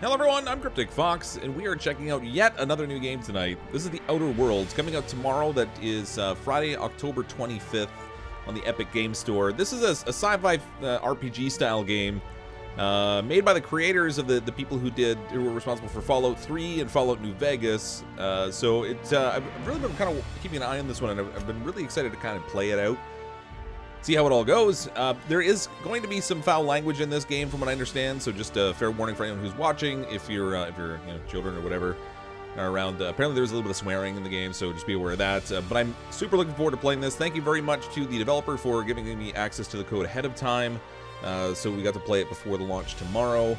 Hello everyone, I'm CrypticFox, and we are checking out yet another new game tonight. This is The Outer Worlds, coming out tomorrow. That is Friday, October 25th on the Epic Game Store. This is a sci-fi RPG-style game made by the creators of the people who were responsible for Fallout 3 and Fallout New Vegas. I've really been kind of keeping an eye on this one, and I've been really excited to kind of play it out. See how it all goes. There is going to be some foul language in this game, from what I understand. So just a fair warning for anyone who's watching. If you're children or whatever are around, apparently there's a little bit of swearing in the game, so just be aware of that. But I'm super looking forward to playing this. Thank you very much to the developer for giving me access to the code ahead of time, so we got to play it before the launch tomorrow.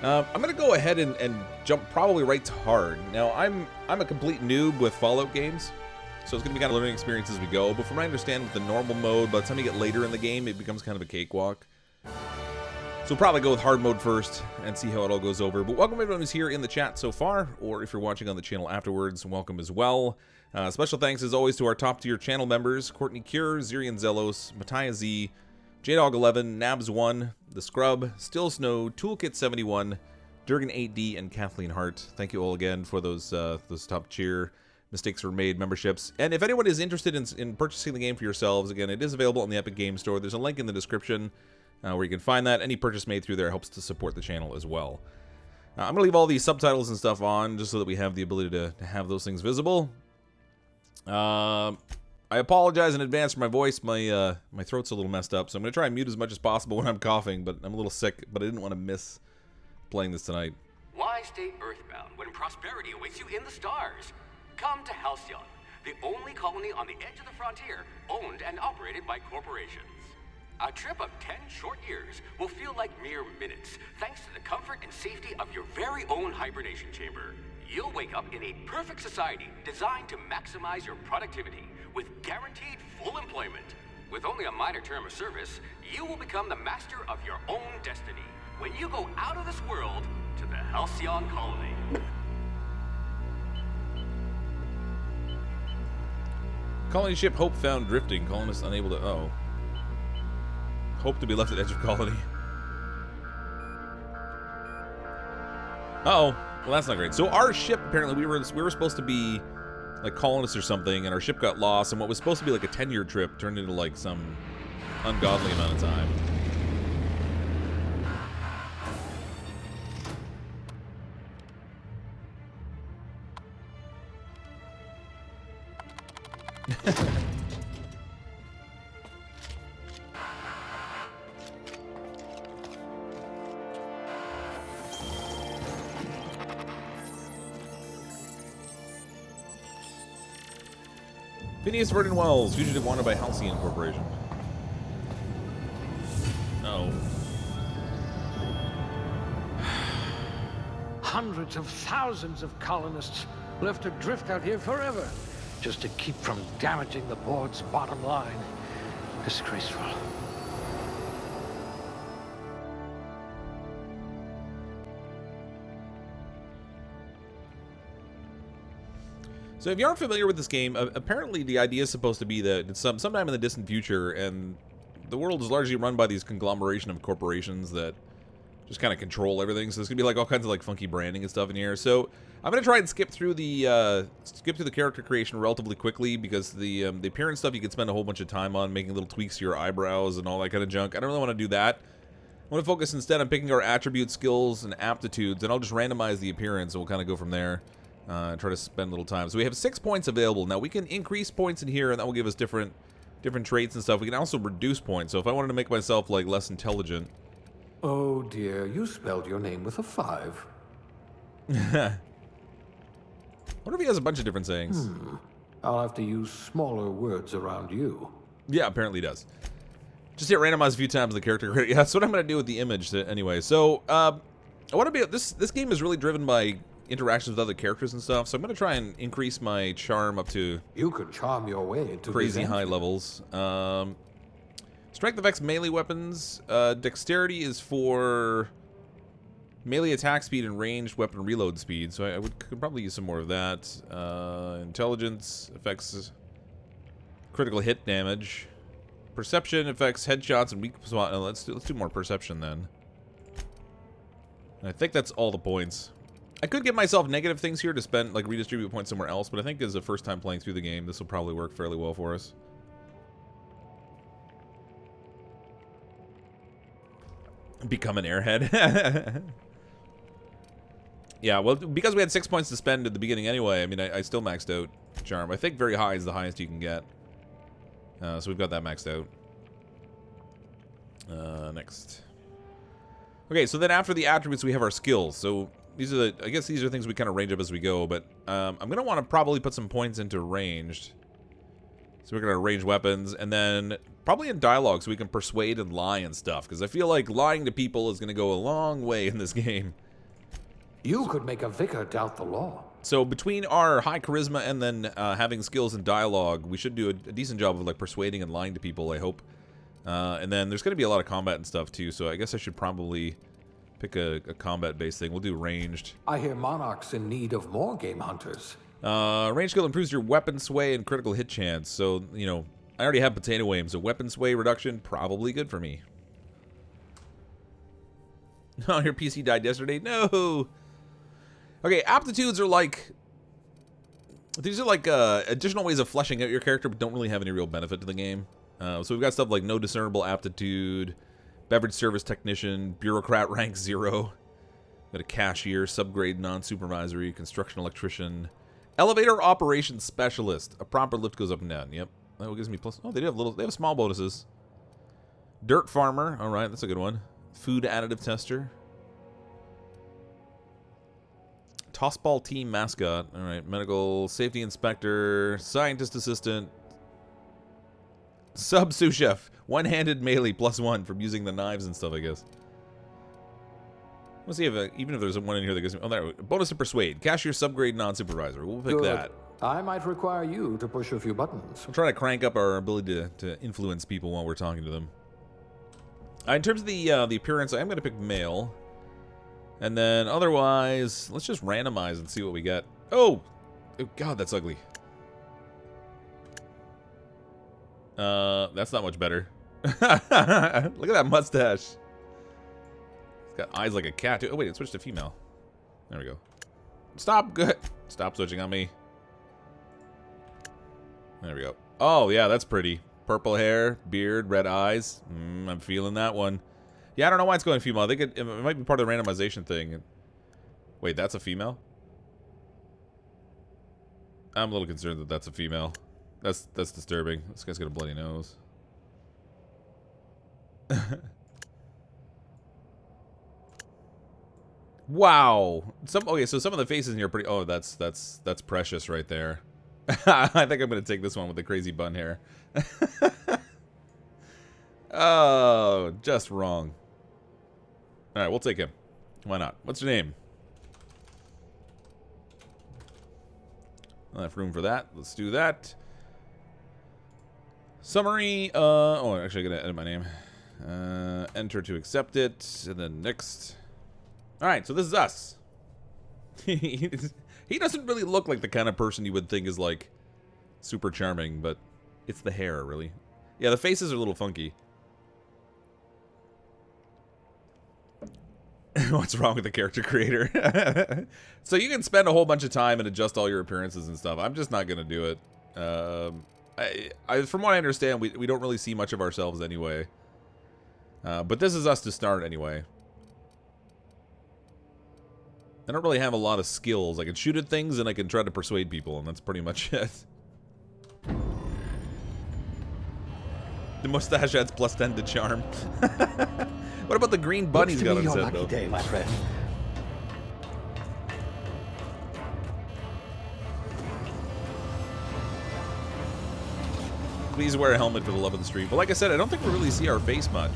I'm gonna go ahead and jump probably right to hard. Now I'm a complete noob with Fallout games. So it's going to be kind of a learning experience as we go. But from what I understand, with the normal mode, by the time you get later in the game, it becomes kind of a cakewalk. So we'll probably go with hard mode first and see how it all goes over. But welcome everyone who's here in the chat so far, or if you're watching on the channel afterwards, welcome as well. Special thanks as always to our top tier channel members: Courtney Cure, Zirian Zelos, Matthias Z, JDog11, Nabs1, The Scrub, Still Snow, Toolkit71, Durgan 8D, and Kathleen Hart. Thank you all again for those top tier Mistakes Were Made memberships. And if anyone is interested in purchasing the game for yourselves, again, it is available on the Epic Game Store. There's a link in the description where you can find that. Any purchase made through there helps to support the channel as well. I'm going to leave all these subtitles and stuff on just so that we have the ability to have those things visible. I apologize in advance for my voice. My throat's a little messed up, so I'm going to try and mute as much as possible when I'm coughing, but I'm a little sick, but I didn't want to miss playing this tonight. Why stay earthbound when prosperity awaits you in the stars? Come to Halcyon, the only colony on the edge of the frontier, owned and operated by corporations. A trip of 10 short years will feel like mere minutes, thanks to the comfort and safety of your very own hibernation chamber. You'll wake up in a perfect society designed to maximize your productivity, with guaranteed full employment. With only a minor term of service, you will become the master of your own destiny when you go out of this world to the Halcyon colony. Colony ship Hope found drifting. Colonists unable to... Oh. Hope to be left at edge of colony. Uh-oh. Well, that's not great. So our ship, apparently, we were supposed to be like colonists or something, and our ship got lost, and what was supposed to be like a 10-year trip turned into like some ungodly amount of time. Phineas Verdon Wells, fugitive wanted by Halcyon Corporation. Uh-oh. Hundreds of thousands of colonists left adrift out here forever, just to keep from damaging the board's bottom line. Disgraceful. So if you aren't familiar with this game, apparently the idea is supposed to be that it's sometime in the distant future, and the world is largely run by these conglomeration of corporations that just kind of control everything. So there's gonna be like all kinds of like funky branding and stuff in here. So I'm gonna try and skip through the character creation relatively quickly, because the appearance stuff you can spend a whole bunch of time on, making little tweaks to your eyebrows and all that kind of junk. I don't really want to do that. I want to focus instead on picking our attributes, skills, and aptitudes, and I'll just randomize the appearance, and we'll kind of go from there. Try to spend a little time. So we have 6 points available. Now we can increase points in here, and that will give us different traits and stuff. We can also reduce points. So if I wanted to make myself like less intelligent. Oh dear, you spelled your name with a 5. I wonder if he has a bunch of different sayings. I'll have to use smaller words around you. Yeah, apparently he does. Just hit randomize a few times the character credit. Yeah, that's what I'm going to do with the image anyway. So I want to be... This game is really driven by interactions with other characters and stuff, so I'm going to try and increase my charm up to... You could charm your way into crazy high levels. Strength affects melee weapons. Dexterity is for melee attack speed and ranged weapon reload speed, so I could probably use some more of that. Intelligence affects critical hit damage. Perception affects headshots and weak spot. Let's do more perception then. And I think that's all the points. I could give myself negative things here to spend, like, redistribute points somewhere else, but I think as a first time playing through the game, this will probably work fairly well for us. Become an airhead. Yeah, well, because we had 6 points to spend at the beginning anyway, I mean, I still maxed out Charm. I think very high is the highest you can get. So we've got that maxed out. Next. Okay, so then after the attributes, we have our skills. So these are I guess these are things we kind of range up as we go, but I'm going to want to probably put some points into ranged. So we're going to range weapons, and then probably in dialogue so we can persuade and lie and stuff, because I feel like lying to people is going to go a long way in this game. You could make a vicar doubt the law. So between our high charisma and then having skills in dialogue, we should do a decent job of like persuading and lying to people, I hope. And then there's going to be a lot of combat and stuff too, so I guess I should probably pick a combat-based thing. We'll do ranged. I hear Monarch's in need of more game hunters. Range skill improves your weapon sway and critical hit chance. So, you know, I already have potato aim, so weapon sway reduction, probably good for me. Oh, your PC died yesterday? No! Okay, aptitudes are like... These are like additional ways of fleshing out your character, but don't really have any real benefit to the game. So we've got stuff like no discernible aptitude, beverage service technician, bureaucrat rank 0, got a cashier, subgrade non-supervisory, construction electrician, elevator operations specialist. A proper lift goes up and down. Yep, that gives me plus. Oh, they have small bonuses. Dirt farmer. All right, that's a good one. Food additive tester. Tossball team mascot. All right, medical safety inspector, scientist assistant, sub sous chef, one-handed melee +1 from using the knives and stuff, I guess. Let's see if even if there's one in here that gives me. Oh, there. Bonus to persuade. Cashier subgrade non-supervisor. We'll pick that. I might require you to push a few buttons. We'll try to crank up our ability to influence people while we're talking to them. In terms of the appearance, I am going to pick male. And then otherwise, let's just randomize and see what we get. Oh! Oh God, that's ugly. That's not much better. Look at that mustache. It's got eyes like a cat, too. Oh, wait, it switched to female. There we go. Stop! Good. Stop switching on me. There we go. Oh, yeah, that's pretty. Purple hair, beard, red eyes. I'm feeling that one. Yeah, I don't know why it's going female. I think it might be part of the randomization thing. Wait, that's a female? I'm a little concerned that that's a female. That's disturbing. This guy's got a bloody nose. Wow. Okay, so some of the faces in here are pretty. Oh, that's precious right there. I think I'm gonna take this one with the crazy bun hair. Oh, just wrong. All right, we'll take him. Why not? What's your name? Enough room for that. Let's do that. Summary. Oh, actually, I'm gonna edit my name. Enter to accept it, and then next. All right, so this is us. He doesn't really look like the kind of person you would think is like super charming, but it's the hair, really. Yeah, the faces are a little funky. What's wrong with the character creator? So you can spend a whole bunch of time and adjust all your appearances and stuff. I'm just not gonna do it. From what I understand, we don't really see much of ourselves anyway. But this is us to start anyway. I don't really have a lot of skills. I can shoot at things and I can try to persuade people, and that's pretty much it. The mustache adds +10 to charm. What about the green bunny he's got on his head, though? Day, my friend. Please wear a helmet for the love of the street. But like I said, I don't think we really see our face much.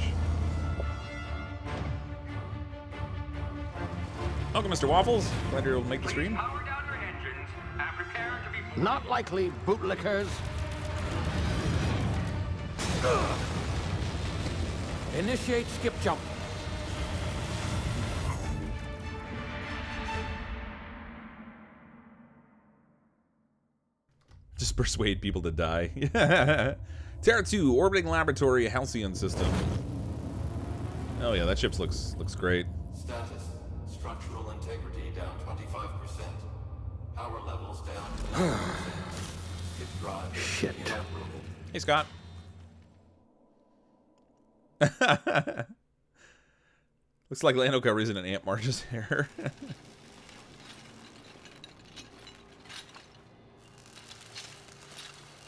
Welcome, Mr. Waffles. Glad you're able to make the stream. Power down your engines and prepare to be... Not likely, bootlickers. Initiate skip jump. Just persuade people to die. Terra 2, orbiting laboratory, Halcyon system. Oh yeah, that ship looks great. Status. Structural integrity down 25%. Power levels down 10%. Hit drive Shit. inoperable. Hey, Scott. Looks like Lando covers in an Ant March's hair.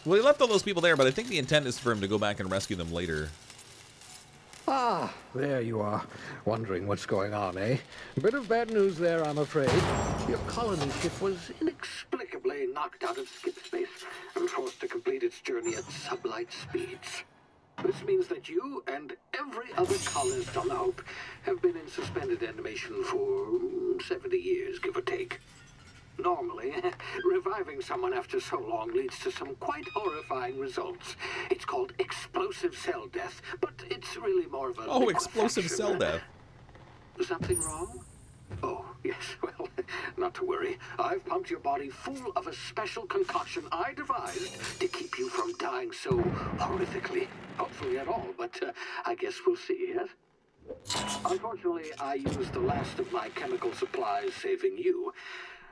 Well, he left all those people there, but I think the intent is for him to go back and rescue them later. Ah, there you are. Wondering what's going on, eh? A bit of bad news there, I'm afraid. Your colony ship was inexplicably knocked out of skip space and forced to complete its journey at sublight speeds. This means that you and every other colonist on the Hope have been in suspended animation for 70 years, give or take. Normally, reviving someone after so long leads to some quite horrifying results. It's called explosive cell death, but it's really more of a... Oh, explosive cell death. Something wrong? Oh, yes, well, not to worry. I've pumped your body full of a special concoction I devised to keep you from dying so horrifically. Hopefully at all, but I guess we'll see, yes? Unfortunately, I used the last of my chemical supplies saving you.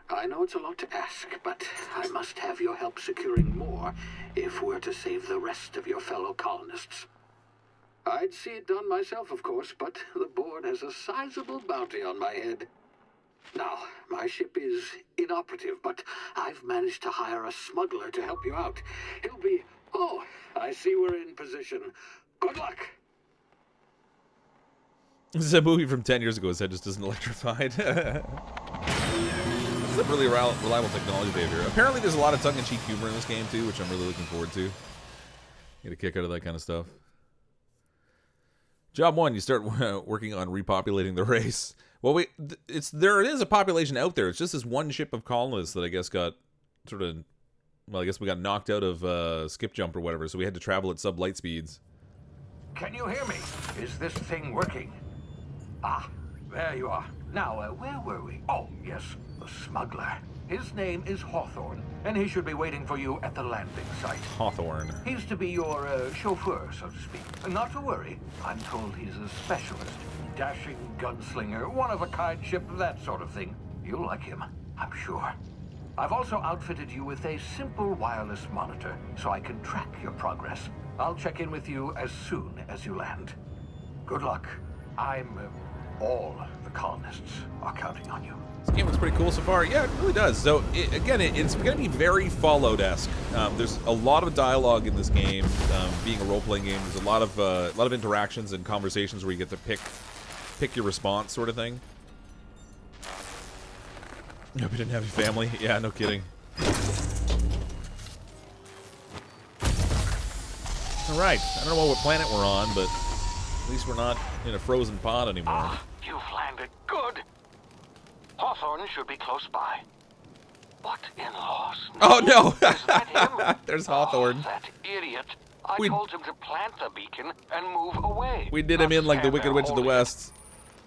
I know it's a lot to ask, but I must have your help securing more if we're to save the rest of your fellow colonists. I'd see it done myself, of course, but the board has a sizable bounty on my head. Now, my ship is inoperative, but I've managed to hire a smuggler to help you out. He'll be... Oh, I see we're in position. Good luck! This is a movie from 10 years ago. His head just isn't electrified. This is a really reliable technology they have here. Apparently there's a lot of tongue-in-cheek humor in this game, too, which I'm really looking forward to. Get a kick out of that kind of stuff. Job 1, you start working on repopulating the race. Well, there is a population out there. It's just this one ship of colonists that I guess got sort of... Well, I guess we got knocked out of skip jump or whatever, so we had to travel at sub-light speeds. Can you hear me? Is this thing working? Ah, there you are. Now, where were we? Oh, yes, the smuggler. His name is Hawthorne, and he should be waiting for you at the landing site. Hawthorne. He's to be your chauffeur, so to speak. Not to worry. I'm told he's a specialist. Dashing gunslinger, one-of-a-kind ship, that sort of thing. You'll like him, I'm sure. I've also outfitted you with a simple wireless monitor, so I can track your progress. I'll check in with you as soon as you land. Good luck. All the colonists are counting on you. This game looks pretty cool so far. Yeah, it really does. So, it's going to be very Fallout-esque. There's a lot of dialogue in this game. Being a role-playing game, there's a lot of interactions and conversations where you get to pick your response, sort of thing. Hope you didn't have your family. Yeah, no kidding. All right. I don't know what planet we're on, but at least we're not in a frozen pod anymore. Ah, you've landed. Good. Hawthorne should be close by. What in Lost? Oh, no! Is that him? There's Hawthorne. Oh, that idiot. I told him to plant the beacon and move away. We did him in like the Wicked Witch of the West.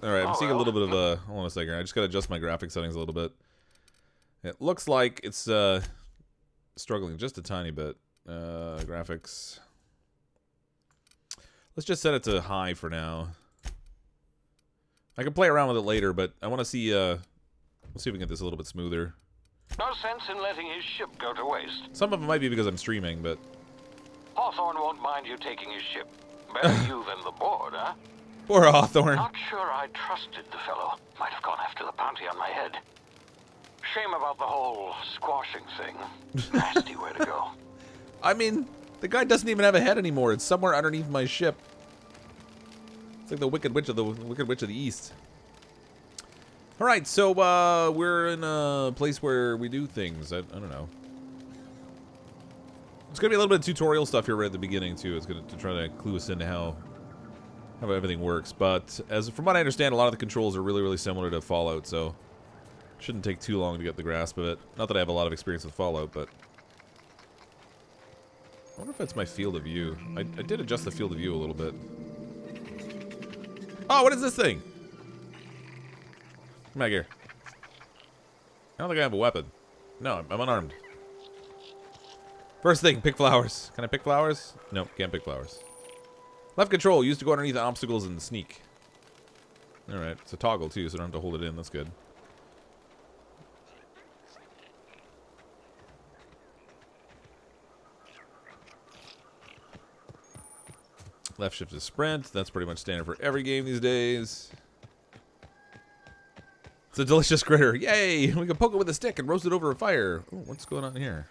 All right, I'm seeing a little bit of well. Hold on a second. I just got to adjust my graphic settings a little bit. It looks like it's struggling just a tiny bit. Graphics. Let's just set it to high for now. I can play around with it later, but I want to see. Let's see if we can get this a little bit smoother. No sense in letting his ship go to waste. Some of it might be because I'm streaming, but Hawthorne won't mind you taking his ship. Better you than the board, huh? poor Hawthorne. Not sure I trusted the fellow. Might have gone after the bounty on my head. Shame about the whole squashing thing. Nasty way to go. I mean, the guy doesn't even have a head anymore. It's somewhere underneath my ship. It's like the Wicked Witch of the East. All right, so we're in a place where we do things. I don't know. It's gonna be a little bit of tutorial stuff here right at the beginning too. It's gonna to try to clue us into how everything works. But from what I understand, a lot of the controls are really similar to Fallout, so it shouldn't take too long to get the grasp of it. Not that I have a lot of experience with Fallout, but I wonder if that's my field of view. I did adjust the field of view a little bit. Oh, what is this thing? Come back here. I don't think I have a weapon. No, I'm unarmed. First thing, pick flowers. Can I pick flowers? Nope, can't pick flowers. Left control, used to go underneath obstacles and sneak. Alright, it's a toggle too, so I don't have to hold it in. That's good. Left shift is sprint. That's pretty much standard for every game these days. It's a delicious critter. Yay! We can poke it with a stick and roast it over a fire. Ooh, what's going on here?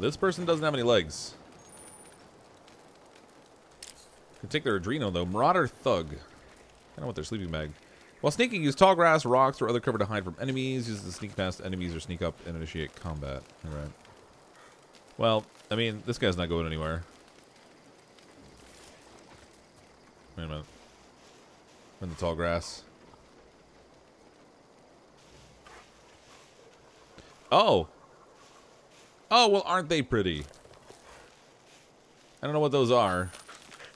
This person doesn't have any legs. Can take their adreno though. Marauder Thug. I don't want their sleeping bag. While sneaking, use tall grass, rocks, or other cover to hide from enemies. Use the sneak past enemies or sneak up and initiate combat. Alright. Well, I mean, this guy's not going anywhere. Wait a minute. In the tall grass. Oh! Oh, well, aren't they pretty? I don't know what those are,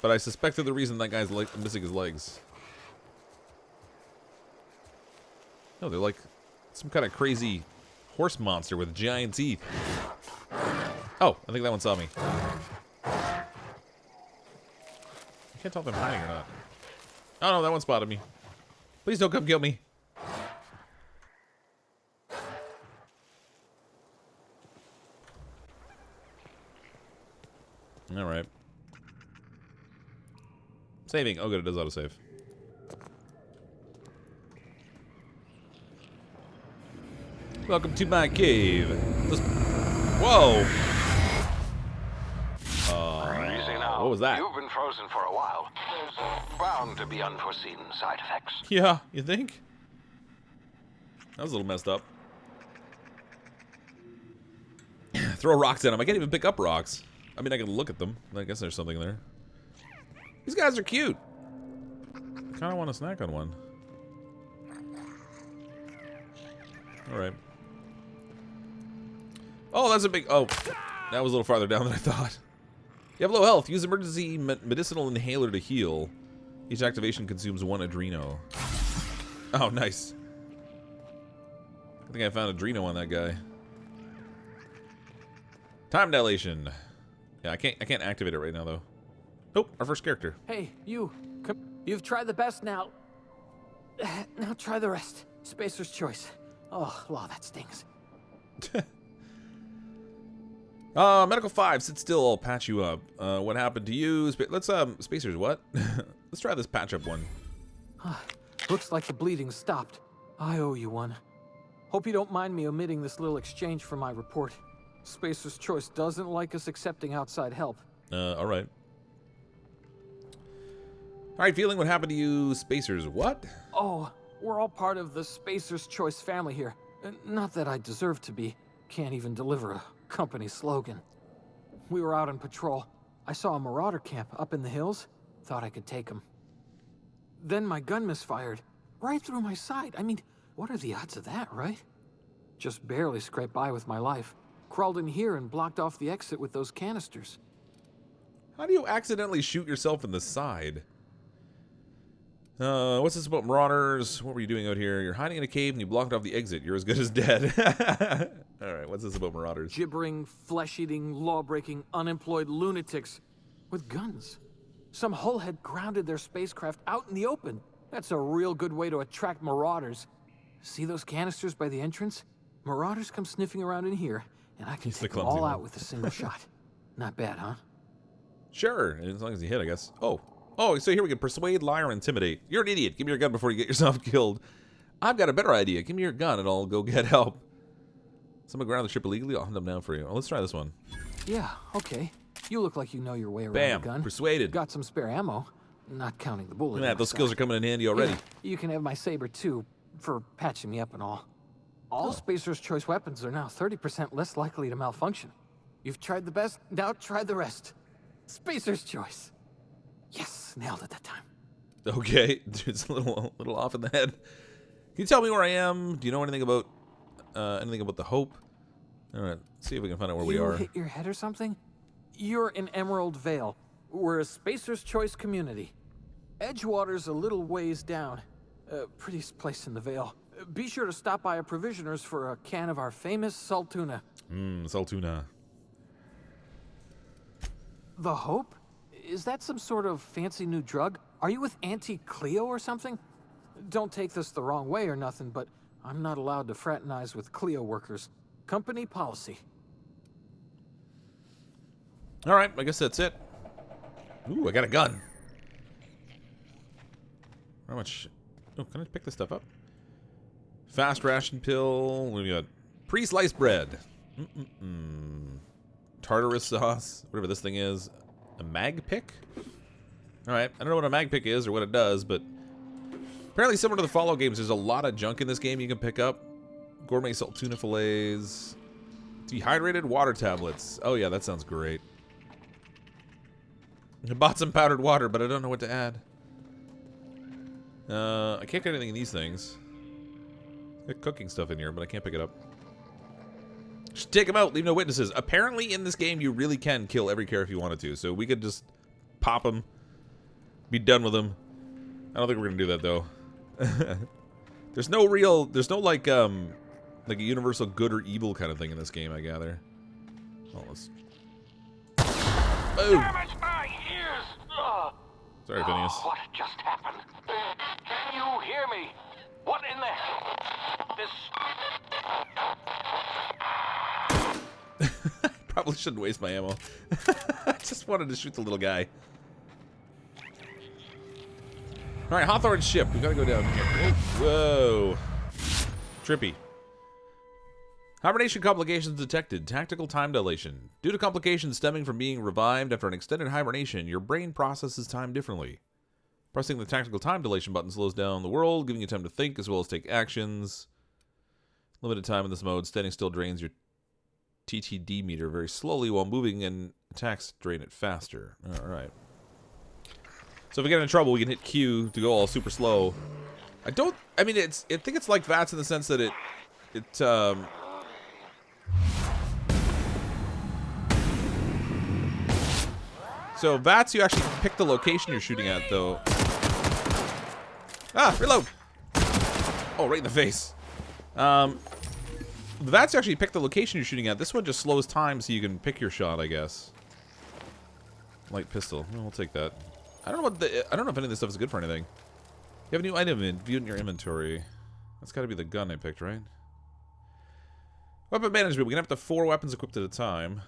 but I suspect they're the reason that guy's missing his legs. No, they're like some kind of crazy horse monster with giant teeth. Oh, I think that one saw me. I can't tell if I'm hiding or not. Oh no, that one spotted me. Please don't come kill me. Alright. Saving. Oh good, it does autosave. Welcome to my cave. Whoa! Easy now. What was that? You've been frozen for a while. There's bound to be unforeseen side effects. Yeah, you think? That was a little messed up. Throw rocks at him. I can't even pick up rocks. I mean, I can look at them. I guess there's something there. These guys are cute. I kind of want to snack on one. Alright. Oh, that's a big... Oh, that was a little farther down than I thought. You have low health. Use emergency medicinal inhaler to heal. Each activation consumes 1 adreno. Oh, nice. I think I found adreno on that guy. Time dilation. Yeah, I can't activate it right now though. Nope, our first character. Hey, you. You've tried the best now. Now try the rest. Spacer's choice. Oh, wow, that stings. Medical 5, sit still, I'll patch you up. What happened to you? Let's, Spacers, what? Let's try this patch up one. Looks like the bleeding stopped. I owe you one. Hope you don't mind me omitting this little exchange for my report. Spacer's Choice doesn't like us accepting outside help. Alright. Alright, feeling what happened to you, Spacers, what? Oh, we're all part of the Spacer's Choice family here. Not that I deserve to be. Can't even deliver a company slogan. We were out on patrol. I saw a marauder camp up in the hills. Thought I could take them. Then my gun misfired. Right through my side. I mean, what are the odds of that, right? Just barely scraped by with my life. Crawled in here and blocked off the exit with those canisters. How do you accidentally shoot yourself in the side? What's this about marauders? What were you doing out here? You're hiding in a cave and you blocked off the exit. You're as good as dead. Alright, what's this about marauders? Gibbering, flesh-eating, law-breaking, unemployed lunatics with guns. Some hullhead grounded their spacecraft out in the open. That's a real good way to attract marauders. See those canisters by the entrance? Marauders come sniffing around in here, and I can take them all out with a single shot. Not bad, huh? Sure, as long as you hit, I guess. Oh, so here we can persuade, lie, or intimidate. You're an idiot. Give me your gun before you get yourself killed. I've got a better idea. Give me your gun and I'll go get help. Someone ground the ship illegally? I'll hunt them down for you. Well, let's try this one. Yeah, okay. You look like you know your way around Bam, a gun. persuaded. Got some spare ammo, not counting the bullet. Look at that, those skills are coming in handy already. Yeah, you can have my saber too, for patching me up and all. All Spacer's Choice weapons are now 30% less likely to malfunction. You've tried the best, now try the rest. Spacer's Choice. Yes, nailed it that time. Okay, dude's a little off in the head. Can you tell me where I am? Do you know anything about the Hope? All right, see if we can find out where we are. You hit your head or something? You're in Emerald Vale. We're a Spacer's Choice community. Edgewater's a little ways down. Prettiest place in the Vale. Be sure to stop by a provisioner's for a can of our famous salt tuna. Salt tuna. The Hope? Is that some sort of fancy new drug? Are you with Auntie Cleo or something? Don't take this the wrong way or nothing, but I'm not allowed to fraternize with Cleo workers. Company policy. All right, I guess that's it. Ooh, I got a gun. How much? Oh, can I pick this stuff up? Fast ration pill. What do we got? Pre-sliced bread. Tartarus sauce. Whatever this thing is. A mag pick? Alright, I don't know what a mag pick is or what it does, but apparently similar to the Fallout games, there's a lot of junk in this game you can pick up. Gourmet salt tuna fillets. Dehydrated water tablets. Oh yeah, that sounds great. I bought some powdered water, but I don't know what to add. I can't get anything in these things. Got cooking stuff in here, but I can't pick it up. Just take them out, leave no witnesses. Apparently in this game you really can kill every character if you wanted to, so we could just pop them, be done with them. I don't think we're gonna do that though. There's no like a universal good or evil kind of thing in this game, I gather. Oh, let's... Boom! Damage my ears! Sorry, Phineas. What just happened? Can you hear me? What in the hell? This... Probably shouldn't waste my ammo. I just wanted to shoot the little guy. Alright, Hawthorne's ship. We gotta go down here. Whoa. Trippy. Hibernation complications detected. Tactical time dilation. Due to complications stemming from being revived after an extended hibernation, your brain processes time differently. Pressing the tactical time dilation button slows down the world, giving you time to think as well as take actions. Limited time in this mode. Standing still drains your TTD meter very slowly, while moving and attacks drain it faster. Alright. So if we get in trouble, we can hit Q to go all super slow. I think it's like VATS in the sense that so VATS, you actually pick the location you're shooting at, though. Ah, reload! Oh, right in the face. VATS, you actually pick the location you're shooting at. This one just slows time so you can pick your shot, I guess. Light pistol. We'll take that. I don't know if any of this stuff is good for anything. You have a new item viewed in your inventory. That's got to be the gun I picked, right? Weapon management. We can have up to 4 weapons equipped at a time.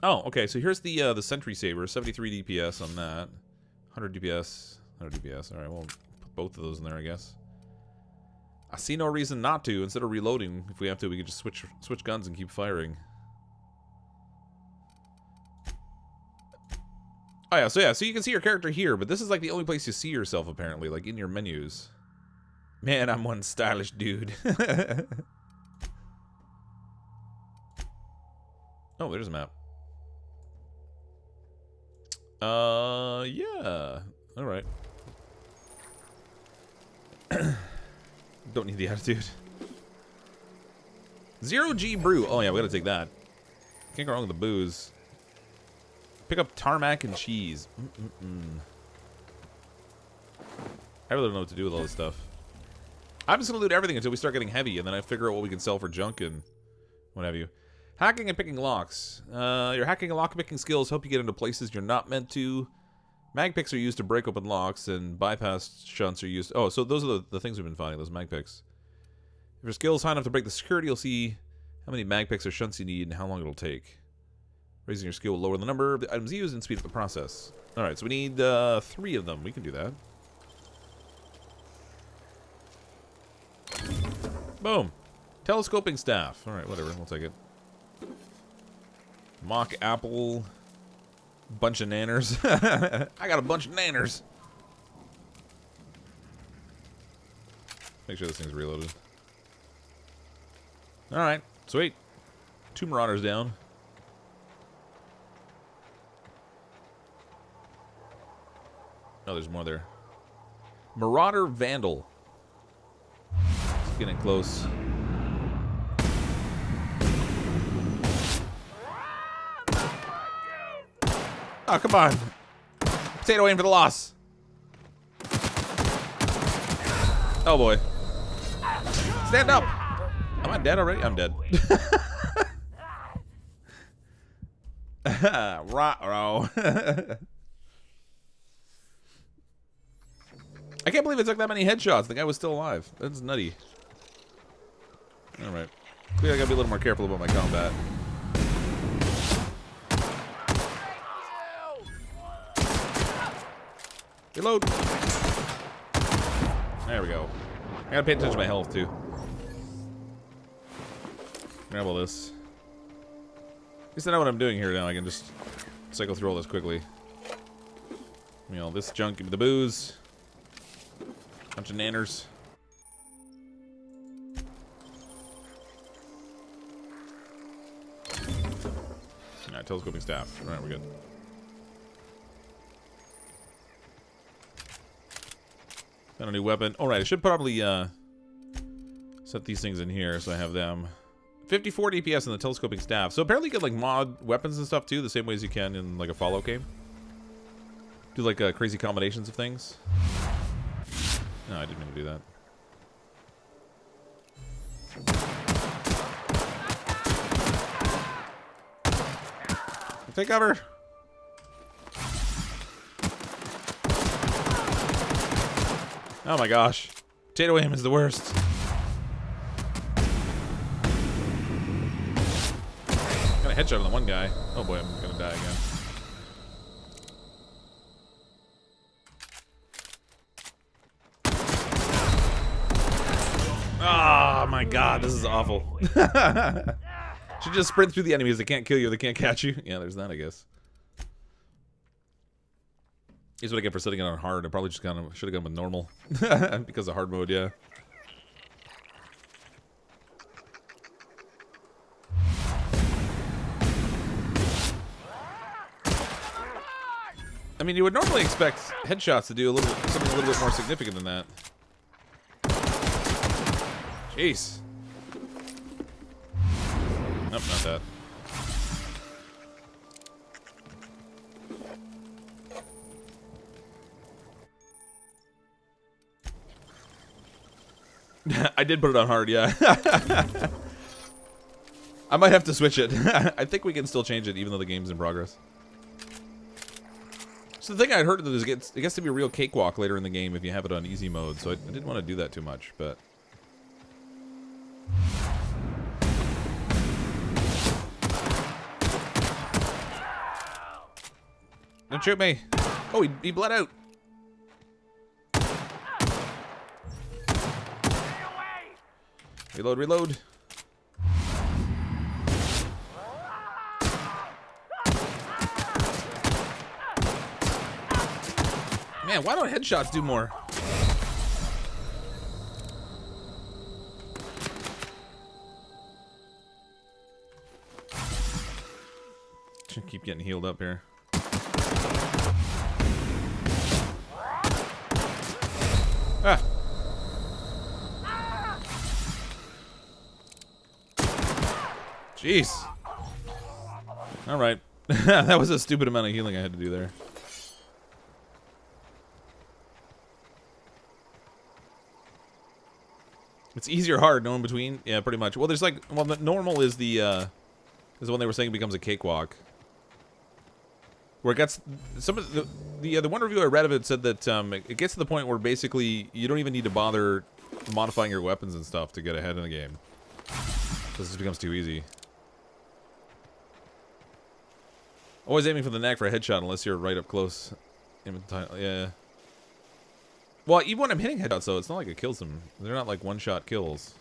Oh, okay. So here's the sentry saber. 73 DPS on that. 100 DPS. 100 DPS. All right. We'll put both of those in there, I guess. I see no reason not to. Instead of reloading, if we have to, we can just switch guns and keep firing. Oh yeah, so you can see your character here, but this is like the only place you see yourself apparently, like in your menus. Man, I'm one stylish dude. Oh, there's a map. Yeah. All right. Don't need the attitude. 0G brew. Oh yeah, we gotta take that. Can't go wrong with the booze. Pick up tarmac and cheese. I really don't know what to do with all this stuff. I'm just gonna loot everything until we start getting heavy, and then I figure out what we can sell for junk and what have you. Hacking and picking locks. Your hacking and lock picking skills help you get into places you're not meant to. Mag picks are used to break open locks, and bypass shunts are used. Oh, so those are the things we've been finding, those mag picks. If your skill's high enough to break the security, you'll see how many mag picks or shunts you need and how long it'll take. Raising your skill will lower the number of the items used and speed up the process. Alright, so we need 3 of them. We can do that. Boom. Telescoping staff. Alright, whatever. We'll take it. Mock apple. Bunch of nanners. I got a bunch of nanners. Make sure this thing's reloaded. Alright, sweet. 2 marauders down. Oh, there's more there. Marauder Vandal. It's getting close. Oh, come on. Potato aim for the loss. Oh, boy. Stand up. Am I dead already? I'm dead. Ruh-roh. I can't believe it took that many headshots. The guy was still alive. That's nutty. Alright. Clearly I gotta be a little more careful about my combat. Reload. There we go. I gotta pay attention to my health too. Grab all this. At least I know what I'm doing here now. I can just cycle through all this quickly. You know, this junk, give me the booze. Bunch of nanners. Alright, telescoping staff. Alright, we're good. Got a new weapon. Alright, I should probably set these things in here so I have them. 54 DPS in the telescoping staff. So apparently you get like mod weapons and stuff too, the same way as you can in like a Fallout game. Do like crazy combinations of things. No, I didn't mean to do that. Take cover. Oh my gosh. Potato aim is the worst. Got a headshot on the one guy. Oh boy, I'm gonna die again. Oh my god, this is awful. Should just sprint through the enemies. They can't kill you, they can't catch you. Yeah, there's that, I guess. Here's what I get for setting it on hard. I probably just kind of should have gone with normal. Because of hard mode, yeah. I mean, you would normally expect headshots to do something a little bit more significant than that. Jeez. Nope, not that. I did put it on hard, yeah. I might have to switch it. I think we can still change it even though the game's in progress. So the thing I heard is it gets to be a real cakewalk later in the game if you have it on easy mode, so I didn't want to do that too much, but... Don't shoot me! Oh, he bled out! Reload, reload! Man, why don't headshots do more? Should keep getting healed up here. Ah! Jeez. Alright. That was a stupid amount of healing I had to do there. It's easy or hard, no in between? Yeah, pretty much. Well, there's like... Well, the normal is the one they were saying becomes a cakewalk. Where it gets... Some of the one review I read of it said that it gets to the point where basically you don't even need to bother modifying your weapons and stuff to get ahead in the game. This just becomes too easy. Always aiming for the neck for a headshot unless you're right up close. Yeah. Well, even when I'm hitting headshots, though, it's not like it kills them. They're not like one-shot kills.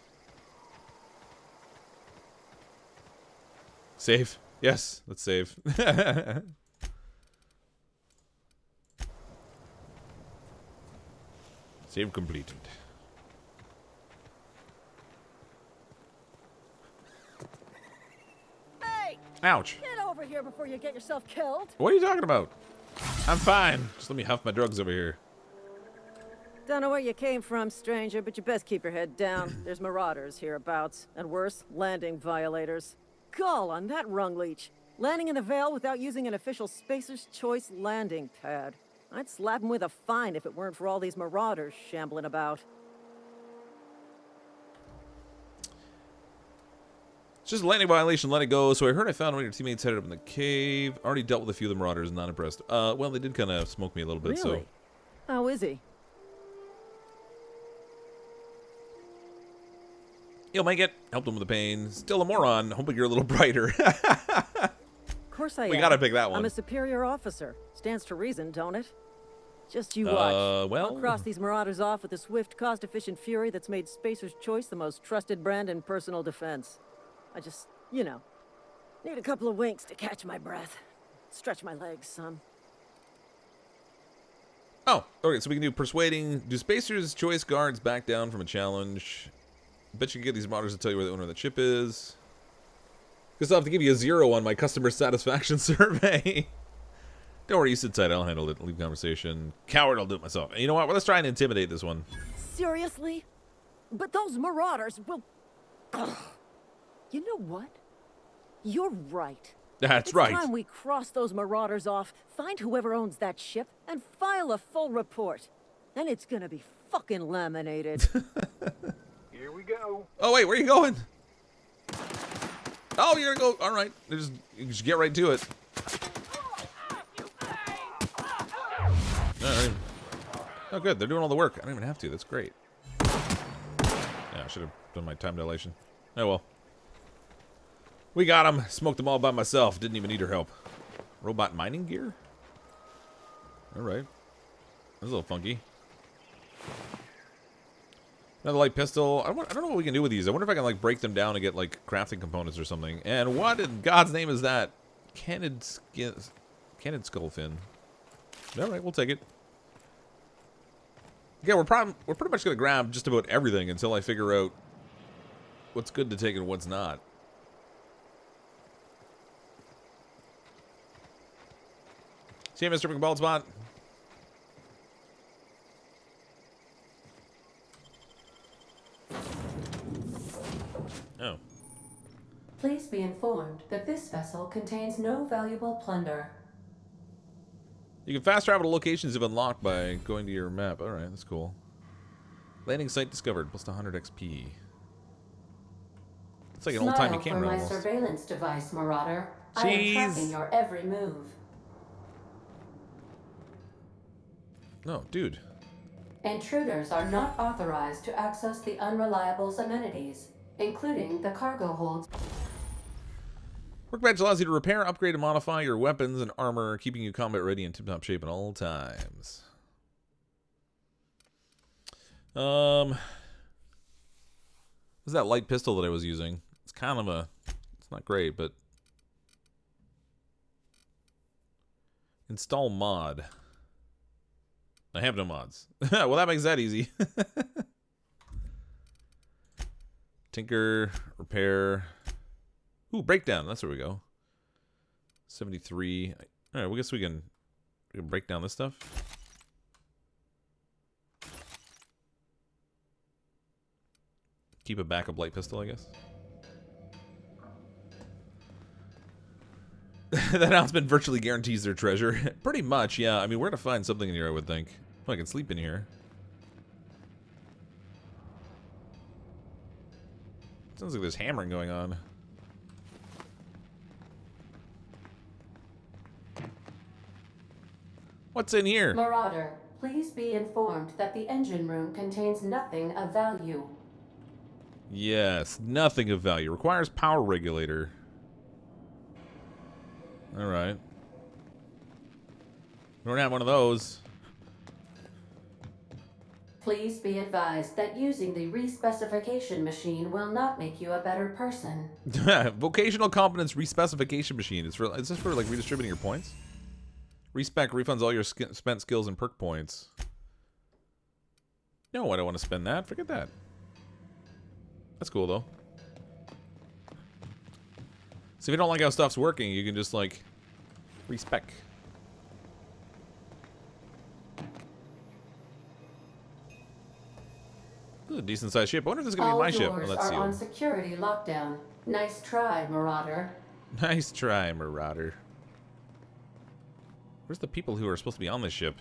Save? Yes, let's save. Save completed. Hey! Ouch. Get over here before you get yourself killed. What are you talking about? I'm fine. Just let me huff my drugs over here. Don't know where you came from, stranger, but you best keep your head down. There's marauders hereabouts, and worse, landing violators. Gall on that rung leech. Landing in the Vale without using an official Spacer's Choice landing pad. I'd slap him with a fine if it weren't for all these marauders shambling about. It's just a landing violation, let it go. So I heard I found one of your teammates headed up in the cave. Already dealt with a few of the marauders, not impressed. Well, they did kind of smoke me a little bit, Really? so... How is he? He'll make it. Helped him with the pain. Still a moron. Hoping you're a little brighter. Of course I am. We gotta pick that one. I'm a superior officer. Stands to reason, don't it? Just you watch. Well... I'll cross these marauders off with the swift, cost-efficient fury that's made Spacer's Choice the most trusted brand in personal defense. I just, you know, need a couple of winks to catch my breath. Stretch my legs some. Oh, okay, so we can do persuading. Do Spacer's Choice guards back down from a challenge? Bet you can get these marauders to tell you where the owner of the ship is. Guess I'll have to give you a 0 on my customer satisfaction survey. Don't worry, you sit tight. I'll handle it. Leave conversation. Coward, I'll do it myself. And you know what? Well, let's try and intimidate this one. Seriously? But those marauders will... Ugh. You know what? You're right. That's right. It's time we cross those marauders off, find whoever owns that ship, and file a full report. And it's gonna be fucking laminated. Here we go. Oh, wait, where are you going? Oh, you're gonna go. All right. Just get right to it. Oh, good. They're doing all the work. I don't even have to. That's great. Yeah, I should have done my time dilation. Oh, well. We got them. Smoked them all by myself. Didn't even need her help. Robot mining gear? All right. That's a little funky. Another light pistol. I don't know what we can do with these. I wonder if I can, like, break them down and get, like, crafting components or something. And what in God's name is that? Candid skullfin. All right, we'll take it. Yeah, we're pretty much gonna grab just about everything until I figure out what's good to take and what's not. See you, Mr. McBaldspot. Oh. Please be informed that this vessel contains no valuable plunder. You can fast travel to locations you've unlocked by going to your map. Alright, that's cool. Landing site discovered, plus 100 XP. It's like an old-timey camera for my almost. Surveillance device, Marauder. I am tracking your every move. No, dude. Intruders are not authorized to access the Unreliable's amenities, including the cargo holds. Workbench allows you to repair, upgrade, and modify your weapons and armor, keeping you combat ready and tip-top shape at all times. What's that light pistol that I was using? It's kind of a... It's not great, but... Install mod. I have no mods. Well, that makes that easy. Tinker, repair... Ooh, breakdown. That's where we go. 73. All right, well, I guess we can break down this stuff. Keep a backup light pistol, I guess. That announcement virtually guarantees their treasure. Pretty much, yeah. I mean, we're going to find something in here, I would think. Oh, I can sleep in here. Sounds like there's hammering going on. What's in here? Marauder, please be informed that the engine room contains nothing of value. Yes, nothing of value. Requires power regulator. Alright. We don't have one of those. Please be advised that using the respecification machine will not make you a better person. Vocational competence respecification machine. Is this for like redistributing your points? Respec refunds all your spent skills and perk points. No, I don't want to spend that. Forget that. That's cool, though. So if you don't like how stuff's working, you can just, like, respec. This is a decent-sized ship. I wonder if this is going to be my ship. All Well, doors let's see. are on security lockdown. Nice try, Marauder. Nice try, Marauder. Where's the people who are supposed to be on this ship?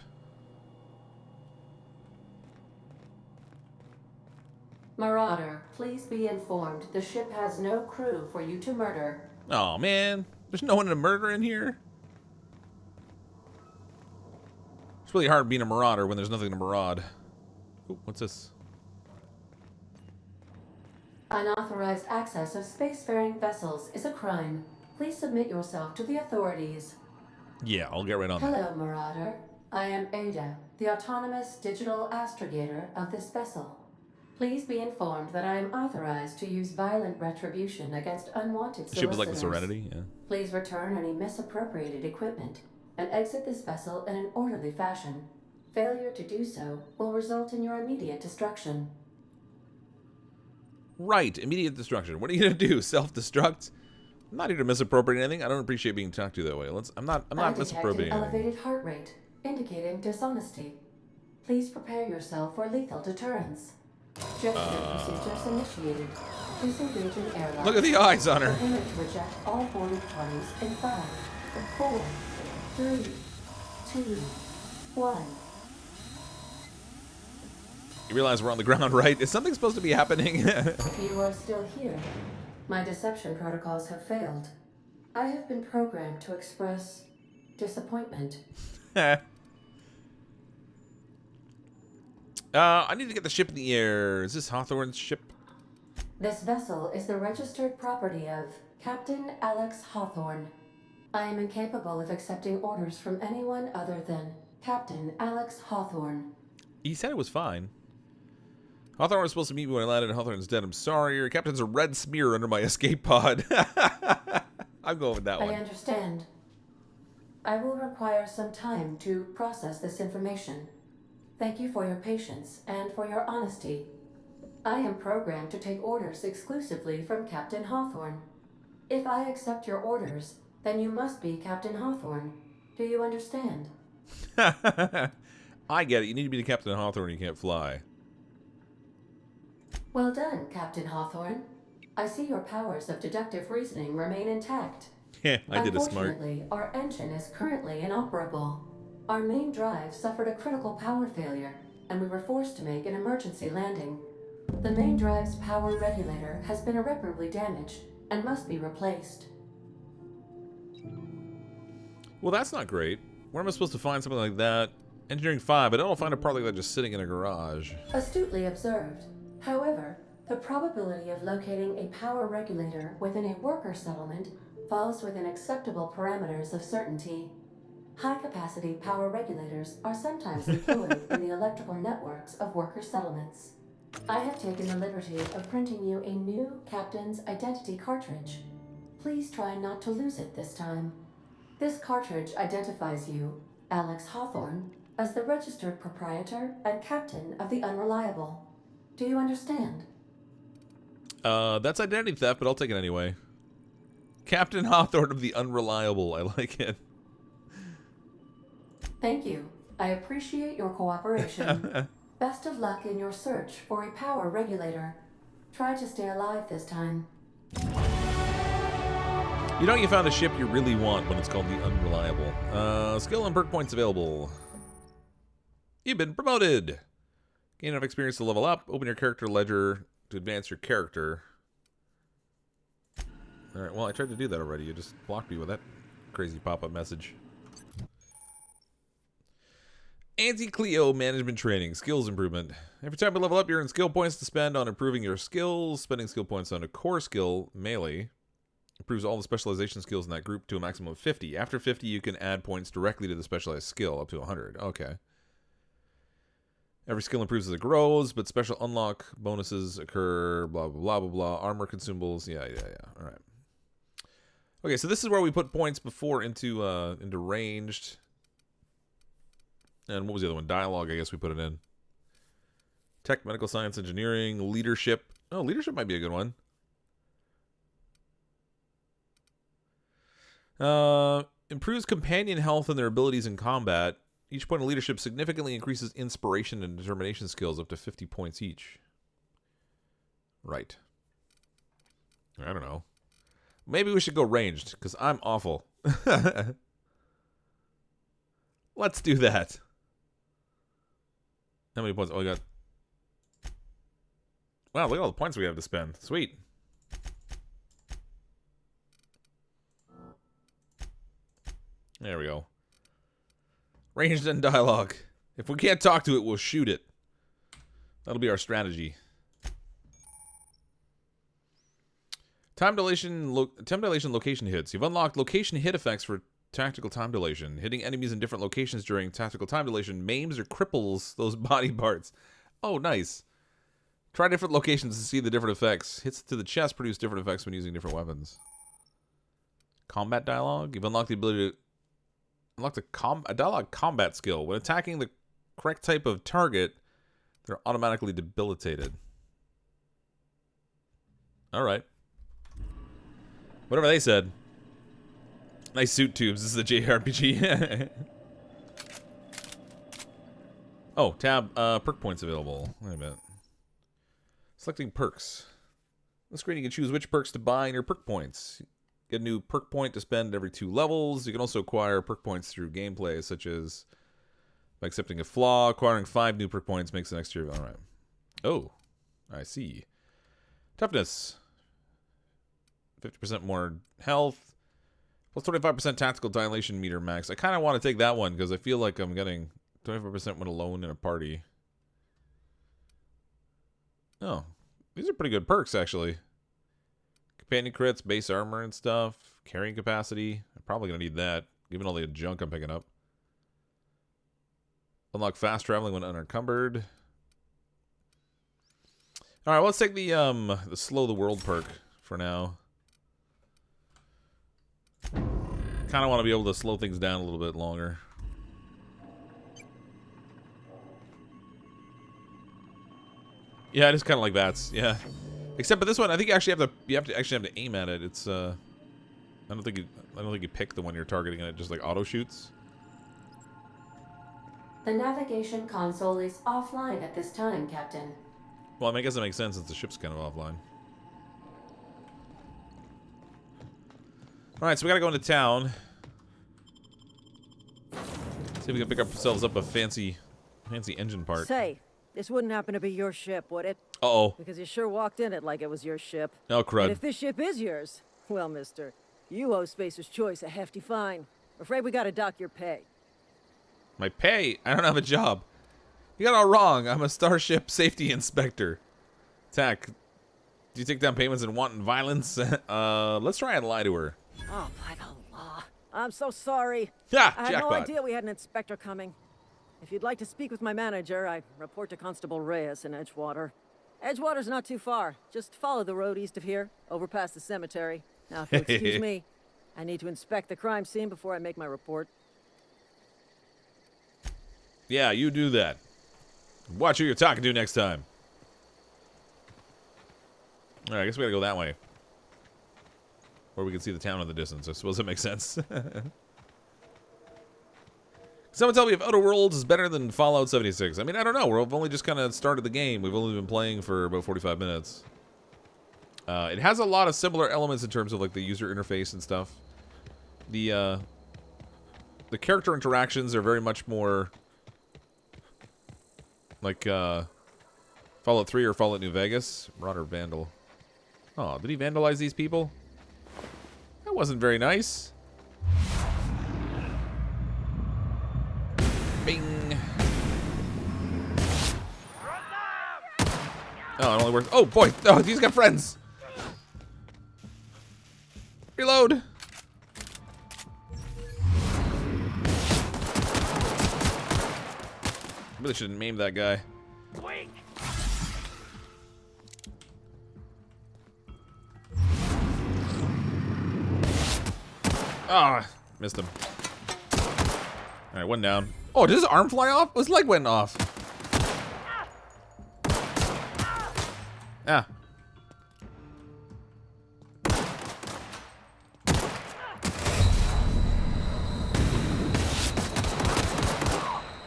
Marauder, please be informed the ship has no crew for you to murder. Oh man, there's no one to murder in here. It's really hard being a marauder when there's nothing to maraud. Ooh, what's this? Unauthorized access of spacefaring vessels is a crime. Please submit yourself to the authorities. Yeah, I'll get right on that. Hello, Marauder. I am Ada, the autonomous digital astrogator of this vessel. Please be informed that I am authorized to use violent retribution against unwanted solicitors. Ship is like the Serenity, yeah. Please return any misappropriated equipment and exit this vessel in an orderly fashion. Failure to do so will result in your immediate destruction. Right, immediate destruction. What are you gonna do? Self-destruct? I'm not here to misappropriate anything. I don't appreciate being talked to that way. I'm not misappropriating an anything. elevated heart rate, indicating dishonesty. Please prepare yourself for lethal deterrence. Jetstream procedures initiated. Disengage in airlock. Look at the eyes on her. Prepare to reject all boarding parties in 5, 4, 3, 2, 1. You realize we're on the ground, right? Is something supposed to be happening? You are still here. My deception protocols have failed. I have been programmed to express disappointment. I need to get the ship in the air. Is this Hawthorne's ship? This vessel is the registered property of Captain Alex Hawthorne. I am incapable of accepting orders from anyone other than Captain Alex Hawthorne. He said it was fine. Hawthorne was supposed to meet me when I landed. Hawthorne's dead. I'm sorry. Your captain's a red smear under my escape pod. I'm going with that one. I understand. I will require some time to process this information. Thank you for your patience and for your honesty. I am programmed to take orders exclusively from Captain Hawthorne. If I accept your orders, then you must be Captain Hawthorne. Do you understand? I get it. You need to be the Captain Hawthorne. You can't fly. Well done, Captain Hawthorne. I see your powers of deductive reasoning remain intact. Yeah, I did it smart. Unfortunately, our engine is currently inoperable. Our main drive suffered a critical power failure, and we were forced to make an emergency landing. The main drive's power regulator has been irreparably damaged and must be replaced. Well, that's not great. Where am I supposed to find something like that? Engineering 5, but I don't find a part like that just sitting in a garage. Astutely observed. However, the probability of locating a power regulator within a worker settlement falls within acceptable parameters of certainty. High-capacity power regulators are sometimes employed in the electrical networks of worker settlements. I have taken the liberty of printing you a new Captain's Identity cartridge. Please try not to lose it this time. This cartridge identifies you, Alex Hawthorne, as the registered proprietor and captain of the Unreliable. Do you understand? That's identity theft, but I'll take it anyway. Captain Hawthorne of the Unreliable. I like it. Thank you. I appreciate your cooperation. Best of luck in your search for a power regulator. Try to stay alive this time. You know you found a ship you really want when it's called the Unreliable. Skill and perk points available. You've been promoted. Gain enough experience to level up. Open your character ledger to advance your character. Alright, well, I tried to do that already. You just blocked me with that crazy pop-up message. Anti-Cleo management training. Skills improvement. Every time you level up, you earn skill points to spend on improving your skills. Spending skill points on a core skill, melee, improves all the specialization skills in that group to a maximum of 50. After 50, you can add points directly to the specialized skill, up to 100. Okay. Every skill improves as it grows, but special unlock bonuses occur, blah, blah, blah, blah, blah. Armor consumables, yeah. All right. Okay, so this is where we put points before into ranged. And what was the other one? Dialogue, I guess we put it in. Tech, medical science, engineering, leadership. Oh, leadership might be a good one. Improves companion health and their abilities in combat. Each point of leadership significantly increases inspiration and determination skills up to 50 points each. Right. I don't know. Maybe we should go ranged, because I'm awful. Let's do that. How many points? Oh, I got... Wow, look at all the points we have to spend. Sweet. There we go. Ranged and dialogue. If we can't talk to it, we'll shoot it. That'll be our strategy. Time dilation location hits. You've unlocked location hit effects for tactical time dilation. Hitting enemies in different locations during tactical time dilation maims or cripples those body parts. Oh, nice. Try different locations to see the different effects. Hits to the chest produce different effects when using different weapons. Combat dialogue. You've unlocked the ability to unlock a dialogue combat skill. When attacking the correct type of target, they're automatically debilitated. Alright. Whatever they said. Nice suit tubes. This is a JRPG. Oh, tab. Perk points available. Wait a minute. Selecting perks. On the screen, you can choose which perks to buy in your perk points. Get a new perk point to spend every 2 levels. You can also acquire perk points through gameplay, such as by accepting a flaw. Acquiring 5 new perk points makes the next tier. Alright. Oh, I see. Toughness. 50% more health. Plus 25% tactical dilation meter max. I kind of want to take that one because I feel like I'm getting 25% when alone in a party. Oh, these are pretty good perks, actually. Companion crits, base armor and stuff. Carrying capacity. I'm probably going to need that, given all the junk I'm picking up. Unlock fast traveling when unencumbered. Alright, well, let's take the slow the world perk for now. Kind of want to be able to slow things down a little bit longer. Yeah, it is kind of like bats. Yeah, except for this one, I think you actually have to aim at it. It's I don't think you pick the one you're targeting, and it just like auto shoots. The navigation console is offline at this time, Captain. Well, I mean, I guess it makes sense since the ship's kind of offline. Alright, so we gotta go into town. See if we can pick ourselves up a fancy engine part. Say, this wouldn't happen to be your ship, would it? Uh-oh. Because you sure walked in it like it was your ship. Oh, crud. And if this ship is yours, well, mister, you owe Spacer's Choice a hefty fine. I'm afraid we gotta dock your pay. My pay? I don't have a job. You got it all wrong. I'm a Starship Safety Inspector. Tack, do you take down payments and wanton violence? Let's try and lie to her. Oh, by the law. I'm so sorry. Yeah, I had jackpot. no idea we had an inspector coming. If you'd like to speak with my manager, I report to Constable Reyes in Edgewater. Edgewater's not too far. Just follow the road east of here, over past the cemetery. Now, if you'll excuse me, I need to inspect the crime scene before I make my report. Yeah, you do that. Watch who you're talking to next time. Alright, I guess we gotta go that way. Or we can see the town in the distance. I suppose that makes sense. Someone tell me if Outer Worlds is better than Fallout 76. I mean, I don't know. We've only just kind of started the game. We've only been playing for about 45 minutes. It has a lot of similar elements in terms of like the user interface and stuff. The character interactions are very much more like Fallout 3 or Fallout New Vegas. Marauder Vandal. Oh, did he vandalize these people? That wasn't very nice. Bing. Oh, it only works. Oh, boy. Oh, he's got friends. Reload. Really shouldn't maim that guy. Wait. Ah, missed him. All right, one down. Oh, did his arm fly off? His leg went off. Ah.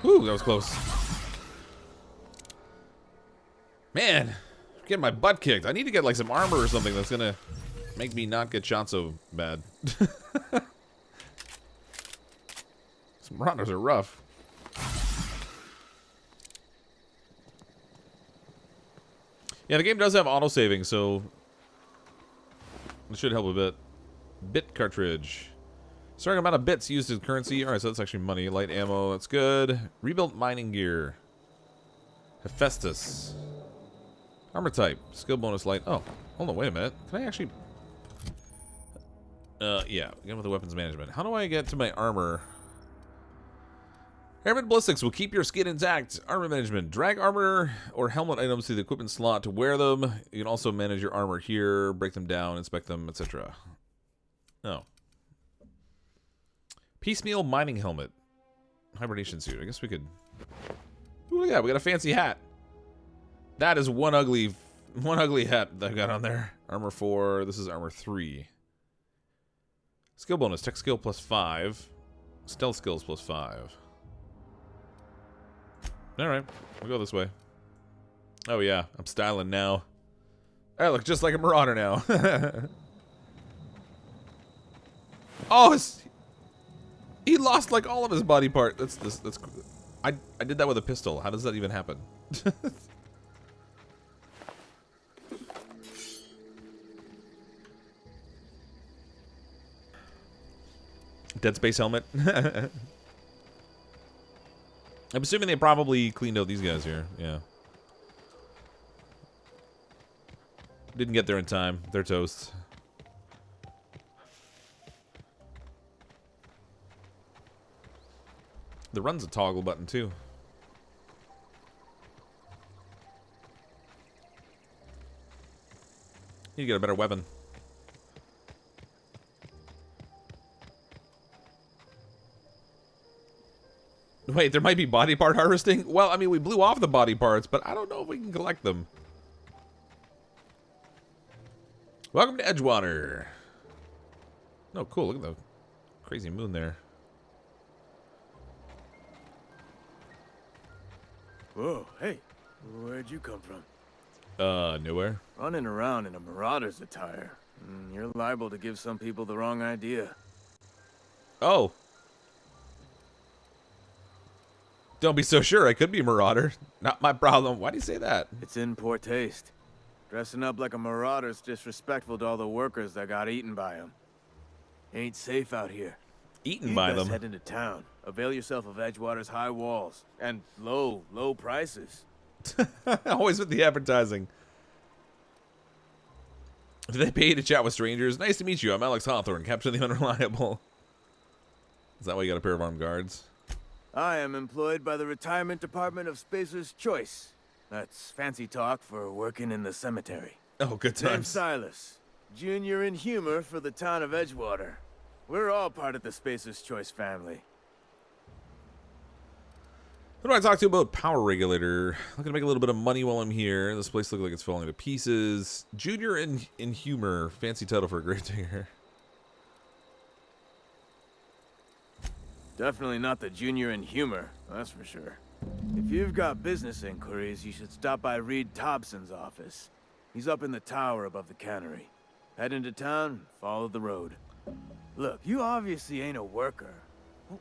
Ooh, that was close. Man, I'm getting my butt kicked. I need to get like some armor or something that's gonna make me not get shot so bad. Some marauders are rough. Yeah, the game does have auto-saving, so it should help a bit. Bit cartridge. Certain amount of bits used as currency. Alright, so that's actually money. Light ammo, that's good. Rebuilt mining gear. Hephaestus. Armor type. Skill bonus light. Oh, hold on, wait a minute. Can I actually... yeah. Again with the weapons management. How do I get to my armor? Airman ballistics will keep your skin intact. Armor management. Drag armor or helmet items to the equipment slot to wear them. You can also manage your armor here, break them down, inspect them, etc. Oh. Piecemeal mining helmet. Hibernation suit. I guess we could... Ooh, look at that. We got a fancy hat. That is one ugly hat that I got on there. Armor 4. This is armor 3. Skill bonus. Tech skill plus 5. Stealth skills plus 5. Alright. We'll go this way. Oh, yeah. I'm styling now. I look just like a marauder now. Oh, he lost like all of his body part. That's I did that with a pistol. How does that even happen? Dead Space helmet. I'm assuming they probably cleaned out these guys here. Yeah. Didn't get there in time. They're toast. The run's a toggle button, too. Need to get a better weapon. Wait, there might be body part harvesting? Well, I mean, we blew off the body parts, but I don't know if we can collect them. Welcome to Edgewater. Oh, cool. Look at the crazy moon there. Whoa, hey, where'd you come from? Nowhere. Running around in a marauder's attire. You're liable to give some people the wrong idea. Oh. Don't be so sure. I could be a marauder. Not my problem. Why do you say that? It's in poor taste. Dressing up like a marauder's disrespectful to all the workers that got eaten by them. Ain't safe out here. Eaten by them? Head into town. Avail yourself of Edgewater's high walls and low prices. Always with the advertising. Do they pay you to chat with strangers? Nice to meet you. I'm Alex Hawthorne, Captain the Unreliable. Is that why you got a pair of armed guards? I am employed by the Retirement Department of Spacer's Choice. That's fancy talk for working in the cemetery. Oh, good times. Name's Silas, junior in humor for the town of Edgewater. We're all part of the Spacer's Choice family. Who do I talk to about Power Regulator? I'm gonna make a little bit of money while I'm here. This place looks like it's falling to pieces. Junior in humor. Fancy title for a grave digger. Definitely not the junior in humor, that's for sure. If you've got business inquiries, you should stop by Reed Thompson's office. He's up in the tower above the cannery. Head into town, follow the road. Look, you obviously ain't a worker.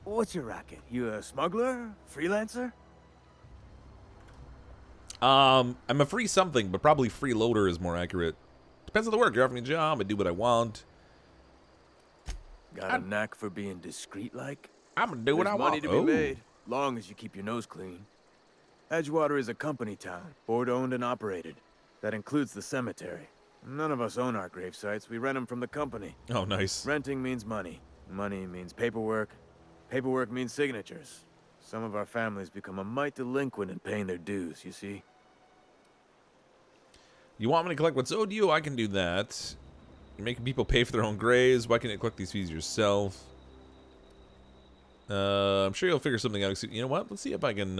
What's your racket? You a smuggler? Freelancer? I'm a free something, but probably freeloader is more accurate. Depends on the work. You're offering me a job, I do what I want. Got a knack for being discreet like? I'm gonna do what I want. There's money to be made, long as you keep your nose clean. Edgewater is a company town, board-owned and operated. That includes the cemetery. None of us own our grave sites. We rent them from the company. Oh, nice. Renting means money. Money means paperwork. Paperwork means signatures. Some of our families become a mite delinquent in paying their dues, you see? You want me to collect what's owed you? I can do that. You're making people pay for their own graves. Why can't you collect these fees yourself? I'm sure you'll figure something out. You know what? Let's see if I can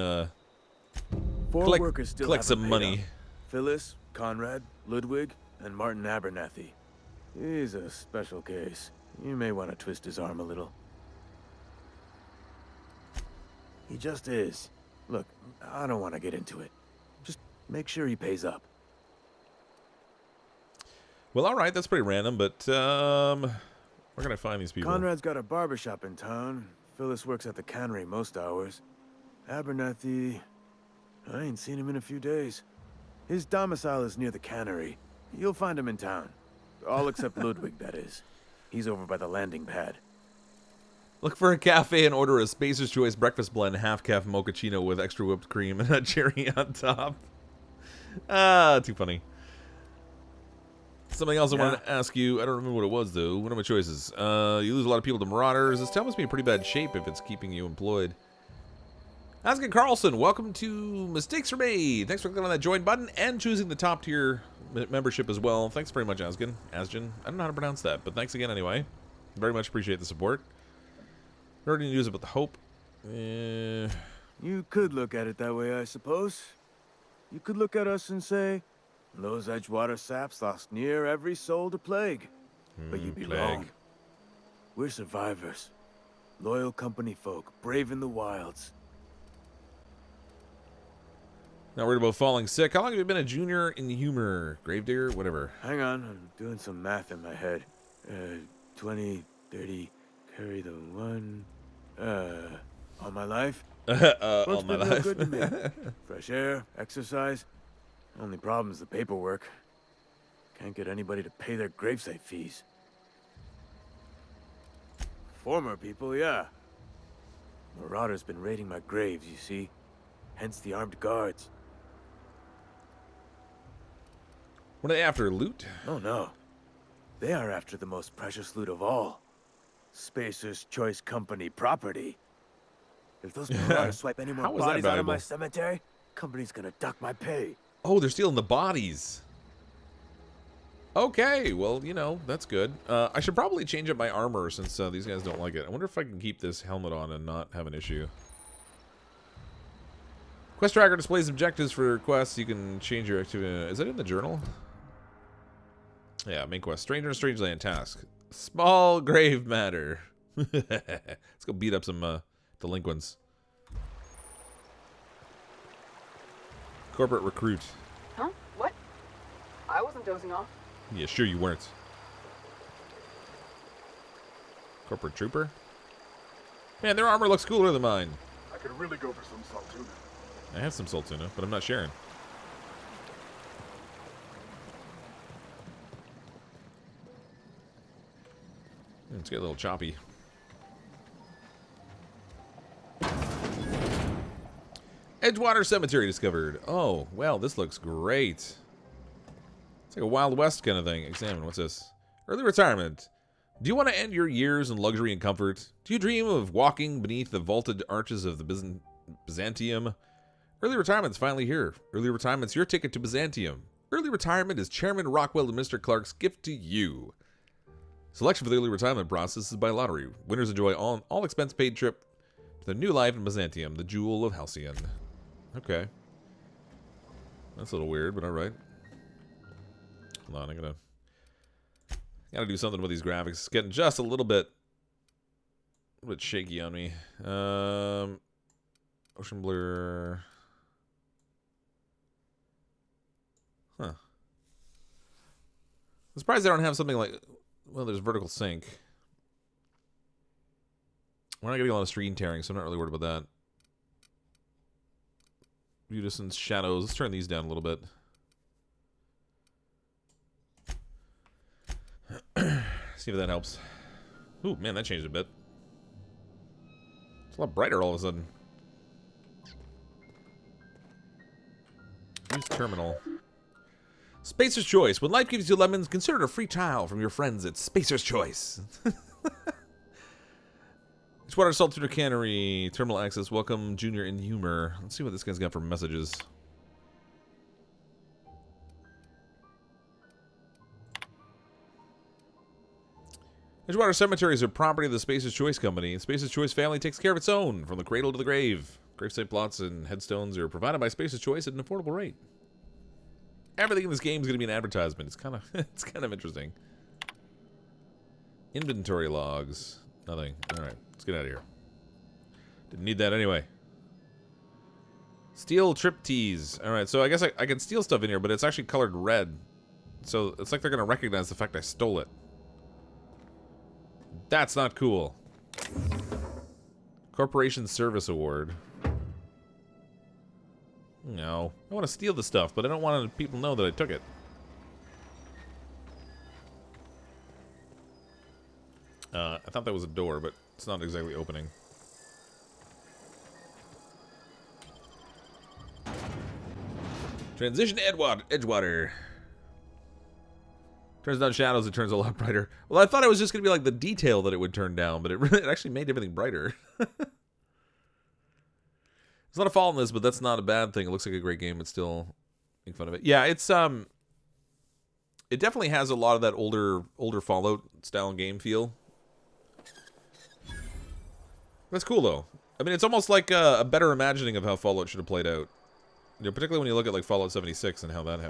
Four workers still collect some money. Up. Phyllis, Conrad, Ludwig, and Martin Abernathy. He's a special case. You may want to twist his arm a little. He just is. Look, I don't want to get into it. Just make sure he pays up. Well, all right. That's pretty random, but where can I find these people? Conrad's got a barbershop in town. Phyllis works at the cannery most hours. Abernathy, I ain't seen him in a few days. His domicile is near the cannery. You'll find him in town. All except Ludwig, that is. He's over by the landing pad. Look for a cafe and order a Spacer's Choice breakfast blend, half-calf mochaccino with extra whipped cream and a cherry on top. Ah, too funny. Something else I wanted to ask you. I don't remember what it was, though. What are my choices? You lose a lot of people to Marauders. This town must be in pretty bad shape if it's keeping you employed. Askin Carlson, welcome to Mistakes Were Made. Thanks for clicking on that join button and choosing the top tier membership as well. Thanks very much, Askin. Askin. I don't know how to pronounce that, but thanks again anyway. Very much appreciate the support. Heard any news about the Hope? You could look at it that way, I suppose. You could look at us and say, those Edgewater saps lost near every soul to plague. But you'd be wrong. We're survivors. Loyal company folk, brave in the wilds. Not worried about falling sick. How long have you been a junior in humor? Gravedigger? Whatever. Hang on, I'm doing some math in my head. 20, 30, carry the one. All my life? All my life. Good to me. Fresh air, exercise. Only problem is the paperwork. Can't get anybody to pay their gravesite fees. Former people, yeah. Marauders been raiding my graves, you see. Hence the armed guards. What are they after? Loot? Oh no. They are after the most precious loot of all. Spacer's Choice Company property. If those Marauders swipe any more bodies out of my cemetery, company's gonna duck my pay. Oh, they're stealing the bodies. Okay, well, you know, that's good. I should probably change up my armor since these guys don't like it. I wonder if I can keep this helmet on and not have an issue. Quest tracker displays objectives for quests. You can change your activity. Is that in the journal? Yeah, main quest. Stranger in Strangeland task. Small grave matter. Let's go beat up some delinquents. Corporate recruit. Huh? What? I wasn't dozing off. Yeah, sure you weren't. Corporate trooper. Man, their armor looks cooler than mine. I could really go for some salt tuna. I have some salt tuna, but I'm not sharing. Let's get a little choppy. Edgewater Cemetery discovered. Oh, well, this looks great. It's like a Wild West kind of thing. Examine. What's this? Early retirement. Do you want to end your years in luxury and comfort? Do you dream of walking beneath the vaulted arches of the Byzantium? Early retirement's finally here. Early retirement's your ticket to Byzantium. Early retirement is Chairman Rockwell and Mr. Clark's gift to you. Selection for the early retirement process is by lottery. Winners enjoy all expense-paid trip to their new life in Byzantium, the jewel of Halcyon. Okay. That's a little weird, but alright. Hold on, I gotta do something with these graphics. It's getting just a little bit shaky on me. Ocean blur. Huh. I'm surprised they don't have something like... Well, there's vertical sync. We're not getting a lot of screen tearing, so I'm not really worried about that. View distance, shadows. Let's turn these down a little bit. See if that helps. Ooh, man, that changed a bit. It's a lot brighter all of a sudden. Use terminal. Spacer's Choice. When life gives you lemons, consider a free trial from your friends at Spacer's Choice. Edgewater Salt Tuna Cannery. Terminal access. Welcome, Junior in Humor. Let's see what this guy's got for messages. Edgewater Cemetery is a property of the Spacer's Choice Company. The Spacer's Choice family takes care of its own, from the cradle to the grave. Gravesite plots and headstones are provided by Spacer's Choice at an affordable rate. Everything in this game is going to be an advertisement. It's kind of interesting. Inventory logs. Nothing. All right, let's get out of here. Didn't need that anyway. Steel trip tees. All right, so I guess I can steal stuff in here, but it's actually colored red. So it's like they're going to recognize the fact I stole it. That's not cool. Corporation Service Award. No. I want to steal the stuff, but I don't want people to know that I took it. I thought that was a door, but it's not exactly opening. Transition to Edgewater. Turns down shadows, it turns a lot brighter. Well, I thought it was just going to be like the detail that it would turn down, but it actually made everything brighter. There's a lot of fault in this, but that's not a bad thing. It looks like a great game, but still make fun of it. Yeah, it's it definitely has a lot of that older Fallout style game feel. That's cool though. I mean, it's almost like a better imagining of how Fallout should have played out. You know, particularly when you look at like Fallout 76 and how that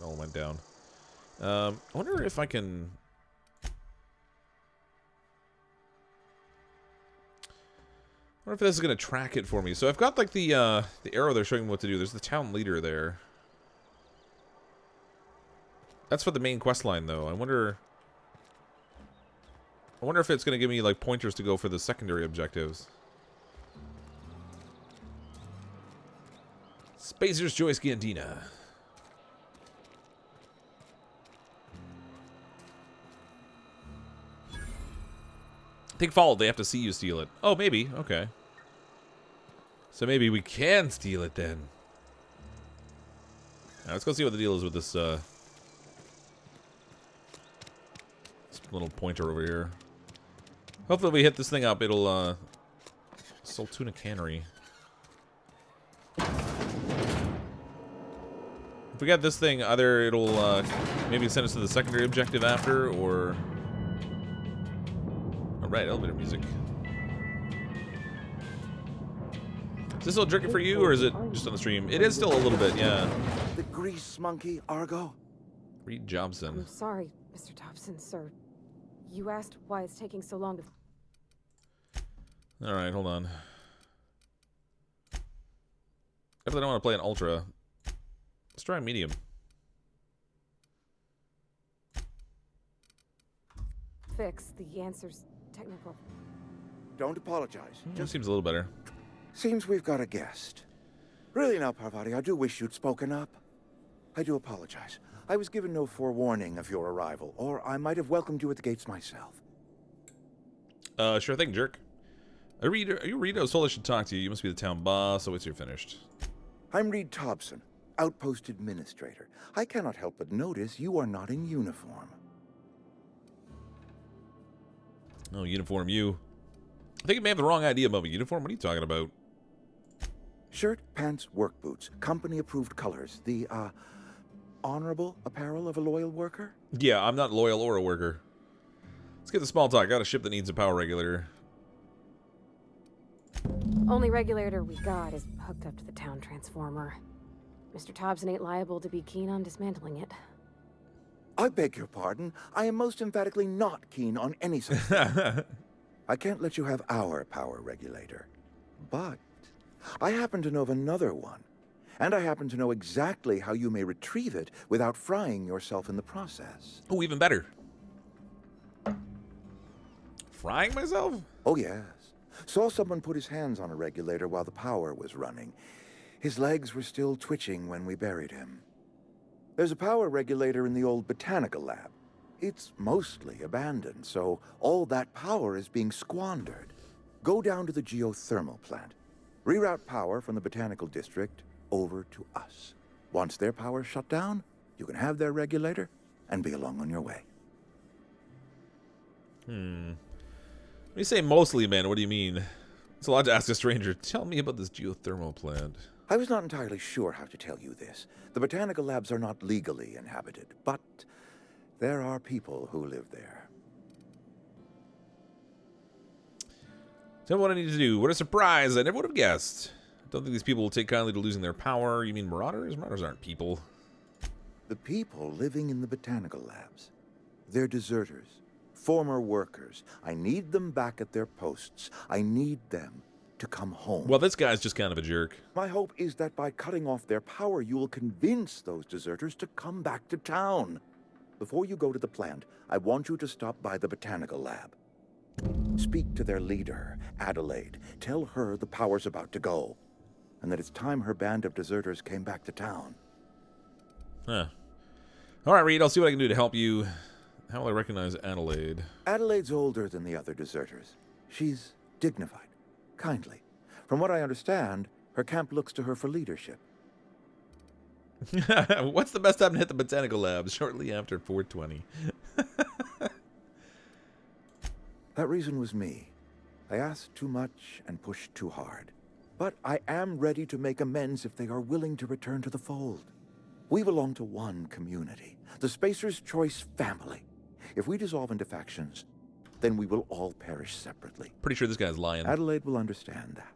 all went down. I wonder if I can. I wonder if this is gonna track it for me. So I've got like the arrow there showing me what to do. There's the town leader there. That's for the main quest line though. I wonder if it's gonna give me like pointers to go for the secondary objectives. Spacer's Joyce Gandina. Take Fallout, they have to see you steal it. Oh, maybe. Okay. So maybe we can steal it then. Now, let's go see what the deal is with this, this little pointer over here. Hopefully if we hit this thing up, it'll, Saltuna Cannery. If we get this thing, either it'll, maybe send us to the secondary objective after, or... Alright, elevator music. Is this still jerky for you, or is it just on the stream? It is still a little bit, yeah. The grease monkey, Argo? Reed Jobson. I'm sorry, Mr. Dobson, sir. You asked why it's taking so long to... Alright, hold on. Definitely don't want to play an Ultra. Let's try medium. Fix. The answer's technical. Don't apologize. Just seems a little better. Seems we've got a guest. Really now, Parvati, I do wish you'd spoken up. I do apologize. I was given no forewarning of your arrival, or I might have welcomed you at the gates myself. Sure thing, jerk. Are you Reed? I was told I should talk to you. You must be the town boss, so wait till you're finished. I'm Reed Tobson, Outpost Administrator. I cannot help but notice you are not in uniform. Oh, uniform, you. I think you may have the wrong idea about a uniform. What are you talking about? Shirt, pants, work boots, company-approved colors. The, honorable apparel of a loyal worker? Yeah, I'm not loyal or a worker. Let's get the small talk. I got a ship that needs a power regulator. Only regulator we got is hooked up to the town transformer. Mr. Tobson ain't liable to be keen on dismantling it. I beg your pardon. I am most emphatically not keen on any such thing. I can't let you have our power regulator. But I happen to know of another one. And I happen to know exactly how you may retrieve it without frying yourself in the process. Oh, even better. Frying myself? Oh, yes. Saw someone put his hands on a regulator while the power was running. His legs were still twitching when we buried him. There's a power regulator in the old botanical lab. It's mostly abandoned, so all that power is being squandered. Go down to the geothermal plant. Reroute power from the botanical district over to us. Once their power's shut down, you can have their regulator and be along on your way. When you say mostly, man, what do you mean? It's a lot to ask a stranger. Tell me about this geothermal plant. I was not entirely sure how to tell you this. The botanical labs are not legally inhabited, but there are people who live there. Tell me what I need to do. What a surprise! I never would have guessed. Don't think these people will take kindly to losing their power. You mean marauders? Marauders aren't people. The people living in the botanical labs. They're deserters. Former workers. I need them back at their posts. I need them to come home. Well, this guy's just kind of a jerk. My hope is that by cutting off their power, you will convince those deserters to come back to town. Before you go to the plant, I want you to stop by the botanical lab. Speak to their leader, Adelaide. Tell her the power's about to go. and that it's time her band of deserters came back to town. Huh. All right, Reed, I'll see what I can do to help you. How will I recognize Adelaide? Adelaide's older than the other deserters. She's dignified, kindly. From what I understand, her camp looks to her for leadership. What's the best time to hit the botanical labs? Shortly after 4:20. That reason was me. I asked too much and pushed too hard. But I am ready to make amends if they are willing to return to the fold. We belong to one community, the Spacer's Choice family. If we dissolve into factions, then we will all perish separately. Pretty sure this guy's lying. Adelaide will understand that.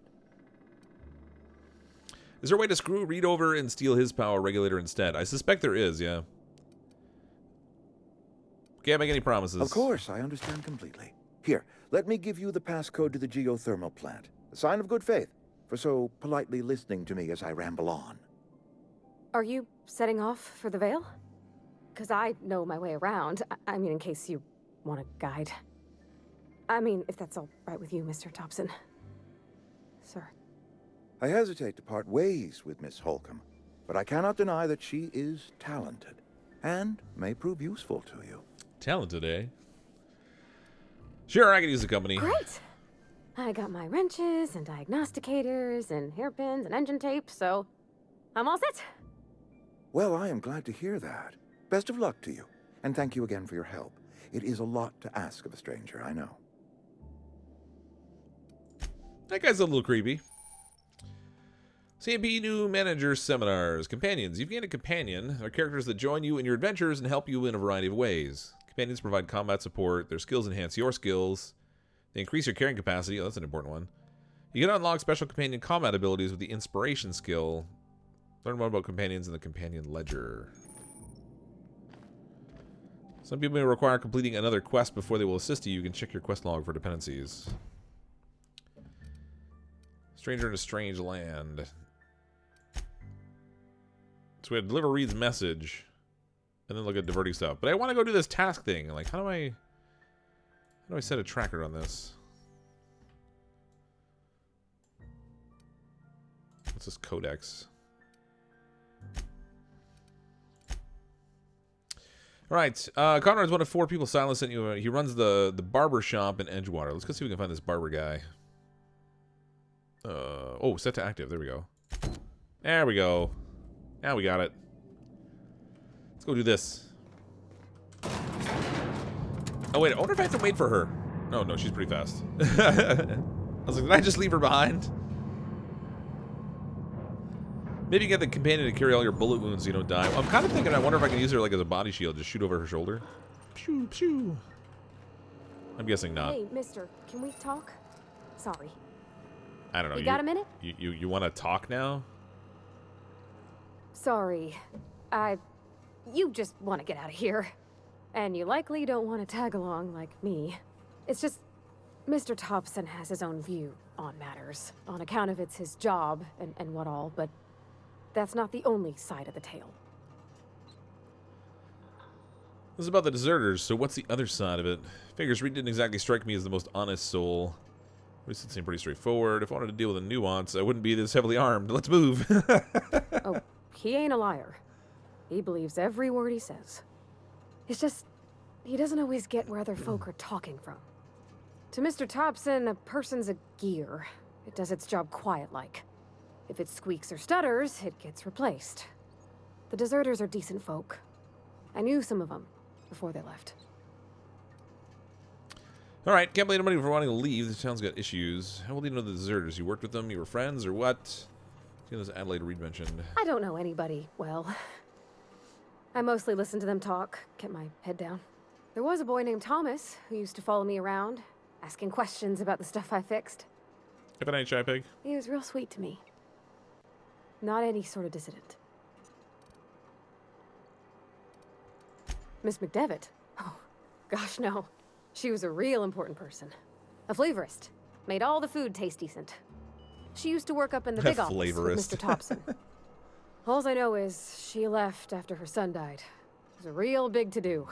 Is there a way to screw Reed over and steal his power regulator instead? I suspect there is, yeah. Can't make any promises. Of course, I understand completely. Here, let me give you the passcode to the geothermal plant. A sign of good faith for so politely listening to me as I ramble on. Are you setting off for the Vale? Because I know my way around. I mean, in case you want a guide. I mean, if that's all right with you, Mr. Thompson. Sir. I hesitate to part ways with Miss Holcomb, but I cannot deny that she is talented and may prove useful to you. Talented, eh? Sure, I could use the company. Great! I got my wrenches and diagnosticators and hairpins and engine tape, so I'm all set. Well, I am glad to hear that. Best of luck to you, and thank you again for your help. It is a lot to ask of a stranger, I know. That guy's a little creepy. CMP new manager seminars. Companions. You've gained a companion. They're characters that join you in your adventures and help you in a variety of ways. Companions provide combat support. Their skills enhance your skills. They increase your carrying capacity. Oh, that's an important one. You can unlock special companion combat abilities with the inspiration skill. Learn more about companions in the companion ledger. Some people may require completing another quest before they will assist you. You can check your quest log for dependencies. Stranger in a strange land. So we had to deliver Reed's message, and then look at diverting stuff. But I want to go do this task thing. Like, how do I set a tracker on this? What's this codex? All right, Conrad's one of 4 people Silas sent you. He runs the barber shop in Edgewater. Let's go see if we can find this barber guy. Oh, set to active. There we go. There we go. Now we got it. Let's go do this. Oh, wait. I wonder if I have to wait for her. No, she's pretty fast. I was like, did I just leave her behind? Maybe you get the companion to carry all your bullet wounds so you don't die. I'm kind of thinking, I wonder if I can use her like as a body shield. Just shoot over her shoulder. Pew, pew. I'm guessing not. Hey, mister, can we talk? Sorry. I don't know. You got a minute? You want to talk now? Sorry. You just want to get out of here. And you likely don't want to tag along like me. It's just, Mr. Thompson has his own view on matters, on account of it's his job and what all, but that's not the only side of the tale. This is about the deserters, so what's the other side of it? Figures Reed didn't exactly strike me as the most honest soul. This seemed pretty straightforward. If I wanted to deal with a nuance, I wouldn't be this heavily armed. Let's move. Oh, he ain't a liar. He believes every word he says. It's just, he doesn't always get where other folk are talking from. To Mr. Thompson, a person's a gear. It does its job quiet-like. If it squeaks or stutters, it gets replaced. The deserters are decent folk. I knew some of them before they left. All right, can't blame anybody for wanting to leave. This town's got issues. How well do you know the deserters? You worked with them? You were friends, or what? See this Adelaide Reed mentioned. I don't know anybody well. I mostly listen to them talk, kept my head down. There was a boy named Thomas who used to follow me around, asking questions about the stuff I fixed. Have a night, Shy Pig. He was real sweet to me. Not any sort of dissident. Miss McDevitt? Oh, gosh, no. She was a real important person. A flavorist. Made all the food taste decent. She used to work up in the big office with Mr. Thompson. All I know is she left after her son died. It was a real big to-do.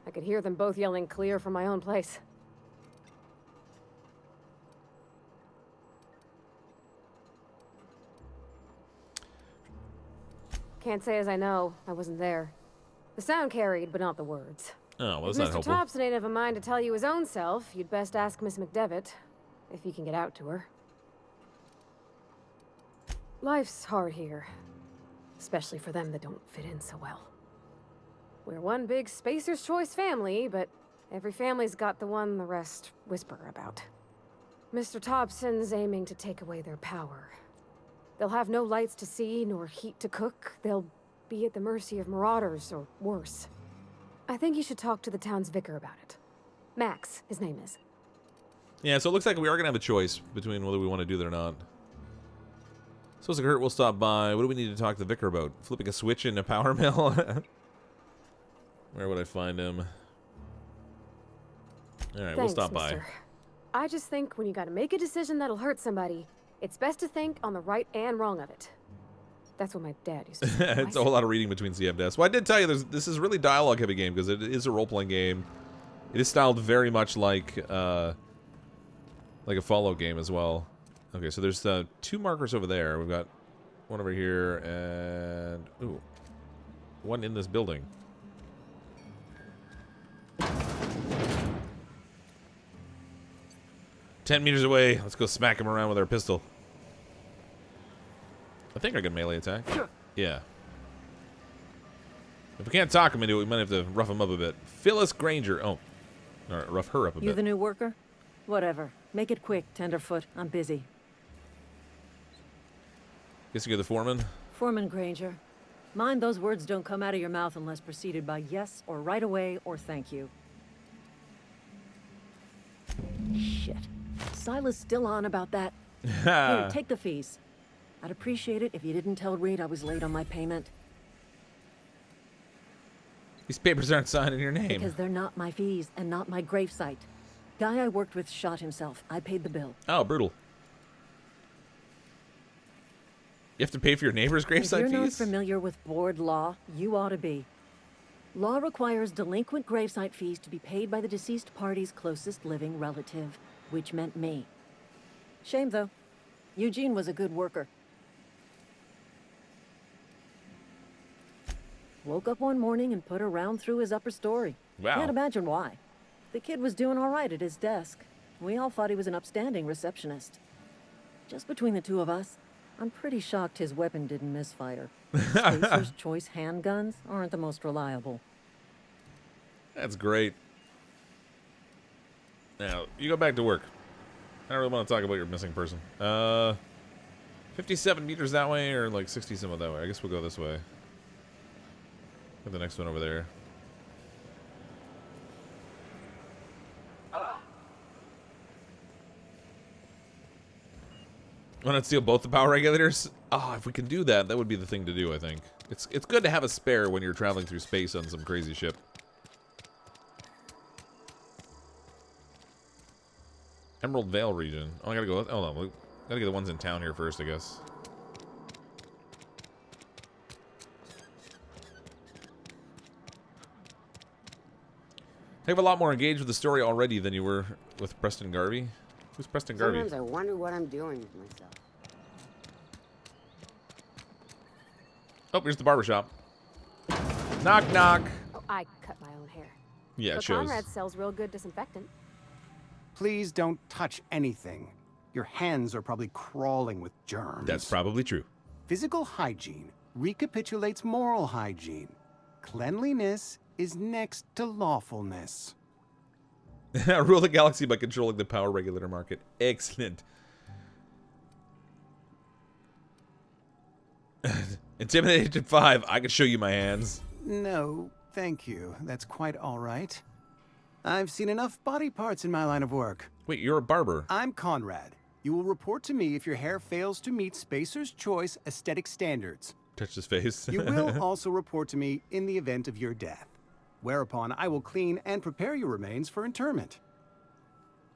I could hear them both yelling clear from my own place. Can't say as I know. I wasn't there. The sound carried, but not the words. Oh, well, that's if not Mr. helpful. Thompson ain't of a mind to tell you his own self, you'd best ask Miss McDevitt, if he can get out to her. Life's hard here, especially for them that don't fit in so well. We're one big Spacer's Choice family, but every family's got the one the rest whisper about. Mr. Thompson's aiming to take away their power. They'll have no lights to see, nor heat to cook. They'll be at the mercy of marauders, or worse. I think you should talk to the town's vicar about it. Max, his name is. Yeah, so it looks like we are going to have a choice between whether we want to do that or not. So it's like Hurt will stop by. What do we need to talk to the vicar about? Flipping a switch in a power mill? Where would I find him? Alright, we'll stop by. Mister. I just think when you gotta make a decision that'll hurt somebody, it's best to think on the right and wrong of it. That's what my dad used to say. It's a whole lot of reading between CF desks. Well, I did tell you this is a really dialogue-heavy game because it is a role-playing game. It is styled very much like a Fallout game as well. Okay, so there's 2 markers over there. We've got one over here and ooh, one in this building. "10 meters away. Let's go smack him around with our pistol." I think I can melee attack. Yeah. If we can't talk him into it, we might have to rough him up a bit. Phyllis Granger. Oh. Or rough her up a bit. You the new worker? Whatever. Make it quick, Tenderfoot. I'm busy. Guess you're the foreman? Foreman Granger. Mind those words don't come out of your mouth unless preceded by yes or right away or thank you. Shit. Silas still on about that. Here, take the fees. I'd appreciate it if you didn't tell Reed I was late on my payment. These papers aren't signed in your name. Because they're not my fees and not my gravesite. Guy I worked with shot himself. I paid the bill. Oh, brutal. You have to pay for your neighbor's gravesite fees? If you're not familiar with board law, you ought to be. Law requires delinquent gravesite fees to be paid by the deceased party's closest living relative, which meant me. Shame, though. Eugene was a good worker. Woke up one morning and put a round through his upper story. Wow. Can't imagine why. The kid was doing all right at his desk. We all thought he was an upstanding receptionist. Just between the two of us, I'm pretty shocked his weapon didn't misfire. Spacer's Choice handguns aren't the most reliable. That's great. Now, you go back to work. I don't really want to talk about your missing person. 57 meters that way or like 60 some that way? I guess we'll go this way. Put the next one over there. Want to steal both the power regulators? Oh, if we can do that, that would be the thing to do, I think. It's good to have a spare when you're traveling through space on some crazy ship. Emerald Vale region. Oh, I gotta go. Oh, no. Gotta get the ones in town here first, I guess. You're a lot more engaged with the story already than you were with Preston Garvey. Who's Preston Garvey? Sometimes I wonder what I'm doing with myself. Oh, here's the barbershop. Knock, knock. Oh, I cut my own hair. Yeah, but it shows. Conrad sells real good disinfectant. Please don't touch anything. Your hands are probably crawling with germs. That's probably true. Physical hygiene recapitulates moral hygiene. Cleanliness is next to lawfulness. Rule the galaxy by controlling the power regulator market. Excellent. Intimidation 5. I can show you my hands. No, thank you. That's quite all right. I've seen enough body parts in my line of work. Wait, you're a barber. I'm Conrad. You will report to me if your hair fails to meet Spacer's Choice aesthetic standards. Touch his face. You will also report to me in the event of your death, whereupon I will clean and prepare your remains for interment.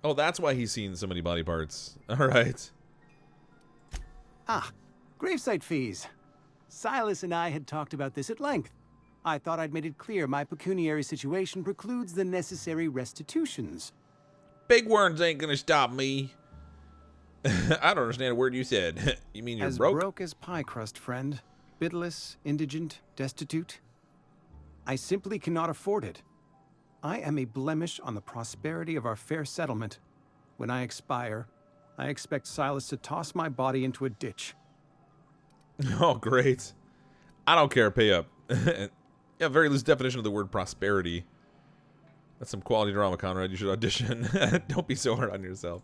Oh, that's why he's seen so many body parts. All right. Ah, gravesite fees. Silas and I had talked about this at length. I thought I'd made it clear my pecuniary situation precludes the necessary restitutions. Big words ain't gonna stop me. I don't understand a word you said. You mean you're as broke? Broke as pie crust, friend. Spitless, indigent, destitute. I simply cannot afford it. I am a blemish on the prosperity of our fair settlement. When I expire, I expect Silas to toss my body into a ditch. Oh, great. I don't care, pay up. Yeah, very loose definition of the word prosperity. That's some quality drama, Conrad. You should audition. Don't be so hard on yourself.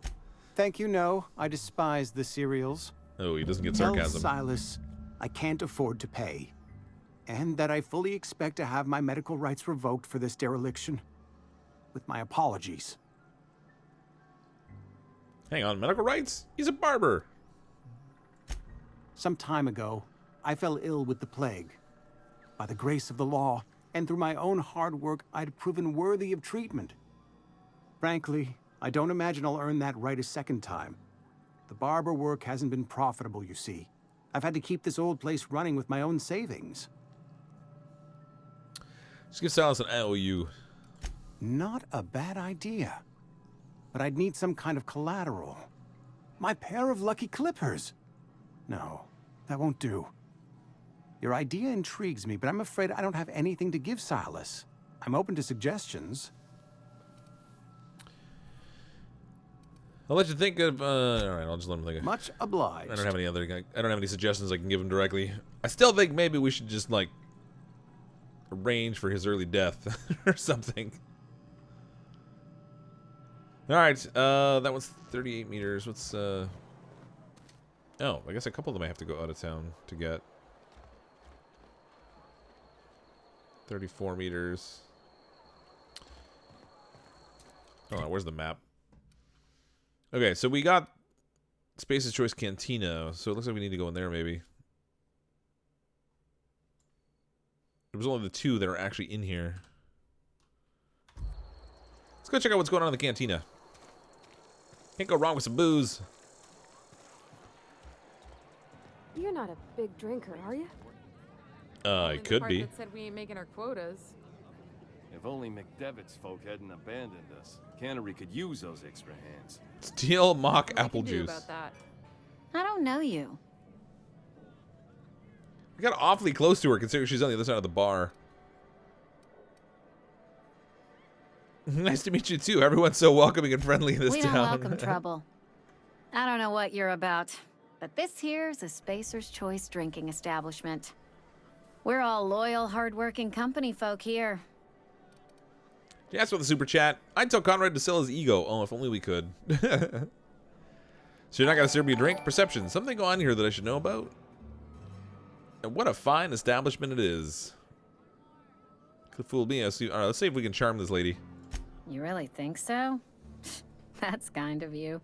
Thank you, no. I despise the cereals. Oh, he doesn't get Tell sarcasm. Silas I can't afford to pay. And that I fully expect to have my medical rights revoked for this dereliction. With my apologies. Hang on, medical rights? He's a barber. Some time ago, I fell ill with the plague. By the grace of the law, and through my own hard work, I'd proven worthy of treatment. Frankly, I don't imagine I'll earn that right a second time. The barber work hasn't been profitable, you see. I've had to keep this old place running with my own savings. Just give Silas an IOU. Not a bad idea. But I'd need some kind of collateral. My pair of lucky clippers. No, that won't do. Your idea intrigues me, but I'm afraid I don't have anything to give Silas. I'm open to suggestions. I'll let you think of. All right, I'll just let him think. Much obliged. I don't have any other. I don't have any suggestions I can give him directly. I still think maybe we should just like arrange for his early death or something. All right, that one's 38 meters. What's Oh, I guess a couple of them I have to go out of town to get. 34 meters. Hold on, where's the map? Okay, so we got Space's Choice Cantina, so it looks like we need to go in there maybe. There was only the two that are actually in here. Let's go check out what's going on in the cantina. Can't go wrong with some booze. You're not a big drinker, are you? It could be. That said we ain't making our quotas. If only McDevitt's folk hadn't abandoned us. Cannery could use those extra hands. Steel mock What apple can do juice. about that? I don't know you. We got awfully close to her considering she's on the other side of the bar. Nice to meet you too. Everyone's so welcoming and friendly in this We town. don't welcome trouble. I don't know what you're about, but this here's a Spacer's Choice drinking establishment. We're all loyal, hard-working company folk here. Yeah, that's what the super chat. I'd tell Conrad to sell his ego. Oh, if only we could. So you're not gonna serve me a drink? Perception. Something on here that I should know about? And what a fine establishment it is. Could fool me. All right, let's see if we can charm this lady. You really think so? That's kind of you.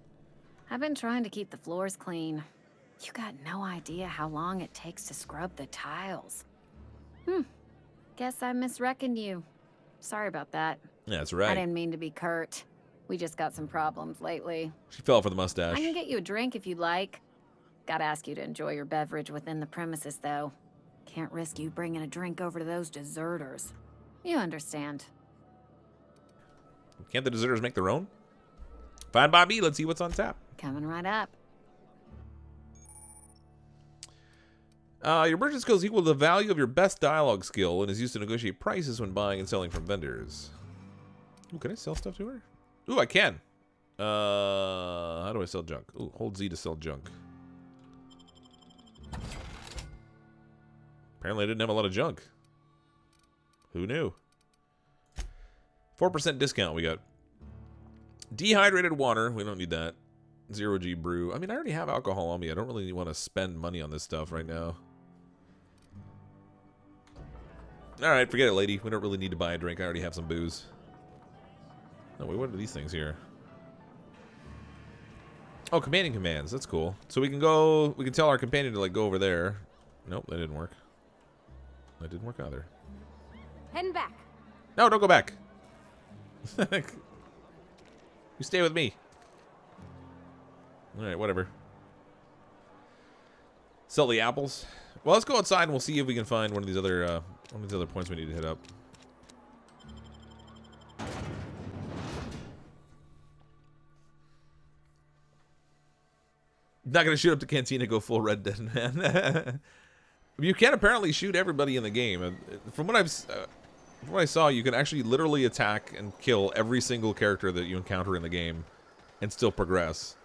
I've been trying to keep the floors clean. You got no idea how long it takes to scrub the tiles. Guess I misreckoned you. Sorry about that. Yeah, that's right. I didn't mean to be curt. We just got some problems lately. She fell for the mustache. I can get you a drink if you'd like. Gotta ask you to enjoy your beverage within the premises, though. Can't risk you bringing a drink over to those deserters. You understand. Can't the deserters make their own? Fine by me. Let's see what's on tap. Coming right up. Your merchant skill is equal to the value of your best dialogue skill and is used to negotiate prices when buying and selling from vendors. Ooh, can I sell stuff to her? Ooh, I can. How do I sell junk? Ooh, hold Z to sell junk. Apparently I didn't have a lot of junk. Who knew? 4% discount we got. Dehydrated water. We don't need that. 0G brew. I mean, I already have alcohol on me. I don't really want to spend money on this stuff right now. Alright, forget it, lady. We don't really need to buy a drink. I already have some booze. No, wait, what are these things here? Oh, companion commands. That's cool. So we can go... We can tell our companion to, like, go over there. Nope, that didn't work. That didn't work either. Heading back. No, don't go back. You stay with me. Alright, whatever. Sell the apples. Well, let's go outside and we'll see if we can find one of these other points we need to hit up. Not gonna shoot up the cantina, go full Red Dead, man. You can apparently shoot everybody in the game. From what from what I saw, you can actually literally attack and kill every single character that you encounter in the game, and still progress.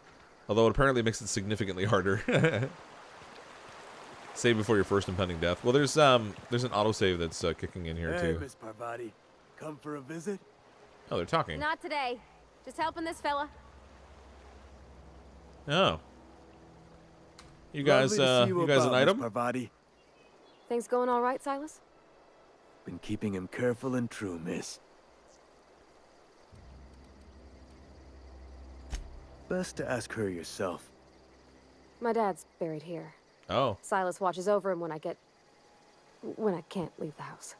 Although it apparently makes it significantly harder. Save before your first impending death. Well, there's an autosave that's kicking in here too. Hey, Miss Parvati, come for a visit? Oh, they're talking. Not today. Just helping this fella. Oh. You guys, you guys an item? Parvati. Things going all right, Silas? Been keeping him careful and true, miss. Best to ask her yourself. My dad's buried here. Oh. Silas watches over him when I can't leave the house.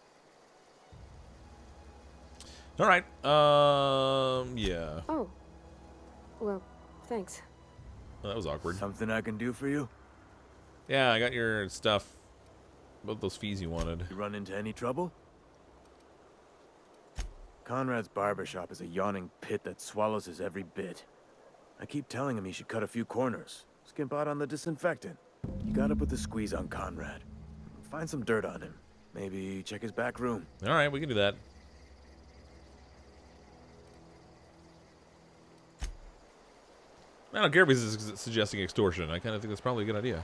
All right. Yeah. Oh. Well, thanks. Well, that was awkward. Something I can do for you? Yeah, I got your stuff. Both those fees you wanted. You run into any trouble? Conrad's barbershop is a yawning pit that swallows his every bit. I keep telling him he should cut a few corners. Skimp out on the disinfectant. You gotta put the squeeze on Conrad. Find some dirt on him. Maybe check his back room. All right, we can do that. I don't care if he's suggesting extortion. I kind of think that's probably a good idea.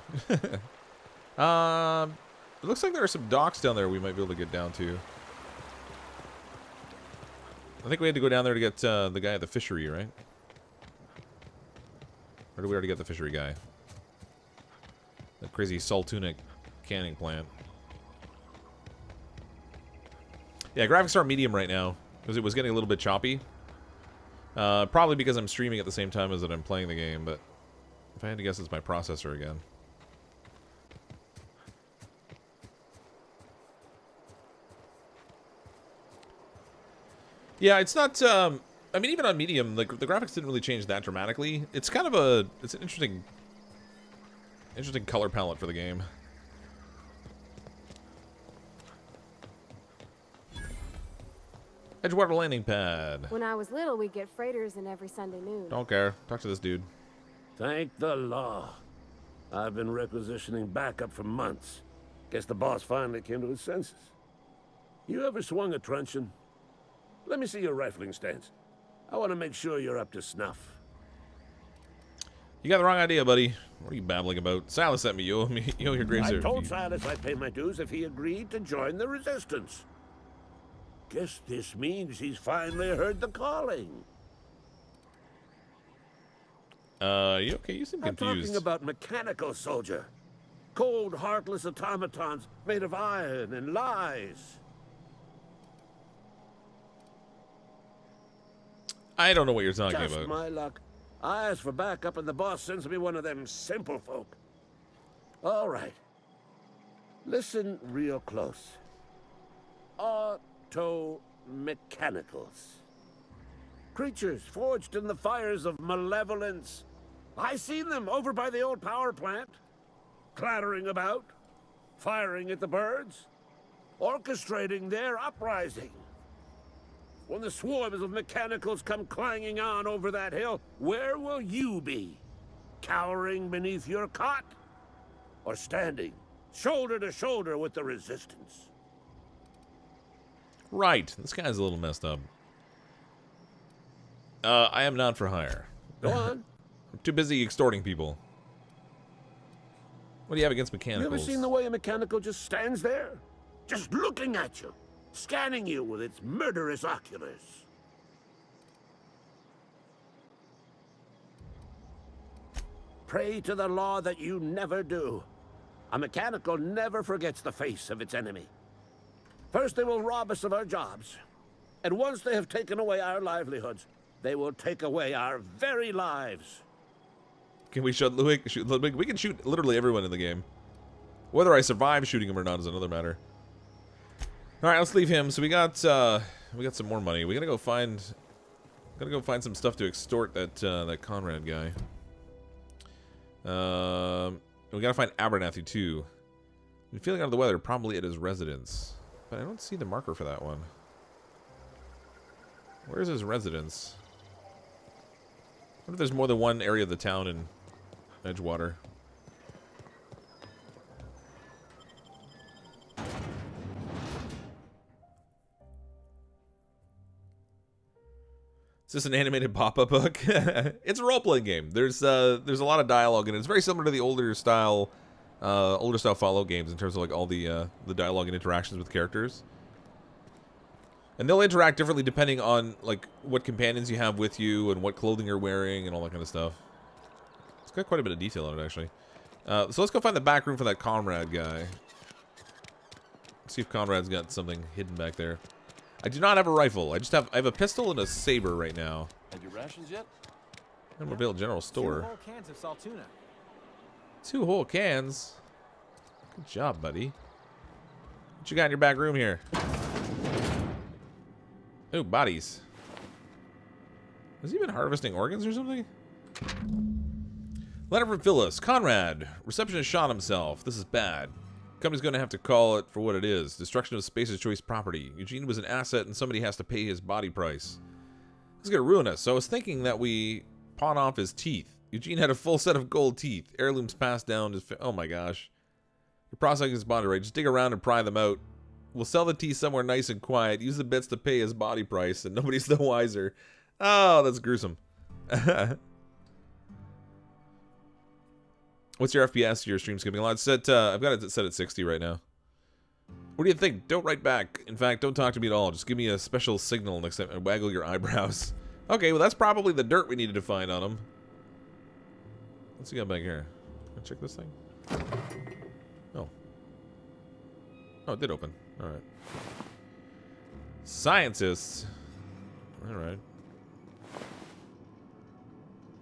It looks like there are some docks down there we might be able to get down to. I think we had to go down there to get the guy at the fishery, right? Or did we already get the fishery guy? That crazy Saltunic canning plant. Yeah, graphics are medium right now because it was getting a little bit choppy. Probably because I'm streaming at the same time as that I'm playing the game, but if I had to guess, it's my processor again. Yeah, it's not, I mean, even on medium, the graphics didn't really change that dramatically. It's kind of it's an interesting color palette for the game. Edgewater landing pad. When I was little, we'd get freighters in every Sunday noon. Don't care. Talk to this dude. Thank the law. I've been requisitioning backup for months. Guess the boss finally came to his senses. You ever swung a truncheon? Let me see your rifling stance. I want to make sure you're up to snuff. You got the wrong idea, buddy. What are you babbling about? Silas sent me. You owe your graveservice. I told Silas I'd pay my dues if he agreed to join the resistance. Guess this means he's finally heard the calling. You okay? You seem confused. I'm talking about mechanical soldier. Cold, heartless automatons made of iron and lies. I don't know what you're talking Just about. my luck. I ask for backup and the boss sends me one of them simple folk. All right. Listen real close. Auto-mechanicals. Creatures forged in the fires of malevolence. I seen them over by the old power plant. Clattering about. Firing at the birds. Orchestrating their uprising. When the swarms of mechanicals come clanging on over that hill, where will you be? Cowering beneath your cot? Or standing, shoulder to shoulder with the resistance? Right. This guy's a little messed up. I am not for hire. Go on. I'm too busy extorting people. What do you have against You mechanicals? ever seen the way a mechanical just stands there? Just looking at you. Scanning you with its murderous oculars. Pray to the law that you never do. A mechanical never forgets the face of its enemy. First they will rob us of our jobs. And once they have taken away our livelihoods, they will take away our very lives. Can we shoot Ludwig? We can shoot literally everyone in the game. Whether I survive shooting him or not is another matter. All right, let's leave him. So we got some more money. We gotta go find some stuff to extort that Conrad guy. We gotta find Abernathy too. I'm feeling under the weather, probably at his residence, but I don't see the marker for that one. Where's his residence? I wonder if there's more than one area of the town in Edgewater. Is this an animated pop-up book? It's a role-playing game. There's a lot of dialogue, and it's very similar to the older style Fallout games in terms of like all the dialogue and interactions with characters. And they'll interact differently depending on like what companions you have with you and what clothing you're wearing and all that kind of stuff. It's got quite a bit of detail in it, actually. So let's go find the back room for that Conrad guy. Let's see if Conrad's got something hidden back there. I do not have a rifle. I have a pistol and a saber right now. Had your rations yet? Mobile General Store. 2 whole cans of salt tuna. 2 whole cans. Good job, buddy. What you got in your back room here? Oh, bodies. Has he been harvesting organs or something? Letter from Phyllis. Conrad. Receptionist shot himself. This is bad. Company's going to have to call it for what it is. Destruction of Space's Choice property. Eugene was an asset and somebody has to pay his body price. This is going to ruin us. So I was thinking that we pawn off his teeth. Eugene had a full set of gold teeth. Heirlooms passed down his... Oh my gosh. You're processing his body, right? Just dig around and pry them out. We'll sell the teeth somewhere nice and quiet. Use the bits to pay his body price and nobody's the wiser. Oh, that's gruesome. What's your FPS? Your stream skipping a lot? It's set, I've got it set at 60 right now. What do you think? Don't write back. In fact, don't talk to me at all. Just give me a special signal next time and waggle your eyebrows. Okay, well that's probably the dirt we needed to find on him. What's he got back here? Can I check this thing? Oh. Oh, it did open. Alright. Scientists. Alright.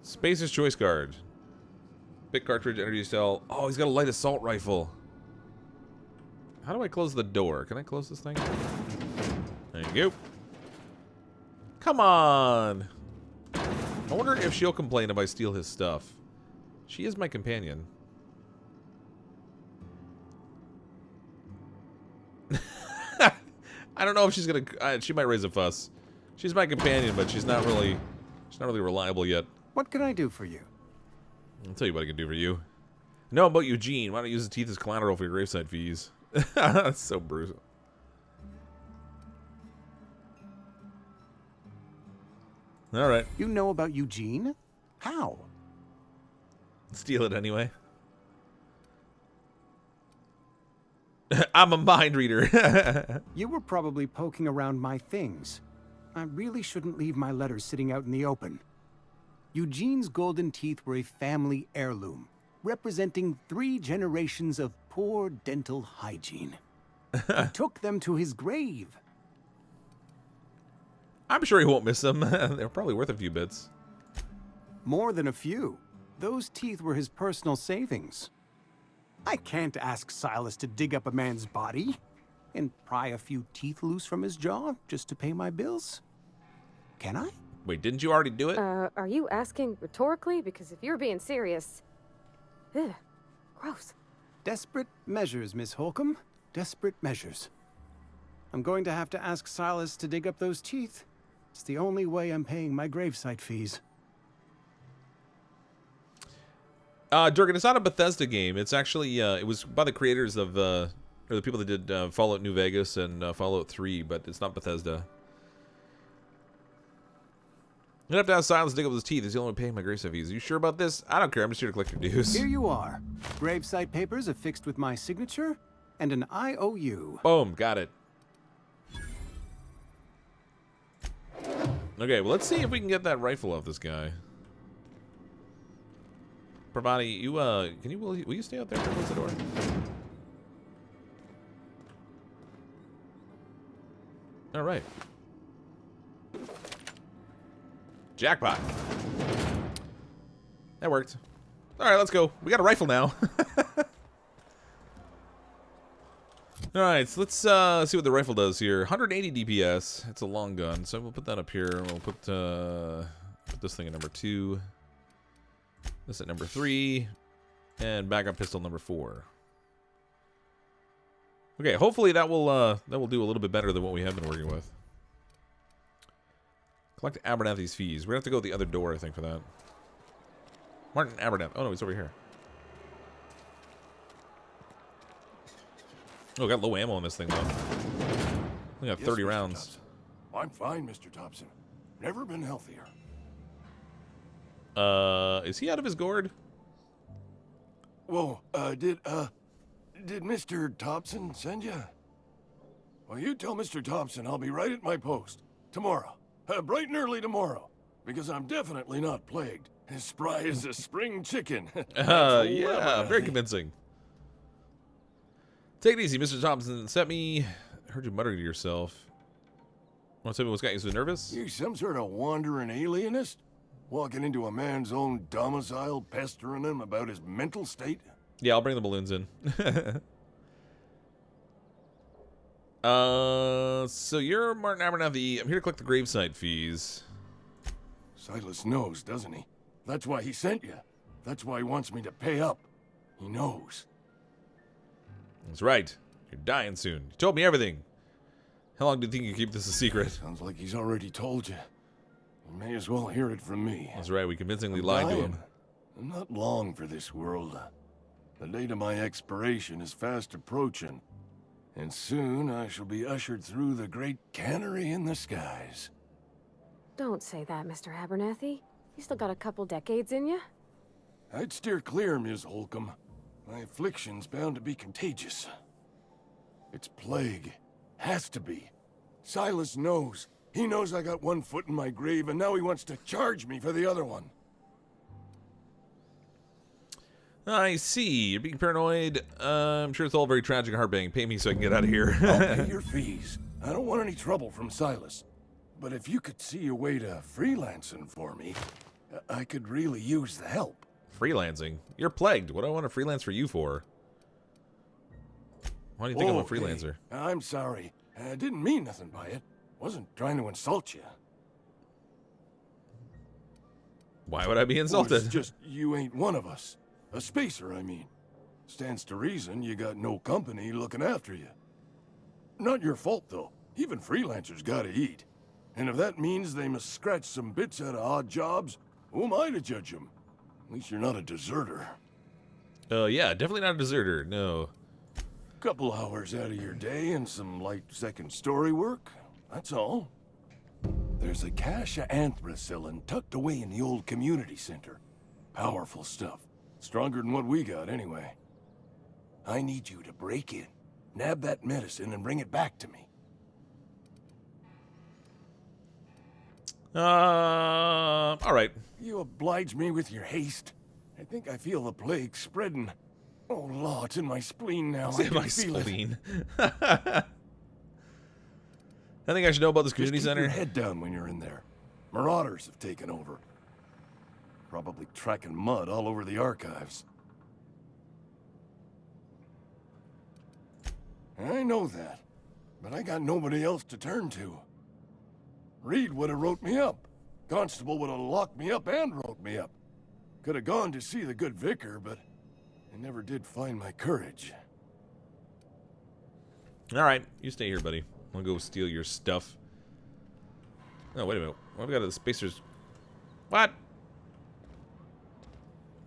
Spacer's Choice Guard. Bit cartridge, energy cell. Oh, he's got a light assault rifle. How do I close the door? Can I close this thing? There you go. Come on. I wonder if she'll complain if I steal his stuff. She is my companion. I don't know if she's gonna. She might raise a fuss. She's my companion, but she's not really reliable yet. What can I do for you? I'll tell you what I can do for you. Know about Eugene. Why don't you use his teeth as collateral for your gravesite fees? That's so brutal. All right. You know about Eugene? How? Steal it anyway. I'm a mind reader. You were probably poking around my things. I really shouldn't leave my letters sitting out in the open. Eugene's golden teeth were a family heirloom, representing 3 generations of poor dental hygiene. He took them to his grave. I'm sure he won't miss them. They're probably worth a few bits. More than a few. Those teeth were his personal savings. I can't ask Silas to dig up a man's body and pry a few teeth loose from his jaw just to pay my bills. Can I? Wait, didn't you already do it? Are you asking rhetorically? Because if you're being serious... Ugh, gross. Desperate measures, Miss Holcomb. Desperate measures. I'm going to have to ask Silas to dig up those teeth. It's the only way I'm paying my gravesite fees. Durgan, it's not a Bethesda game. It's actually, it was by the creators of, or the people that did Fallout New Vegas and Fallout 3, but it's not Bethesda. You'd have to ask Silence to dig up his teeth. He's the only one paying my gravesite fees. Are you sure about this? I don't care. I'm just here to collect your dues. Here you are. Gravesite papers affixed with my signature and an IOU. Boom. Got it. Okay, well, let's see if we can get that rifle off this guy. Pravati, you, will you stay out there and close the door? All right. Jackpot. That worked. All right, let's go. We got a rifle now. All right, so let's see what the rifle does here. 180 DPS. It's a long gun, so we'll put that up here. We'll put this thing at number 2. This at number 3. And backup pistol number 4. Okay, hopefully that will do a little bit better than what we have been working with. Collect Abernathy's fees. We're gonna have to go to the other door, I think, for that. Martin Abernathy. Oh no, he's over here. Oh, got low ammo on this thing though. We got 30 rounds. I'm fine, Mr. Thompson. Never been healthier. Is he out of his gourd? Whoa, did Mr. Thompson send you? Well, you tell Mr. Thompson I'll be right at my post. Tomorrow. Bright and early tomorrow. Because I'm definitely not plagued. As spry as a spring chicken. Yeah, very convincing. Take it easy, Mr. Thompson. I heard you muttering to yourself. Want to tell me what's got you so nervous? You some sort of wandering alienist? Walking into a man's own domicile, pestering him about his mental state? Yeah, I'll bring the balloons in. So you're Martin Abernathy. I'm here to collect the gravesite fees. Silas knows, doesn't he? That's why he sent you. That's why he wants me to pay up. He knows. That's right. You're dying soon. You told me everything. How long do you think you keep this a secret? Sounds like he's already told you. You may as well hear it from me. That's right. We convincingly lied to him. I'm not long for this world. The date of my expiration is fast approaching. And soon I shall be ushered through the great cannery in the skies. Don't say that, Mr. Abernathy. You still got a couple decades in you. I'd steer clear, Ms. Holcomb. My affliction's bound to be contagious. It's plague. Has to be. Silas knows. He knows I got one foot in my grave, and now he wants to charge me for the other one. I see. You're being paranoid. I'm sure it's all very tragic and heartbreaking. Pay me so I can get out of here. I'll pay your fees. I don't want any trouble from Silas. But if you could see a way to freelancing for me, I could really use the help. Freelancing? You're plagued. What do I want to freelance for you for? Why do you think I'm a freelancer? Hey, I'm sorry. I didn't mean nothing by it. Wasn't trying to insult you. Why would I be insulted? It's just you ain't one of us. A spacer, I mean. Stands to reason you got no company looking after you. Not your fault, though. Even freelancers gotta eat. And if that means they must scratch some bits out of odd jobs, who am I to judge them? At least you're not a deserter. Yeah, definitely not a deserter, no. Couple hours out of your day and some light second-story work, that's all. There's a cache of anthracillin tucked away in the old community center. Powerful stuff. Stronger than what we got, anyway. I need you to break in, nab that medicine, and bring it back to me. All right. You oblige me with your haste. I think I feel the plague spreading. Oh, Law, it's in my spleen now. It's in my spleen. I think I should know about this community Just keep center. your head down when you're in there. Marauders have taken over. Probably tracking mud all over the archives. I know that, but I got nobody else to turn to. Reed would have wrote me up. Constable would have locked me up and wrote me up. Could have gone to see the good vicar, but I never did find my courage. All right, you stay here, buddy. I'll go steal your stuff. Oh, wait a minute. I've got a Spacer's... What?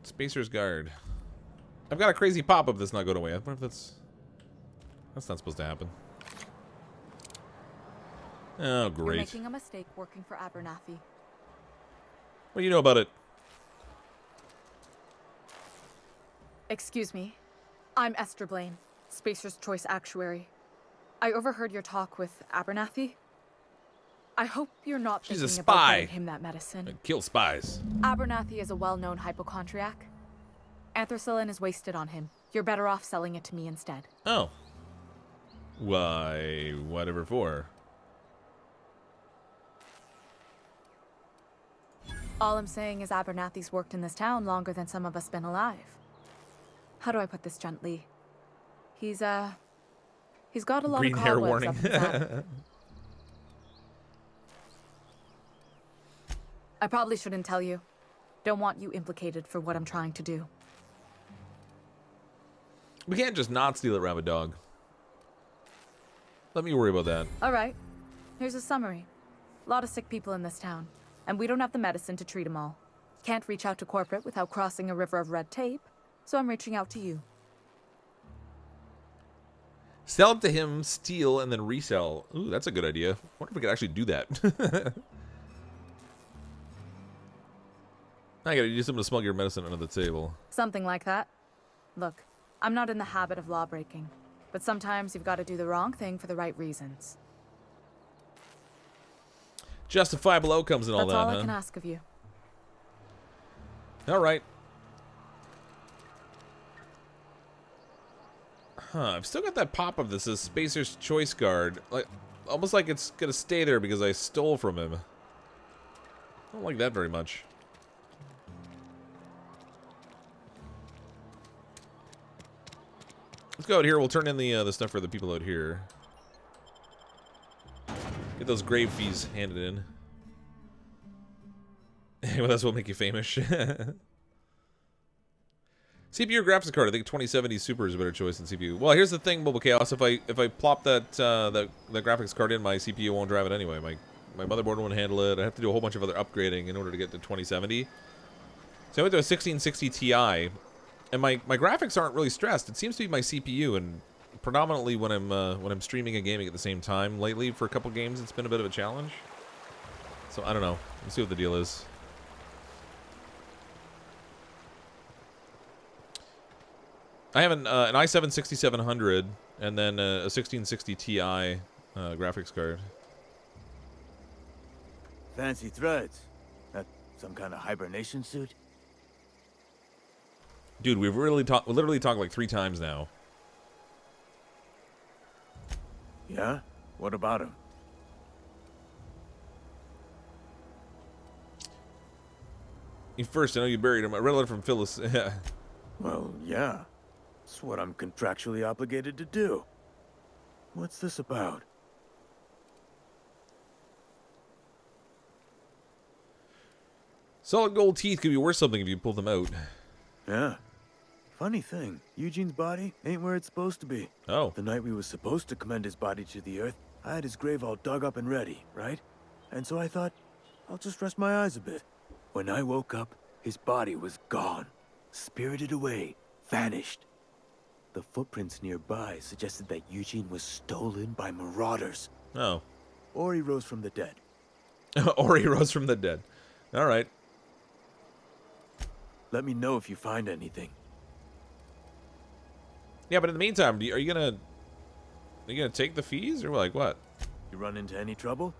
Spacer's Guard. I've got a crazy pop-up that's not going away. I wonder if that's... That's not supposed to happen. Oh, great. You're making a mistake working for Abernathy. What do you know about it? Excuse me. I'm Esther Blaine, Spacer's Choice Actuary. I overheard your talk with Abernathy. I hope you're not She's a thinking about spy. getting him that medicine. Kill spies. Abernathy is a well-known hypochondriac. Anthracillin is wasted on him. You're better off selling it to me instead. Oh. Why, whatever for? All I'm saying is Abernathy's worked in this town longer than some of us been alive. How do I put this gently? He's got a lot Green of hair cobwebs warning. up his attic. I probably shouldn't tell you. Don't want you implicated for what I'm trying to do. We can't just not steal it, Rabbit Dog. Let me worry about that. All right. Here's a summary. A lot of sick people in this town, and we don't have the medicine to treat them all. Can't reach out to corporate without crossing a river of red tape, so I'm reaching out to you. Sell it to him, steal, and then resell. Ooh, that's a good idea. Wonder if we could actually do that. I gotta use something to smuggle your medicine under the table. Something like that. Look, I'm not in the habit of law-breaking, but sometimes you've got to do the wrong thing for the right reasons. Justifiable outcomes and all That's that, all huh? I can ask of you. All right. Huh, I've still got that pop-up that says Spacer's Choice Guard. Like, almost like it's gonna stay there because I stole from him. I don't like that very much. Let's go out here. We'll turn in the stuff for the people out here. Get those grave fees handed in. Well, that's what make you famous. CPU or graphics card? I think 2070 Super is a better choice than CPU. Well, here's the thing, Mobile Chaos. If I plop that the graphics card in, my CPU won't drive it anyway. My motherboard won't handle it. I have to do a whole bunch of other upgrading in order to get to 2070. So I went to a 1660 Ti, and my graphics aren't really stressed. It seems to be my CPU, and predominantly when I'm streaming and gaming at the same time lately for a couple games, it's been a bit of a challenge. So I don't know. Let's see what the deal is. I have an i7 6700 and then a 1660 Ti graphics card. Fancy threads. That some kind of hibernation suit? Dude, we've literally talked like 3 times now. Yeah? What about him? First, I know you buried him. I read a letter from Phyllis. Well, yeah. It's what I'm contractually obligated to do. What's this about? Solid gold teeth could be worth something if you pull them out. Yeah. Funny thing, Eugene's body ain't where it's supposed to be. Oh. The night we was supposed to commend his body to the earth, I had his grave all dug up and ready, right? And so I thought, I'll just rest my eyes a bit. When I woke up, his body was gone. Spirited away. Vanished. The footprints nearby suggested that Eugene was stolen by marauders. Oh. Or he rose from the dead. Or he rose from the dead. All right. Let me know if you find anything. Yeah, but in the meantime, are you gonna take the fees or like what? You run into any trouble?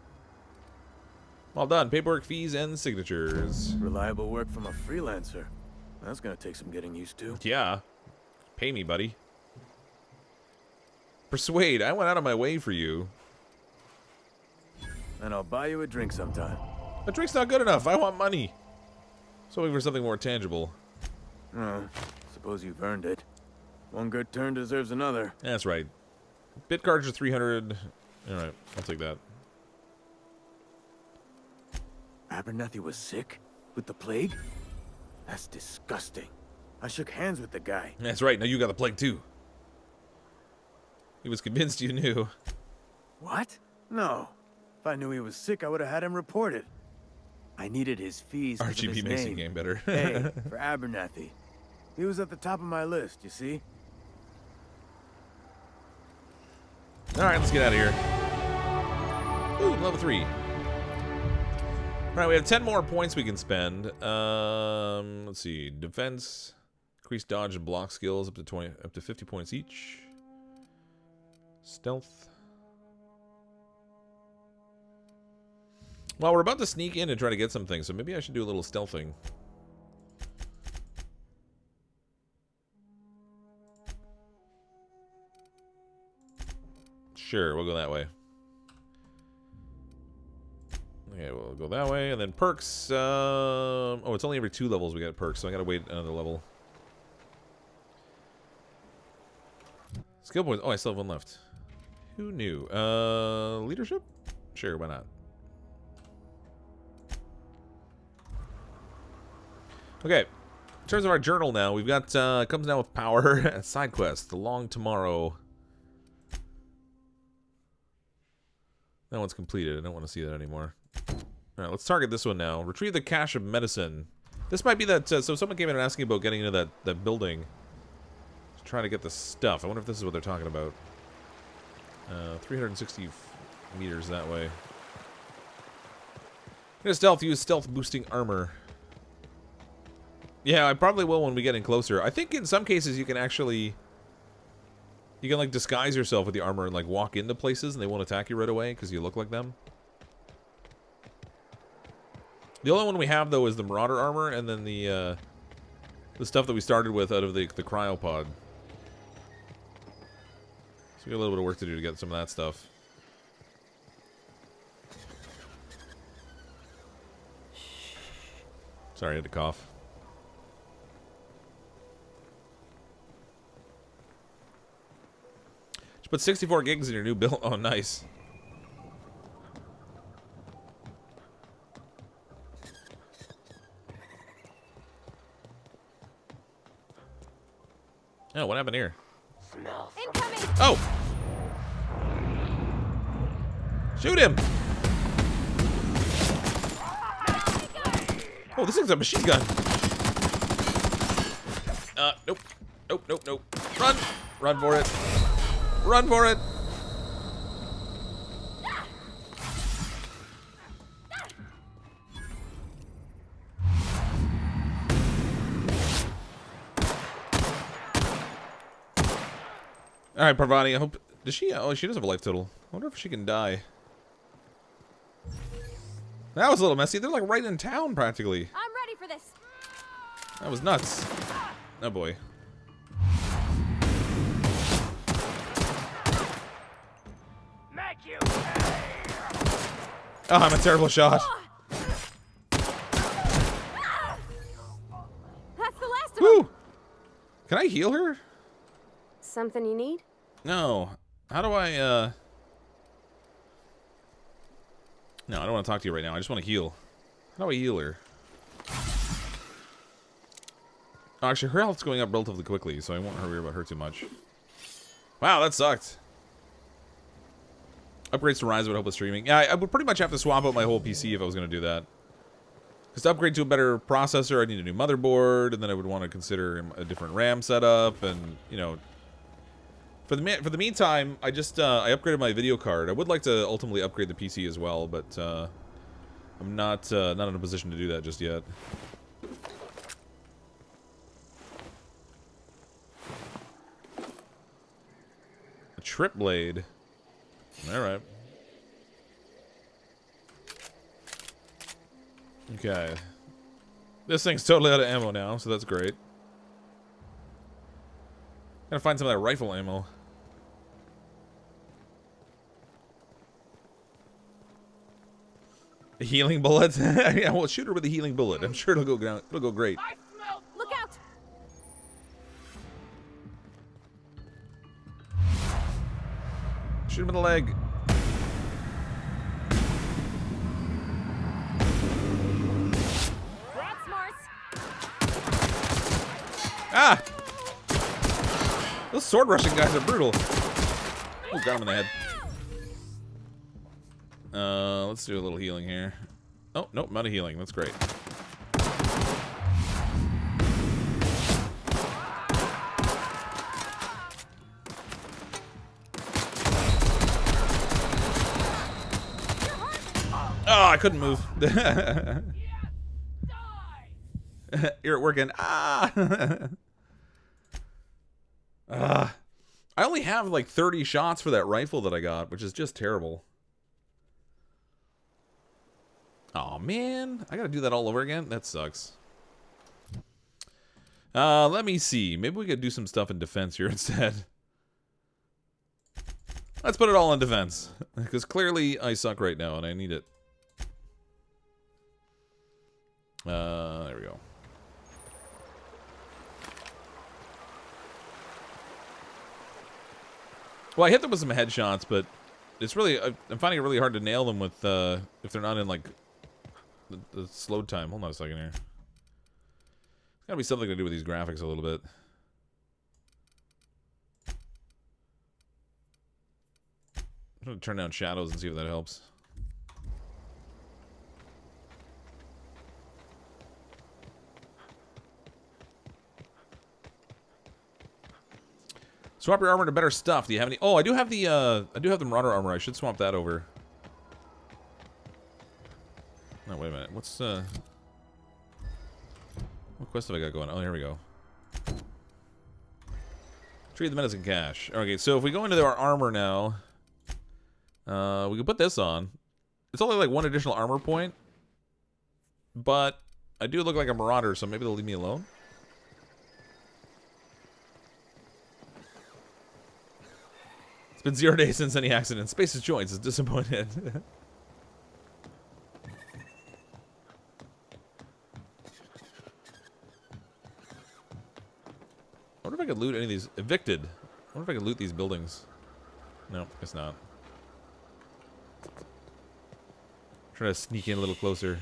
All done. Paperwork, fees, and signatures. Reliable work from a freelancer. That's gonna take some getting used to. Yeah. Pay me, buddy. Persuade. I went out of my way for you. And I'll buy you a drink sometime. A drink's not good enough. I want money. So looking for something more tangible. Suppose you've earned it. One good turn deserves another. That's right. Bit cards are 300. All right, I'll take that. Abernathy was sick? With the plague? That's disgusting. I shook hands with the guy. That's right. Now you got the plague too. He was convinced you knew. What? No. If I knew he was sick, I would have had him reported. I needed his fees. RGB makes the game better. Hey, for Abernathy. He was at the top of my list, you see? Alright, let's get out of here. Ooh, level 3. Alright, we have 10 more points we can spend. Let's see. Defense. Increase dodge and block skills up to 50 points each. Stealth. Well, we're about to sneak in and try to get some things, so maybe I should do a little stealthing. Sure, we'll go that way. Okay, we'll go that way, and then perks. Oh, it's only every 2 levels we get perks, so I gotta wait another level. Skill points. Oh, I still have 1 left. Who knew? Leadership? Sure, why not? Okay, in terms of our journal now, we've got, comes now with power, side quest, The Long Tomorrow. That one's completed, I don't want to see that anymore. Alright, let's target this one now. Retrieve the cache of medicine. This might be that, so someone came in and asking about getting into that building. Trying to get the stuff. I wonder if this is what they're talking about. 360 meters that way. I'm gonna use stealth boosting armor. Yeah, I probably will when we get in closer. I think in some cases you can actually... You can, like, disguise yourself with the armor and, like, walk into places and they won't attack you right away because you look like them. The only one we have, though, is the Marauder armor and then the stuff that we started with out of the cryopod. So we got a little bit of work to do to get some of that stuff. Sorry, I had to cough. Just put 64 gigs in your new build. Oh, nice. Oh, what happened here? Oh! Shoot him! Oh, this thing's a machine gun. Nope. Nope, nope, nope. Run! Run for it. Run for it! Alright, Parvati, I hope... Does she... Oh, she does have a life total. I wonder if she can die. That was a little messy. They're like right in town, practically. I'm ready for this. That was nuts. Oh, boy. Oh, I'm a terrible shot. That's the last of Woo! them. Can I heal her? Something you need? No. How do I, No, I don't want to talk to you right now. I just want to heal. How do I heal her? Oh, actually, her health's going up relatively quickly, so I won't worry about her too much. Wow, that sucked. Upgrades to Rise would help with streaming. Yeah, I would pretty much have to swap out my whole PC if I was going to do that. Because to upgrade to a better processor, I need a new motherboard, and then I would want to consider a different RAM setup, and, you know... For the meantime, I just, I upgraded my video card. I would like to ultimately upgrade the PC as well, but, I'm not in a position to do that just yet. A trip blade. Alright. Okay. This thing's totally out of ammo now, so that's great. Gotta find some of that rifle ammo. A healing bullet? Yeah, well, shoot her with a healing bullet. I'm sure it'll go down. It'll go great. Look out! Shoot him in the leg. Ah! Those sword rushing guys are brutal. Oh, got him in the head. Let's do a little healing here. Oh, nope, not a healing. That's great. Oh, I couldn't move. You're at working. Ah! I only have like 30 shots for that rifle that I got, which is just terrible. Oh man, I gotta do that all over again? That sucks. Let me see. Maybe we could do some stuff in defense here instead. Let's put it all in defense. Because clearly I suck right now and I need it. There we go. Well, I hit them with some headshots, but it's really... I'm finding it really hard to nail them with, if they're not in, like, the slowed time. Hold on a second here. There's gotta be something to do with these graphics a little bit. I'm gonna turn down shadows and see if that helps. Swap your armor to better stuff. Do you have any? Oh, I do have the Marauder armor. I should swap that over. No, wait a minute. What's What quest have I got going? Oh, here we go. Trade the medicine cache. Okay, so if we go into our armor now, we can put this on. It's only like 1 additional armor point, but I do look like a marauder, so maybe they'll leave me alone. It's been 0 days since any accident. Space's Joints is disappointed. I wonder if I could loot any of these. Evicted. I wonder if I could loot these buildings. No, guess not. Try to sneak in a little closer.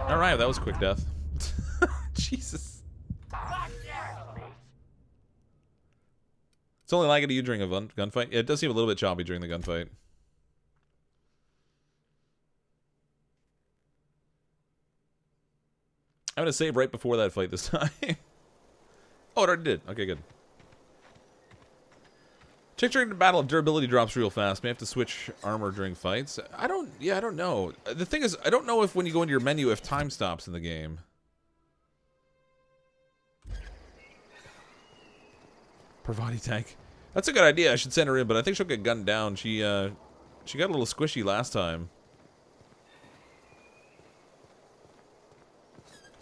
Alright, that was quick death. Jesus. It's only like it to you during a gunfight. Yeah, it does seem a little bit choppy during the gunfight. I'm gonna save right before that fight this time. Oh, it already did. Okay, good. Check during the battle if durability drops real fast. May have to switch armor during fights. I don't know. The thing is, I don't know if when you go into your menu, if time stops in the game. Pravati tank. That's a good idea. I should send her in, but I think she'll get gunned down. She got a little squishy last time.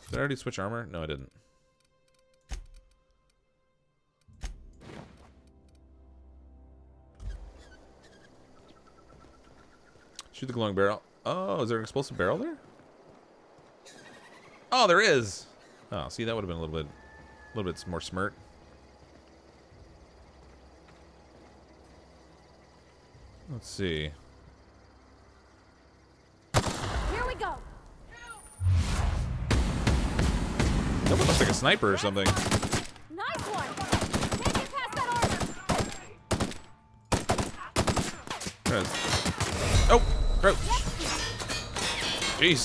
Did I already switch armor? No, I didn't. Shoot the glowing barrel. Oh, is there an explosive barrel there? Oh, there is. Oh, see, that would have been a little bit more smart. Let's see. Here we go. That one looks like a sniper or something. Nice one. Can't get past that armor. Oh, crouch. Jeez.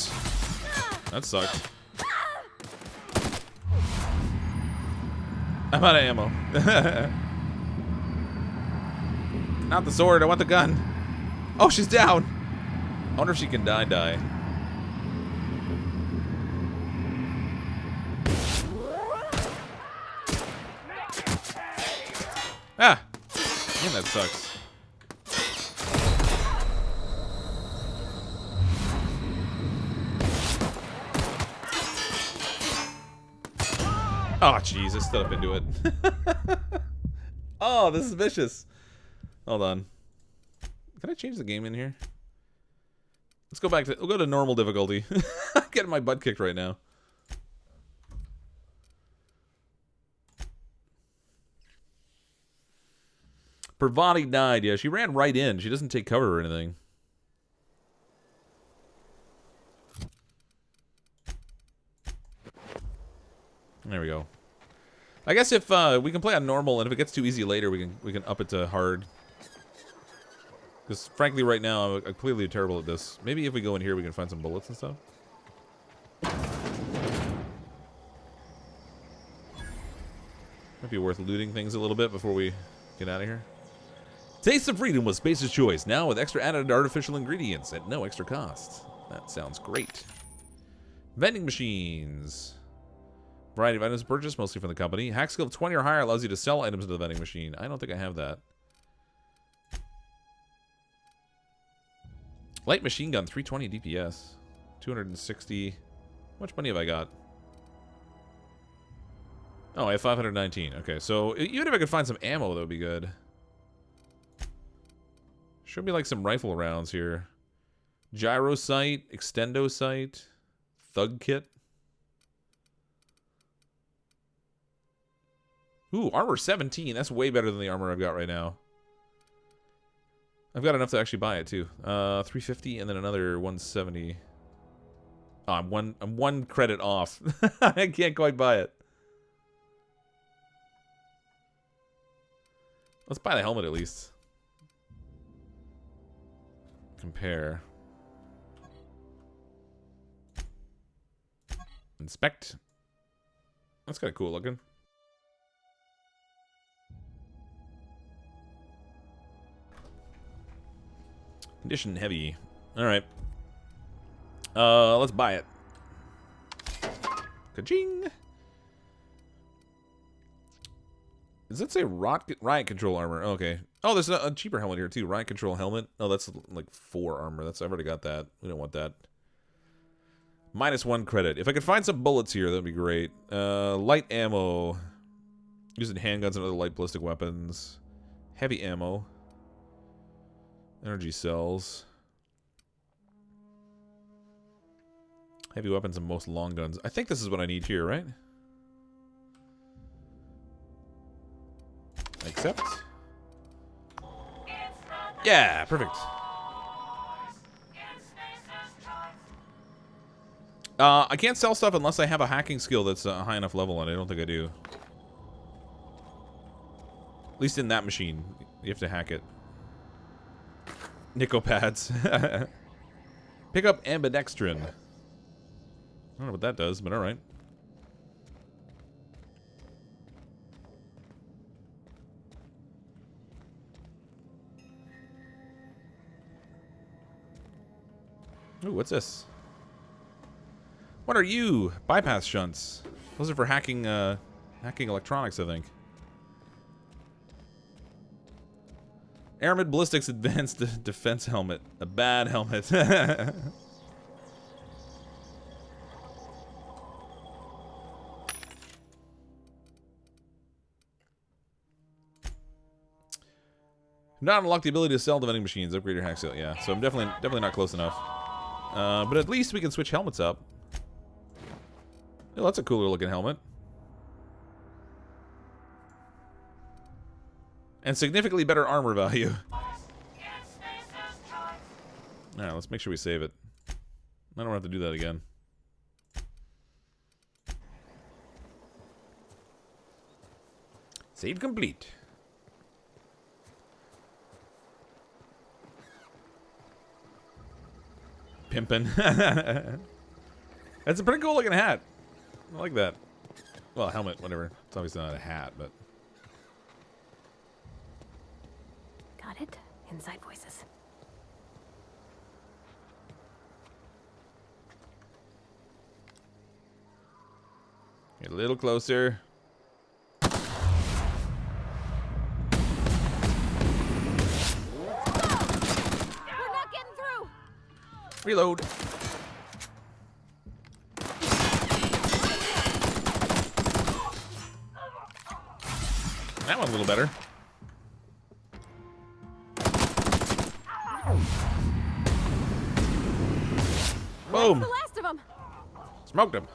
That sucks. I'm out of ammo. Not the sword, I want the gun. Oh, she's down. I wonder if she can die. Ah! Man, that sucks. Oh, jeez, I stood up into it. Oh, this is vicious. Hold on. Can I change the game in here? Let's go back to... We'll go to normal difficulty. I'm getting my butt kicked right now. Pravati died. Yeah, she ran right in. She doesn't take cover or anything. There we go. I guess if we can play on normal, and if it gets too easy later, we can up it to hard. Because frankly, right now I'm completely terrible at this. Maybe if we go in here, we can find some bullets and stuff. Might be worth looting things a little bit before we get out of here. Taste of Freedom was Space's choice, now with extra added artificial ingredients at no extra cost. That sounds great. Vending machines. Variety of items purchased, mostly from the company. Hack skill of 20 or higher allows you to sell items into the vending machine. I don't think I have that. Light machine gun, 320 DPS. 260. How much money have I got? Oh, I have 519. Okay, so even if I could find some ammo, that would be good. Show me like some rifle rounds here. Gyro sight, extendo sight, thug kit. Ooh, armor 17. That's way better than the armor I've got right now. I've got enough to actually buy it too. 350 and then another 170. Oh, I'm one credit off. I can't quite buy it. Let's buy the helmet at least. Compare. Inspect. That's kind of cool looking. Condition heavy. Alright. Let's buy it. Ka-ching! Does it say riot control armor? Oh, okay. Oh, there's a cheaper helmet here too. Riot control helmet. Oh, that's like 4 armor. I've already got that. We don't want that. -1 credit. If I could find some bullets here, that'd be great. Light ammo. Using handguns and other light ballistic weapons. Heavy ammo. Energy cells. Heavy weapons and most long guns. I think this is what I need here, right? Accept. Yeah, perfect. I can't sell stuff unless I have a hacking skill that's a high enough level, and I don't think I do. At least in that machine. You have to hack it. Nicopads. Pick up ambidextrin. I don't know what that does, but alright. Ooh, what's this? What are you? Bypass shunts. Those are for hacking, hacking electronics, I think. Airman Ballistics Advanced Defense Helmet. A bad helmet. Not unlock the ability to sell to vending machines. Upgrade your hack skill. Yeah, so I'm definitely not close enough. But at least we can switch helmets up. Oh, that's a cooler looking helmet. And significantly better armor value. Alright, let's make sure we save it. I don't have to do that again. Save complete. Pimpin'. That's a pretty cool looking hat. I like that. Well, helmet, whatever. It's obviously not a hat, but... Got it? Inside voices. Get a little closer. We're not getting through. Reload. That one's a little better. Boom. That's the last of them. Smoked him.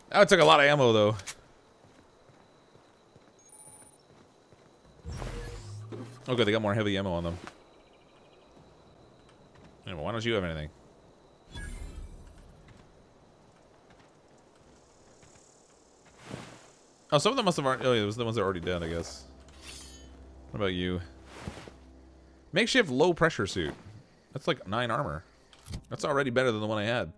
That took a lot of ammo, though. Okay, they got more heavy ammo on them. Anyway, why don't you have anything? Oh, some of them must have already... Oh, yeah, those are the ones that are already dead, I guess. What about you? Makeshift low pressure suit. That's like 9 armor. That's already better than the one I had.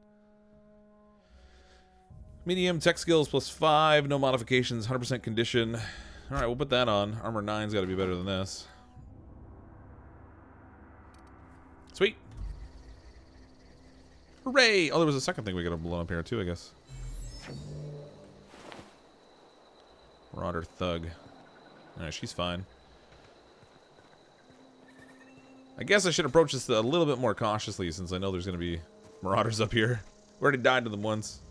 Medium tech skills +5, no modifications, 100% condition. Alright, we'll put that on. Armor 9's got to be better than this. Sweet. Hooray! Oh, there was a second thing we got to blow up here too, I guess. Marauder Thug. Alright, she's fine. I guess I should approach this a little bit more cautiously since I know there's going to be marauders up here. We already died to them once.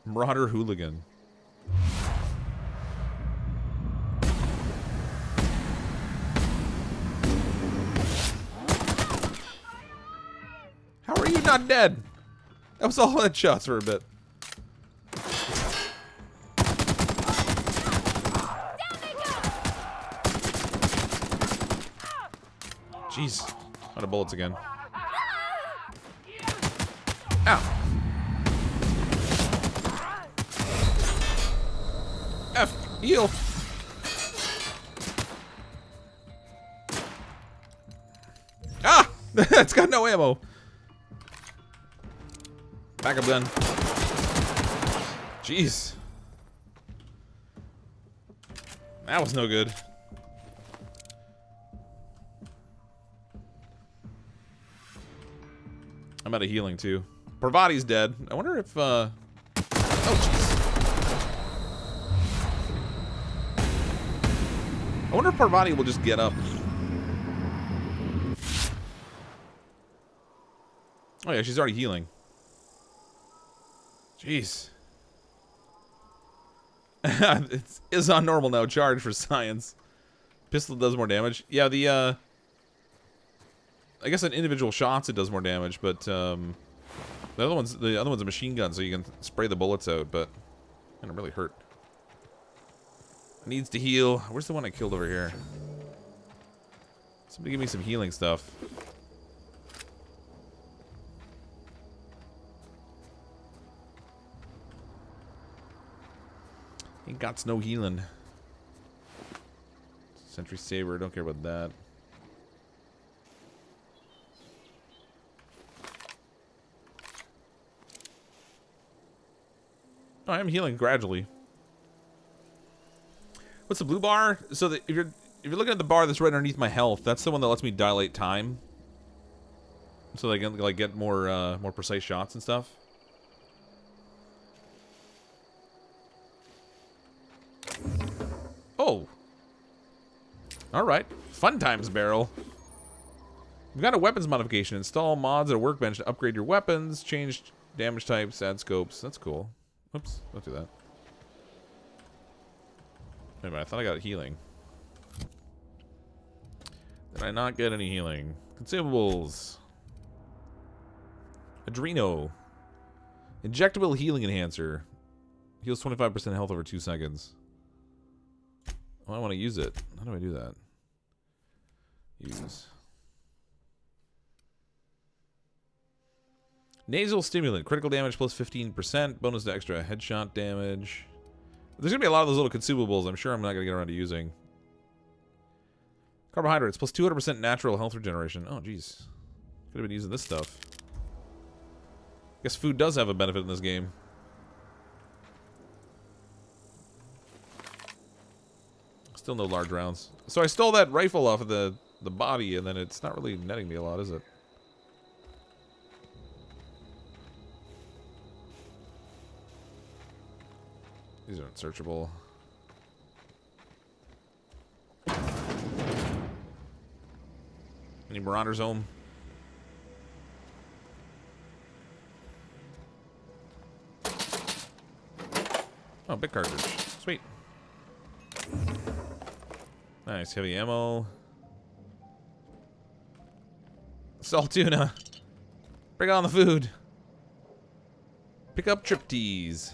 Marauder Hooligan. How are you not dead? That was all headshots for a bit. Jeez. Out of bullets again. Ow. F. Heal. Ah! It's got no ammo. Backup gun. Jeez. That was no good. I'm out of healing too. Parvati's dead. I wonder if oh jeez. I wonder if Parvati will just get up. Oh yeah, she's already healing. Jeez. It's on normal now. Charge for science. Pistol does more damage. Yeah, the I guess in individual shots it does more damage, but the other one's a machine gun, so you can spray the bullets out, but it don't really hurt. Needs to heal. Where's the one I killed over here? Somebody give me some healing stuff. Ain't got no healing. Sentry Saber, don't care about that. Oh, I'm healing gradually. What's the blue bar? So that if you're looking at the bar that's right underneath my health, that's the one that lets me dilate time, so that I can like get more more precise shots and stuff. Oh. All right. Fun times barrel. We've got a weapons modification. Install mods at a workbench to upgrade your weapons. Change damage types. Add scopes. That's cool. Oops. Don't do that. Wait a minute. I thought I got healing. Did I not get any healing? Consumables. Adreno. Injectable healing enhancer. Heals 25% health over 2 seconds. Oh, I want to use it. How do I do that? Use. Nasal stimulant. Critical damage plus 15%. Bonus to extra headshot damage. There's going to be a lot of those little consumables I'm sure I'm not going to get around to using. Carbohydrates plus 200% natural health regeneration. Oh, jeez. Could have been using this stuff. Guess food does have a benefit in this game. Still no large rounds. So I stole that rifle off of the body, and then it's not really netting me a lot, is it? These aren't searchable. Any Marauders home? Oh, big cartridge. Sweet. Nice, heavy ammo. Salt tuna. Bring on the food. Pick up triptease.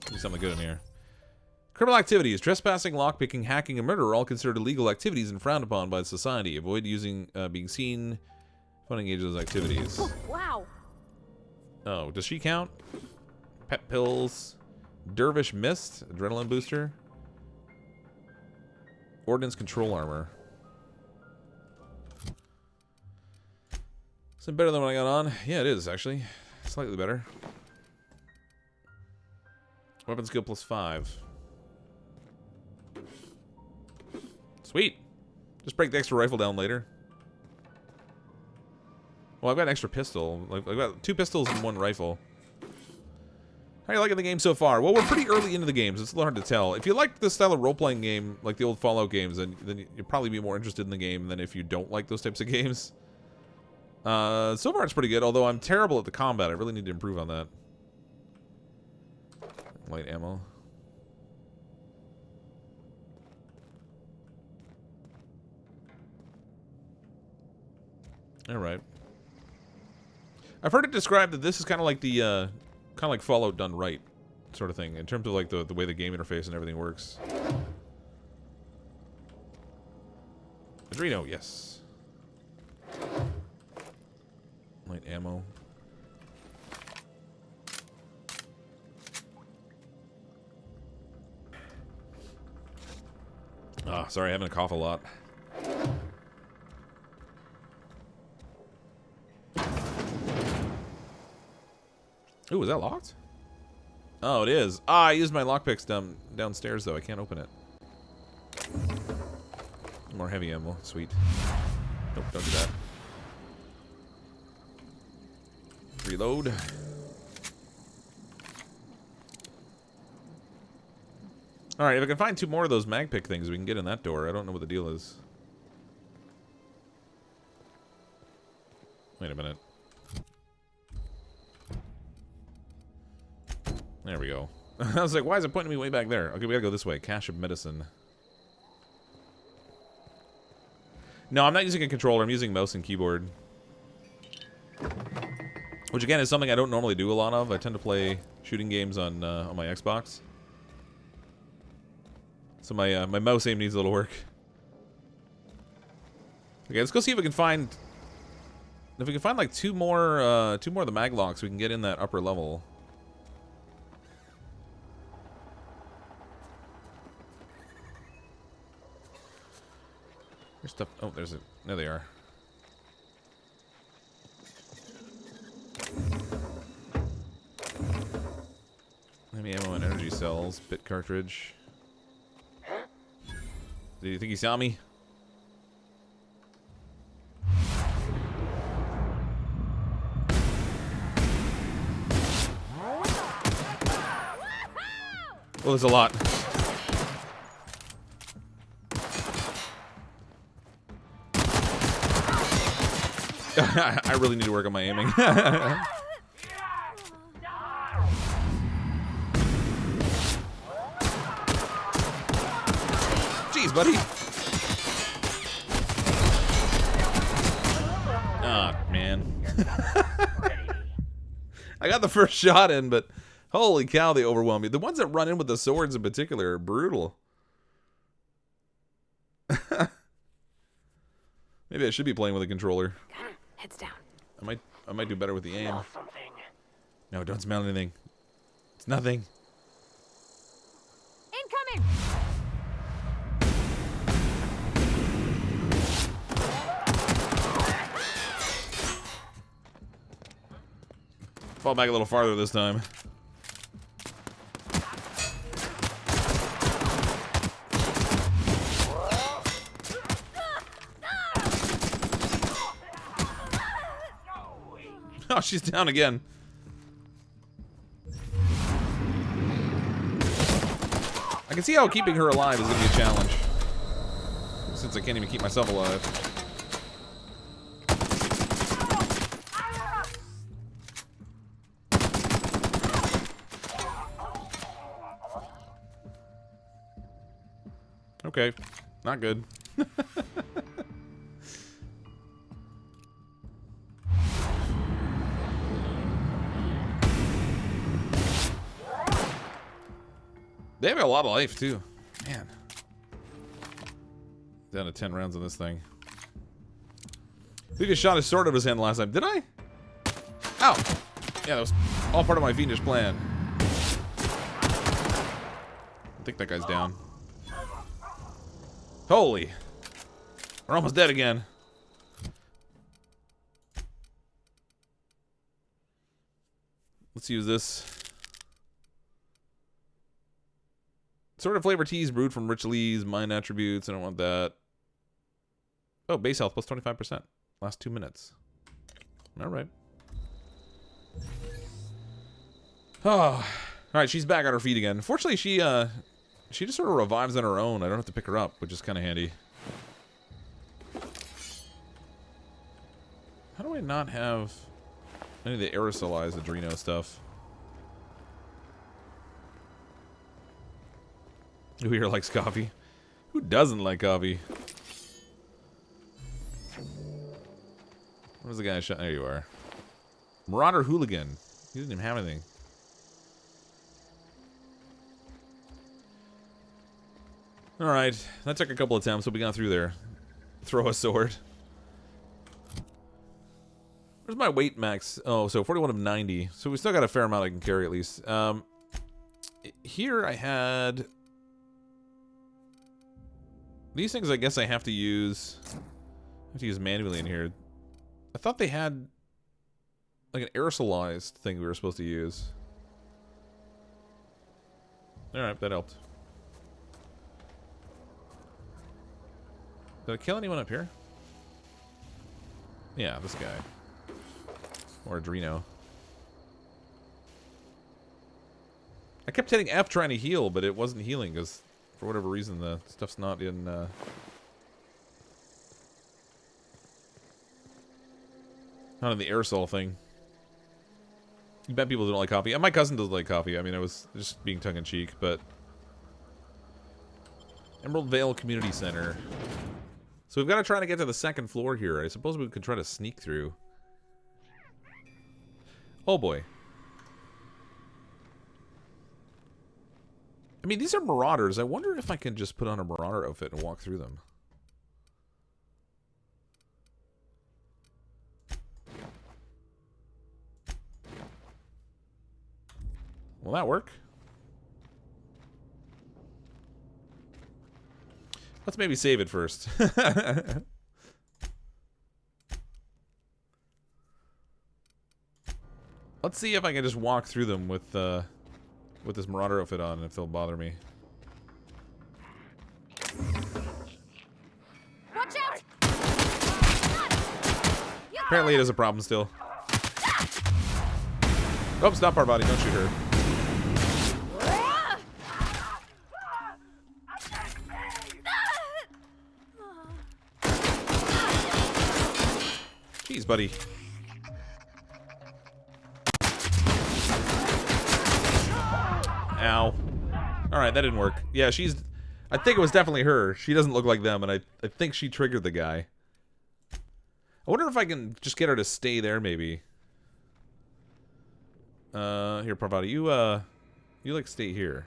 Do something good in here. Criminal activities. Trespassing, lockpicking, hacking, and murder are all considered illegal activities and frowned upon by society. Avoid using being seen. Fun engage those activities. Wow. Oh, does she count? Pet pills. Dervish mist. Adrenaline booster. Ordnance control armor. Is it better than what I got on? Yeah, it is, actually. Slightly better. Weapon skill plus 5. Sweet. Just break the extra rifle down later. Well, I've got an extra pistol. Like, I've got 2 pistols and 1 rifle. How are you liking the game so far? Well, we're pretty early into the games. It's a little hard to tell. If you like this style of role-playing game, like the old Fallout games, then you'll probably be more interested in the game than if you don't like those types of games. So far, it's pretty good, although I'm terrible at the combat. I really need to improve on that. Light ammo. Alright. I've heard it described that this is kind of like the, kind of like Fallout done right, sort of thing, in terms of like the way the game interface and everything works. Adreno, yes. Light ammo. Oh, sorry, having a cough a lot. Ooh, is that locked? Oh, it is. Ah, I used my lockpicks downstairs, though. I can't open it. More heavy ammo. Sweet. Nope, don't do that. Reload. Alright, if I can find 2 more of those mag pick things, we can get in that door. I don't know what the deal is. Wait a minute. There we go. I was like, why is it pointing me way back there? Okay, we gotta go this way. Cache of medicine. No, I'm not using a controller. I'm using mouse and keyboard. Which, again, is something I don't normally do a lot of. I tend to play shooting games on my Xbox. So my my mouse aim needs a little work. Okay, let's go see if we can find... If we can find, like, 2 more of the mag locks, we can get in that upper level. There's stuff. Oh, there's it. There they are. Heavy ammo and energy cells. Bit cartridge. Do you think he saw me? Well, there's a lot. I really need to work on my aiming. Jeez, buddy. Ah, man. I got the first shot in, but holy cow, they overwhelm me. The ones that run in with the swords in particular are brutal. Maybe I should be playing with a controller. Heads down. I might do better with the aim. No, don't smell anything. It's nothing. Incoming! Fall back a little farther this time. Oh, she's down again. I can see how keeping her alive is going to be a challenge. Since I can't even keep myself alive. Okay. Not good. They have a lot of life, too. Man. Down to 10 rounds on this thing. I think I shot his sword out of his hand last time. Did I? Ow! Yeah, that was all part of my fiendish plan. I think that guy's down. Holy. We're almost dead again. Let's use this. Sort of flavor teas brewed from rich lees, mind attributes. I don't want that. Oh, base health plus 25%. Last 2 minutes. Alright. Oh. Alright, she's back on her feet again. Fortunately, she just sort of revives on her own. I don't have to pick her up, which is kind of handy. How do I not have any of the aerosolized Adreno stuff? Who here likes coffee? Who doesn't like coffee? Where's the guy shot? There you are. Marauder Hooligan. He didn't even have anything. Alright. That took a couple of attempts, but we got through there. Throw a sword. Where's my weight max? Oh, so 41 of 90. So we still got a fair amount I can carry at least. Here I had... These things I guess I have to use manually in here. I thought they had like an aerosolized thing we were supposed to use. Alright, that helped. Did I kill anyone up here? Yeah, this guy. Or Adreno. I kept hitting F trying to heal, but it wasn't healing because for whatever reason the stuff's not in not in the aerosol thing. You bet people don't like coffee. And my cousin doesn't like coffee. I mean, I was just being tongue-in-cheek, but... Emerald Vale Community Center. So we've got to try to get to the second floor here. I suppose we could try to sneak through. Oh boy. I mean, these are marauders. I wonder if I can just put on a marauder outfit and walk through them. Will that work? Let's maybe save it first. Let's see if I can just walk through them with this marauder outfit on, if they'll bother me. Watch out! Apparently it is a problem still. Oh, stop our body, don't shoot her. Jeez, buddy. Ow. Alright, that didn't work. Yeah, she's... I think it was definitely her. She doesn't look like them, and I think she triggered the guy. I wonder if I can just get her to stay there, maybe. Here, Parvati, you like stay here.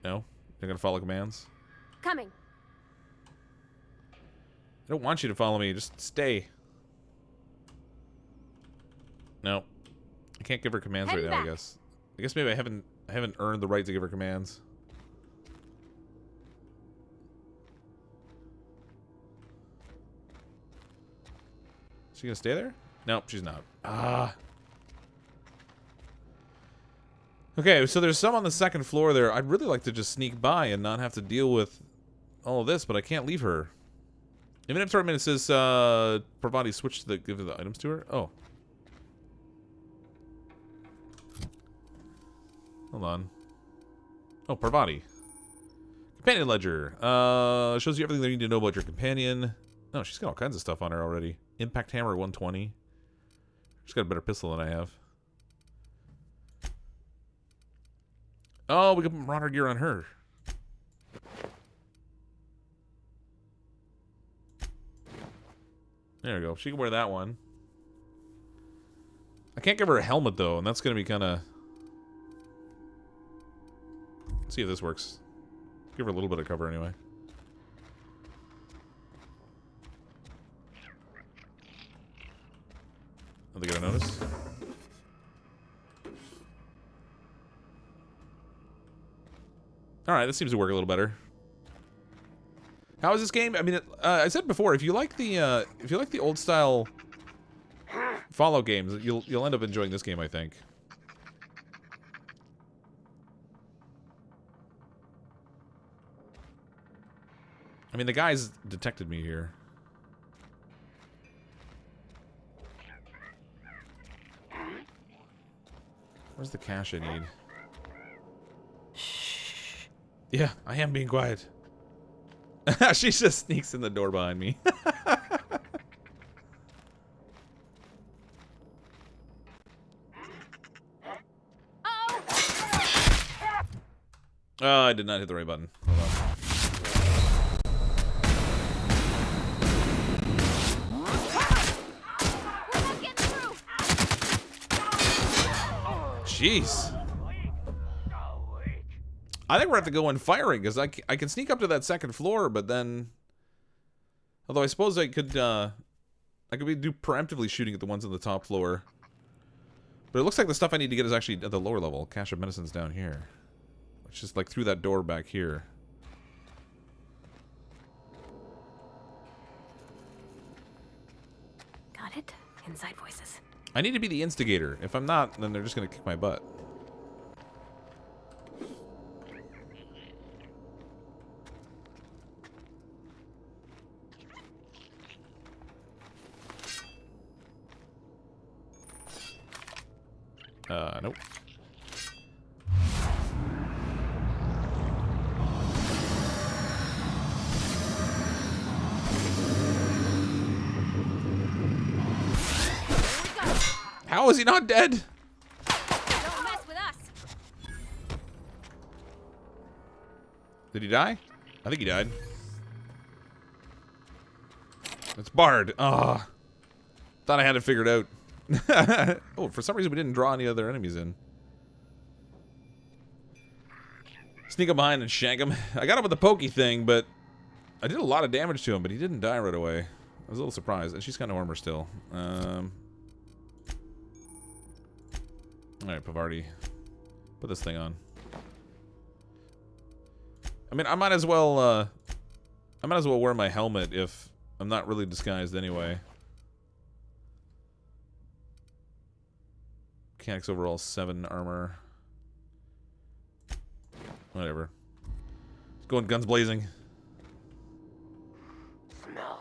No? You're gonna follow commands? Coming. I don't want you to follow me, just stay. No. I can't give her commands right now, I guess. I guess maybe I haven't earned the right to give her commands. Is she gonna stay there? Nope, she's not. Ah. Okay, so there's some on the second floor there. I'd really like to just sneak by and not have to deal with all of this, but I can't leave her. Inventory minute says, Parvati switch to give the items to her. Oh. Hold on. Oh, Parvati. Companion ledger. Shows you everything that you need to know about your companion. Oh, she's got all kinds of stuff on her already. Impact hammer 120. She's got a better pistol than I have. Oh, we can marauder gear on her. There we go. She can wear that one. I can't give her a helmet, though, and that's going to be kind of... Let's see if this works. Give her a little bit of cover, anyway. Are they going to notice? Alright, this seems to work a little better. How is this game? I mean, I said before, if you like the old style Fallout games, you'll end up enjoying this game, I think. I mean, the guy's detected me here. Where's the cash I need? Shh. Yeah, I am being quiet. She just sneaks in the door behind me. Oh, I did not hit the right button. Hold on. Jeez. I think we're going to have to go in firing, because I can sneak up to that second floor, but then... Although I suppose I could do preemptively shooting at the ones on the top floor. But it looks like the stuff I need to get is actually at the lower level. Cache of medicine's down here. It's just like through that door back here. Got it. Inside voices. I need to be the instigator. If I'm not, then they're just gonna kick my butt. Nope. How is he not dead? Don't mess with us. Did he die? I think he died. It's Bard. Ah, thought I had it figured out. Oh, for some reason we didn't draw any other enemies in. Sneak up behind and shank him. I got him with the pokey thing, but I did a lot of damage to him, but he didn't die right away. I was a little surprised, and she's kind of armor still. Alright, Pavardi. Put this thing on. I mean, I might as well wear my helmet if I'm not really disguised anyway. Mechanics overall 7 armor. Whatever. Let's go in guns blazing. Smell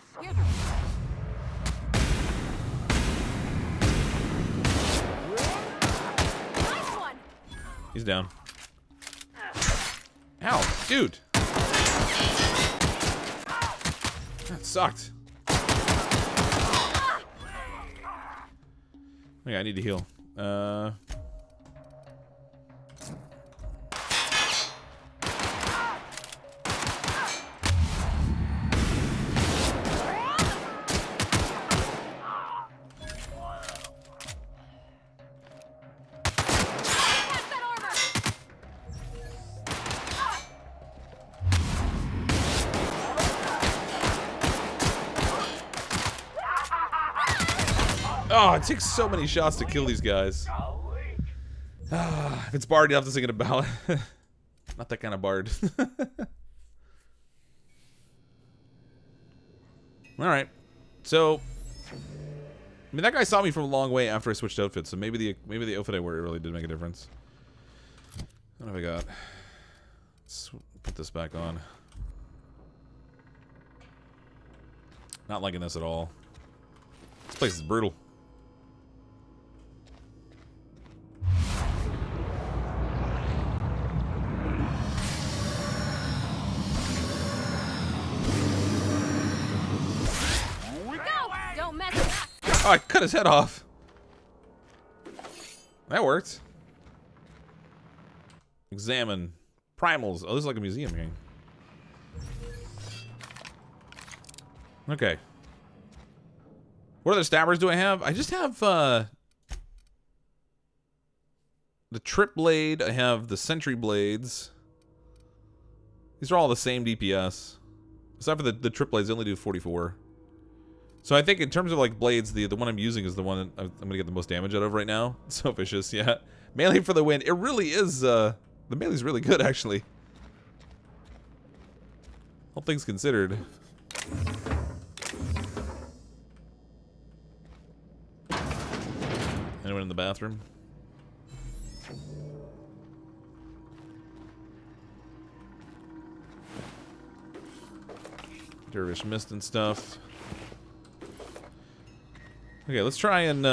nice one. He's down. Ow, dude. That sucked. Okay, I need to heal. Oh, it takes so many shots to kill these guys. If it's Bard, you have to sing it about. Not that kind of Bard. Alright. So, I mean, that guy saw me from a long way after I switched outfits, so maybe the outfit I wear really did make a difference. What have I got? Let's put this back on. Not liking this at all. This place is brutal. Oh, I cut his head off. That worked. Examine. Primals. Oh, this is like a museum here. Okay. What other stabbers do I have? I just have the Trip Blade. I have the Sentry Blades. These are all the same DPS. Except for the Trip Blades, they only do 44. So I think in terms of like blades, the one I'm using is the one I'm gonna get the most damage out of right now. So vicious, yeah. Melee for the win. It really is. The melee's really good, actually. All things considered. Anyone in the bathroom? Dervish Mist and stuff. Okay, let's try and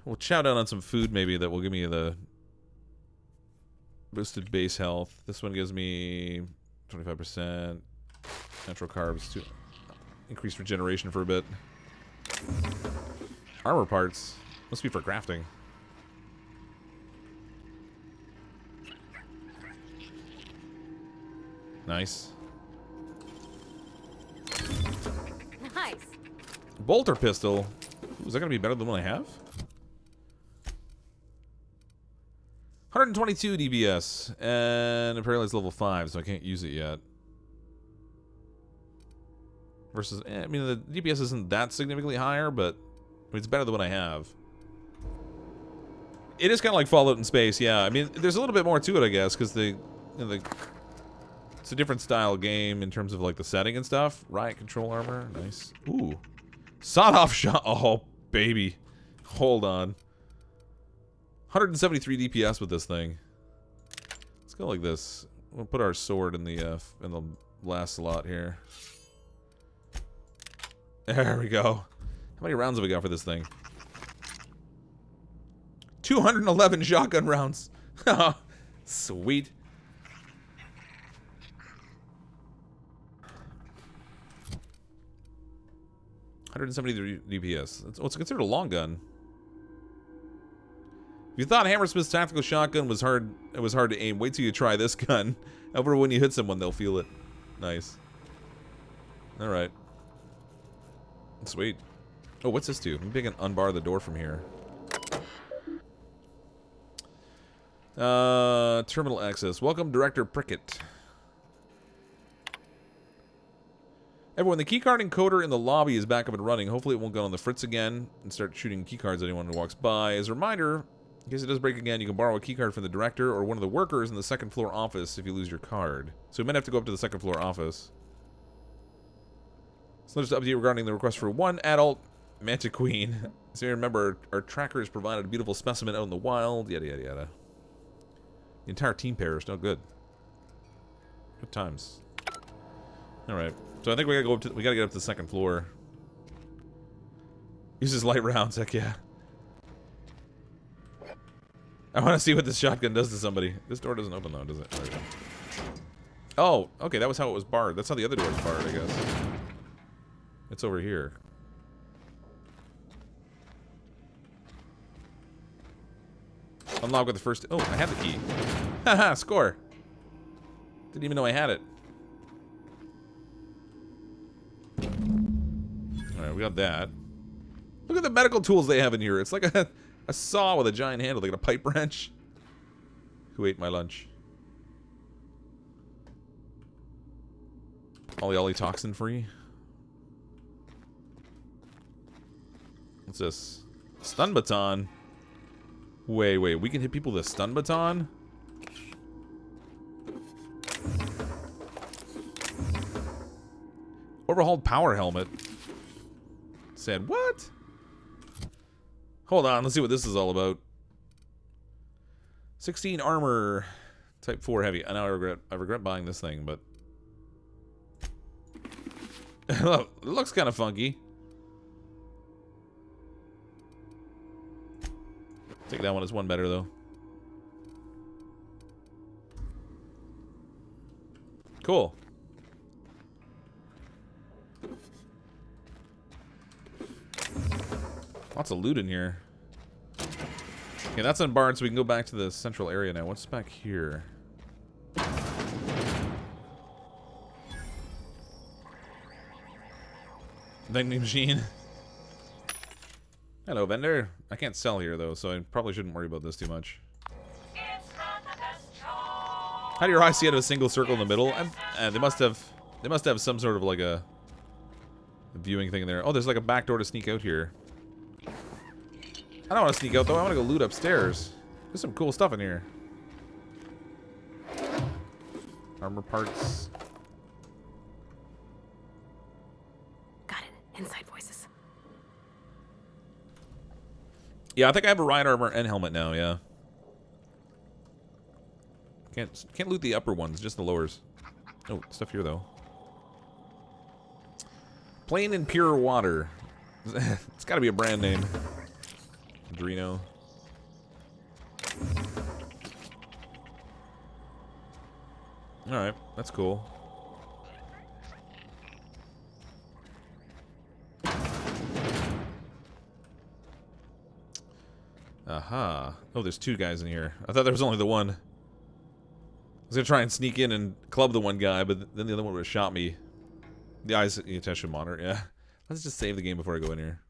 we'll chow down on some food maybe that will give me the boosted base health. This one gives me 25% natural carbs to increase regeneration for a bit. Armor parts must be for crafting. Nice. Nice. Bolter pistol. Is that going to be better than what I have? 122 DBS, and apparently it's level 5, so I can't use it yet. Versus, I mean, the DPS isn't that significantly higher, but I mean, it's better than what I have. It is kind of like Fallout in space, yeah. I mean, there's a little bit more to it, I guess, because the It's a different style game in terms of like the setting and stuff. Riot control armor, nice. Ooh, sawed-off shot. Oh baby, hold on. 173 DPS with this thing. Let's go like this. We'll put our sword in the last slot here. There we go. How many rounds have we got for this thing? 211 shotgun rounds. Sweet. $173 DPS. It's considered a long gun. If you thought Hammersmith's tactical shotgun was hard, it was hard to aim. Wait till you try this gun. However, when you hit someone, they'll feel it. Nice. All right. Sweet. Oh, what's this do? Maybe I can unbar the door from here. Terminal access. Welcome, Director Prickett. Everyone, the keycard encoder in the lobby is back up and running. Hopefully it won't go on the fritz again and start shooting keycards at anyone who walks by. As a reminder, in case it does break again, you can borrow a keycard from the director or one of the workers in the second floor office if you lose your card. So we might have to go up to the second floor office. So let's update regarding the request for one adult Manta Queen. So you remember, our trackers provided a beautiful specimen out in the wild, yada yada yada. The entire team perished. Oh, good. Good times. Alright. So I think we gotta go up to, we gotta get up to the second floor. Uses light rounds, heck yeah. I wanna see what this shotgun does to somebody. This door doesn't open though, does it? There we go. Oh, okay, that was how it was barred. That's how the other door was barred, I guess. It's over here. Unlock with the first... Oh, I have the key. Haha, score. Didn't even know I had it. Alright, we got that. Look at the medical tools they have in here. It's like a saw with a giant handle. They got a pipe wrench. Who ate my lunch? Ollie toxin free. What's this? Stun baton. Wait, we can hit people with a stun baton? Overhauled power helmet. Said what? Hold on, let's see what this is all about. 16 armor, type 4 heavy. I know I regret buying this thing, but it looks kind of funky. Take that one as one better though. Cool. Lots of loot in here. Okay, that's unbarred, so we can go back to the central area now. What's back here? Vending machine. Hello, vendor. I can't sell here, though, so I probably shouldn't worry about this too much. How do your eyes see out of a single circle in the middle? They must have some sort of like a viewing thing in there. Oh, there's like a back door to sneak out here. I don't want to sneak out, though. I want to go loot upstairs. There's some cool stuff in here. Armor parts. Got it. Inside voices. Yeah, I think I have a riot armor and helmet now, yeah. Can't loot the upper ones, just the lowers. Oh, stuff here, though. Plain and pure water. It's got to be a brand name. Drino. Alright, that's cool. Aha. Oh, there's two guys in here. I thought there was only the one. I was gonna try and sneak in and club the one guy, but then the other one would have shot me. The eyes attention monitor, yeah. Let's just save the game before I go in here.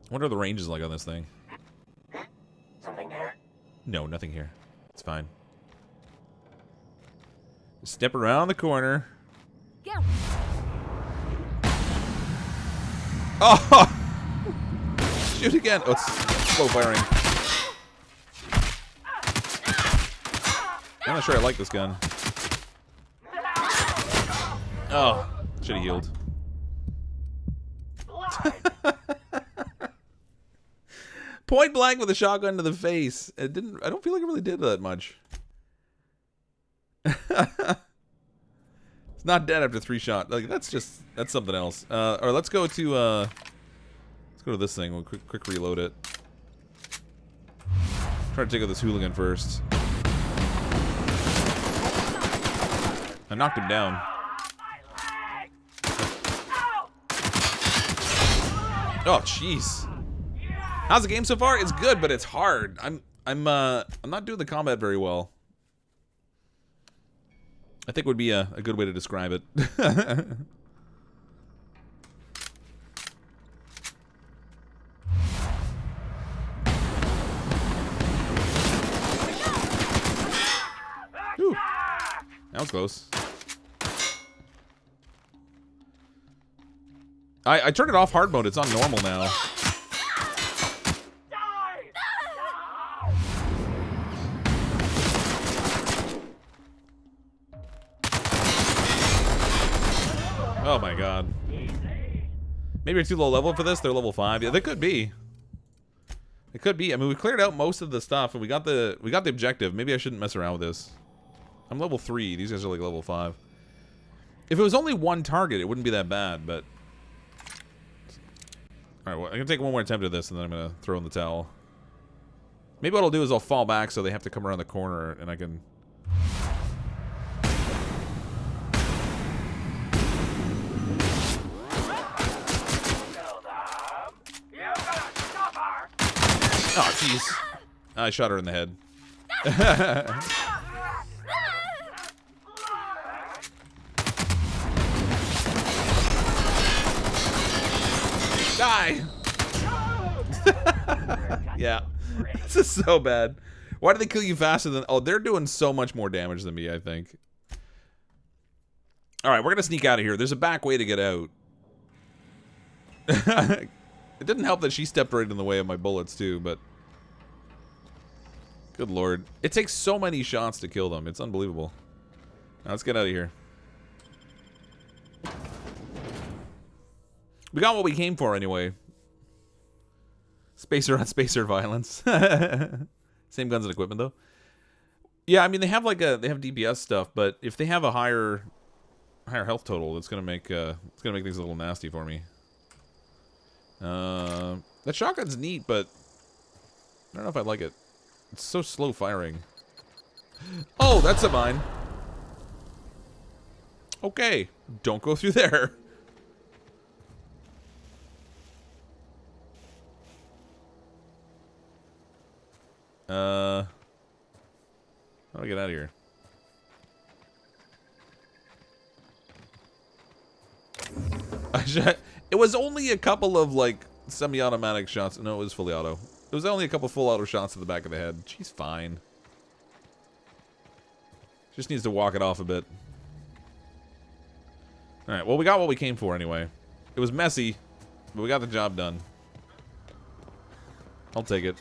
I wonder what the range is like on this thing. Something there? No, nothing here. It's fine. Just step around the corner. Go. Oh! Shoot again. Oh, it's slow firing. I'm not sure I like this gun. Oh, should have healed. Point blank with a shotgun to the face. It didn't. I don't feel like it really did that much. It's not dead after 3 shots. Like that's something else. Or let's go to this thing. We'll quick reload it. Try to take out this hooligan first. I knocked him down. Oh, jeez. How's the game so far? It's good, but it's hard. I'm not doing the combat very well. I think would be a good way to describe it. Ooh, that was close. I turned it off hard mode. It's on normal now. Oh my god. Maybe you're too low level for this. They're level 5. Yeah, they could be. It could be. I mean, we cleared out most of the stuff, and we got the objective. Maybe I shouldn't mess around with this. I'm level 3. These guys are like level 5. If it was only one target, it wouldn't be that bad, but... Alright, well, I'm gonna take one more attempt at this, and then I'm gonna throw in the towel. Maybe what I'll do is I'll fall back so they have to come around the corner, and I can... Oh, jeez. I shot her in the head. Die! Yeah. This is so bad. Why do they kill you faster than... Oh, they're doing so much more damage than me, I think. Alright, we're gonna sneak out of here. There's a back way to get out. It didn't help that she stepped right in the way of my bullets, too, but... Good lord. It takes so many shots to kill them. It's unbelievable. Now, let's get out of here. We got what we came for, anyway. Spacer on spacer violence. Same guns and equipment, though. Yeah, I mean, they have, like, they have DPS stuff, but if they have a higher health total, it's gonna make things a little nasty for me. That shotgun's neat, but I don't know if I like it. It's so slow firing. Oh, that's a mine. Okay, don't go through there. How do I get out of here? It was only a couple of, like, semi-automatic shots. No, it was fully auto. It was only a couple full auto shots to the back of the head. She's fine. Just needs to walk it off a bit. Alright, well, we got what we came for anyway. It was messy, but we got the job done. I'll take it.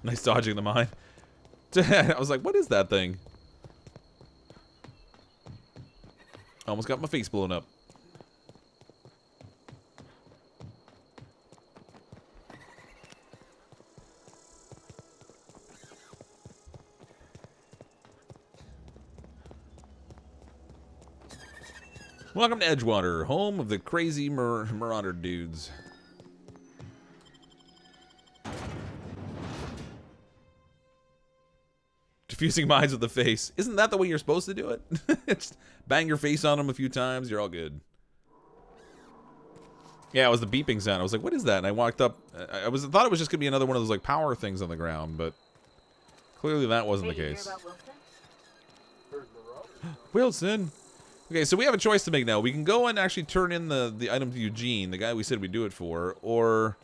Nice dodging the mine. I was like, what is that thing? Almost got my face blown up. Welcome to Edgewater, home of the crazy marauder dudes. Diffusing mines with the face. Isn't that the way you're supposed to do it? Just bang your face on them a few times, you're all good. Yeah, it was the beeping sound. I was like, what is that? And I walked up. I thought it was just going to be another one of those like power things on the ground, but clearly that wasn't the case. Wilson! Okay, so we have a choice to make now. We can go and actually turn in the item to Eugene, the guy we said we'd do it for, or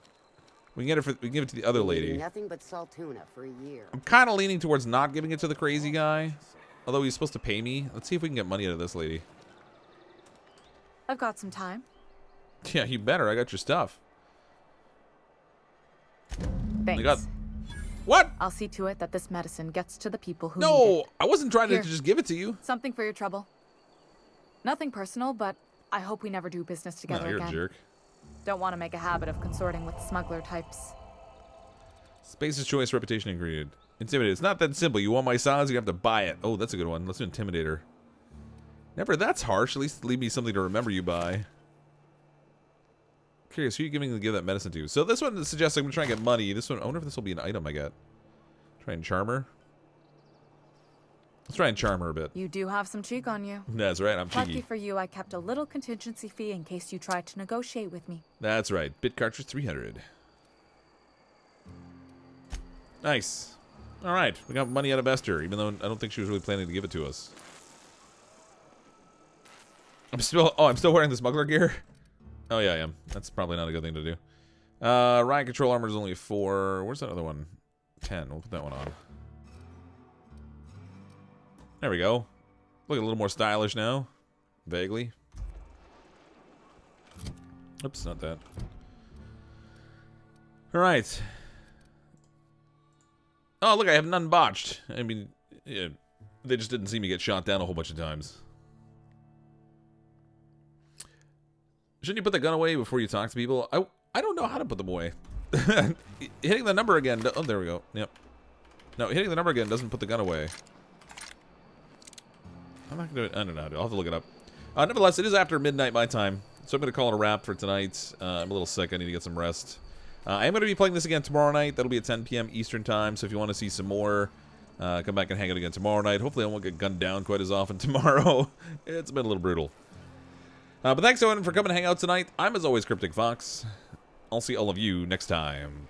we can give it to the other lady. Nothing but salt tuna for a year. I'm kind of leaning towards not giving it to the crazy guy, although he's supposed to pay me. Let's see if we can get money out of this lady. I've got some time. Yeah, you better. I got your stuff. Thanks. I got... What? I'll see to it that this medicine gets to the people who need No, it. I wasn't trying Here, to just give it to you. Something for your trouble. Nothing personal, but I hope we never do business together No, you're again. a jerk. Don't want to make a habit of consorting with smuggler types. Space's choice, reputation ingredient. Intimidator. It's not that simple. You want my silence, you have to buy it. Oh, that's a good one. Let's do Intimidator. Never that's harsh. At least leave me something to remember you by. Curious, who are you give that medicine to? So this one suggests I'm going to try and get money. This one, I wonder if this will be an item I get. Try and charm her. Let's try and charm her a bit. You do have some cheek on you. That's right, I'm Lucky cheeky. for you, I kept a little contingency fee in case you tried to negotiate with me. That's right. Bit cartridge 300. Nice. All right, we got money out of Esther, even though I don't think she was really planning to give it to us. I'm still wearing the smuggler gear. Oh yeah, I am. That's probably not a good thing to do. Riot control armor is only 4. Where's that other one? 10. We'll put that one on. There we go. Looking a little more stylish now. Vaguely. Oops, not that. All right. Oh, look, I have none botched. I mean, yeah, they just didn't see me get shot down a whole bunch of times. Shouldn't you put the gun away before you talk to people? I don't know how to put them away. Hitting the number again. Oh, there we go. Yep. No, hitting the number again doesn't put the gun away. I'm not going to do it. I don't know. I'll have to look it up. Nevertheless, it is after midnight my time, so I'm going to call it a wrap for tonight. I'm a little sick. I need to get some rest. I am going to be playing this again tomorrow night. That'll be at 10 p.m. Eastern time, so if you want to see some more, come back and hang out again tomorrow night. Hopefully I won't get gunned down quite as often tomorrow. It's been a little brutal. But thanks, everyone, for coming to hang out tonight. I'm, as always, CrypticFox. I'll see all of you next time.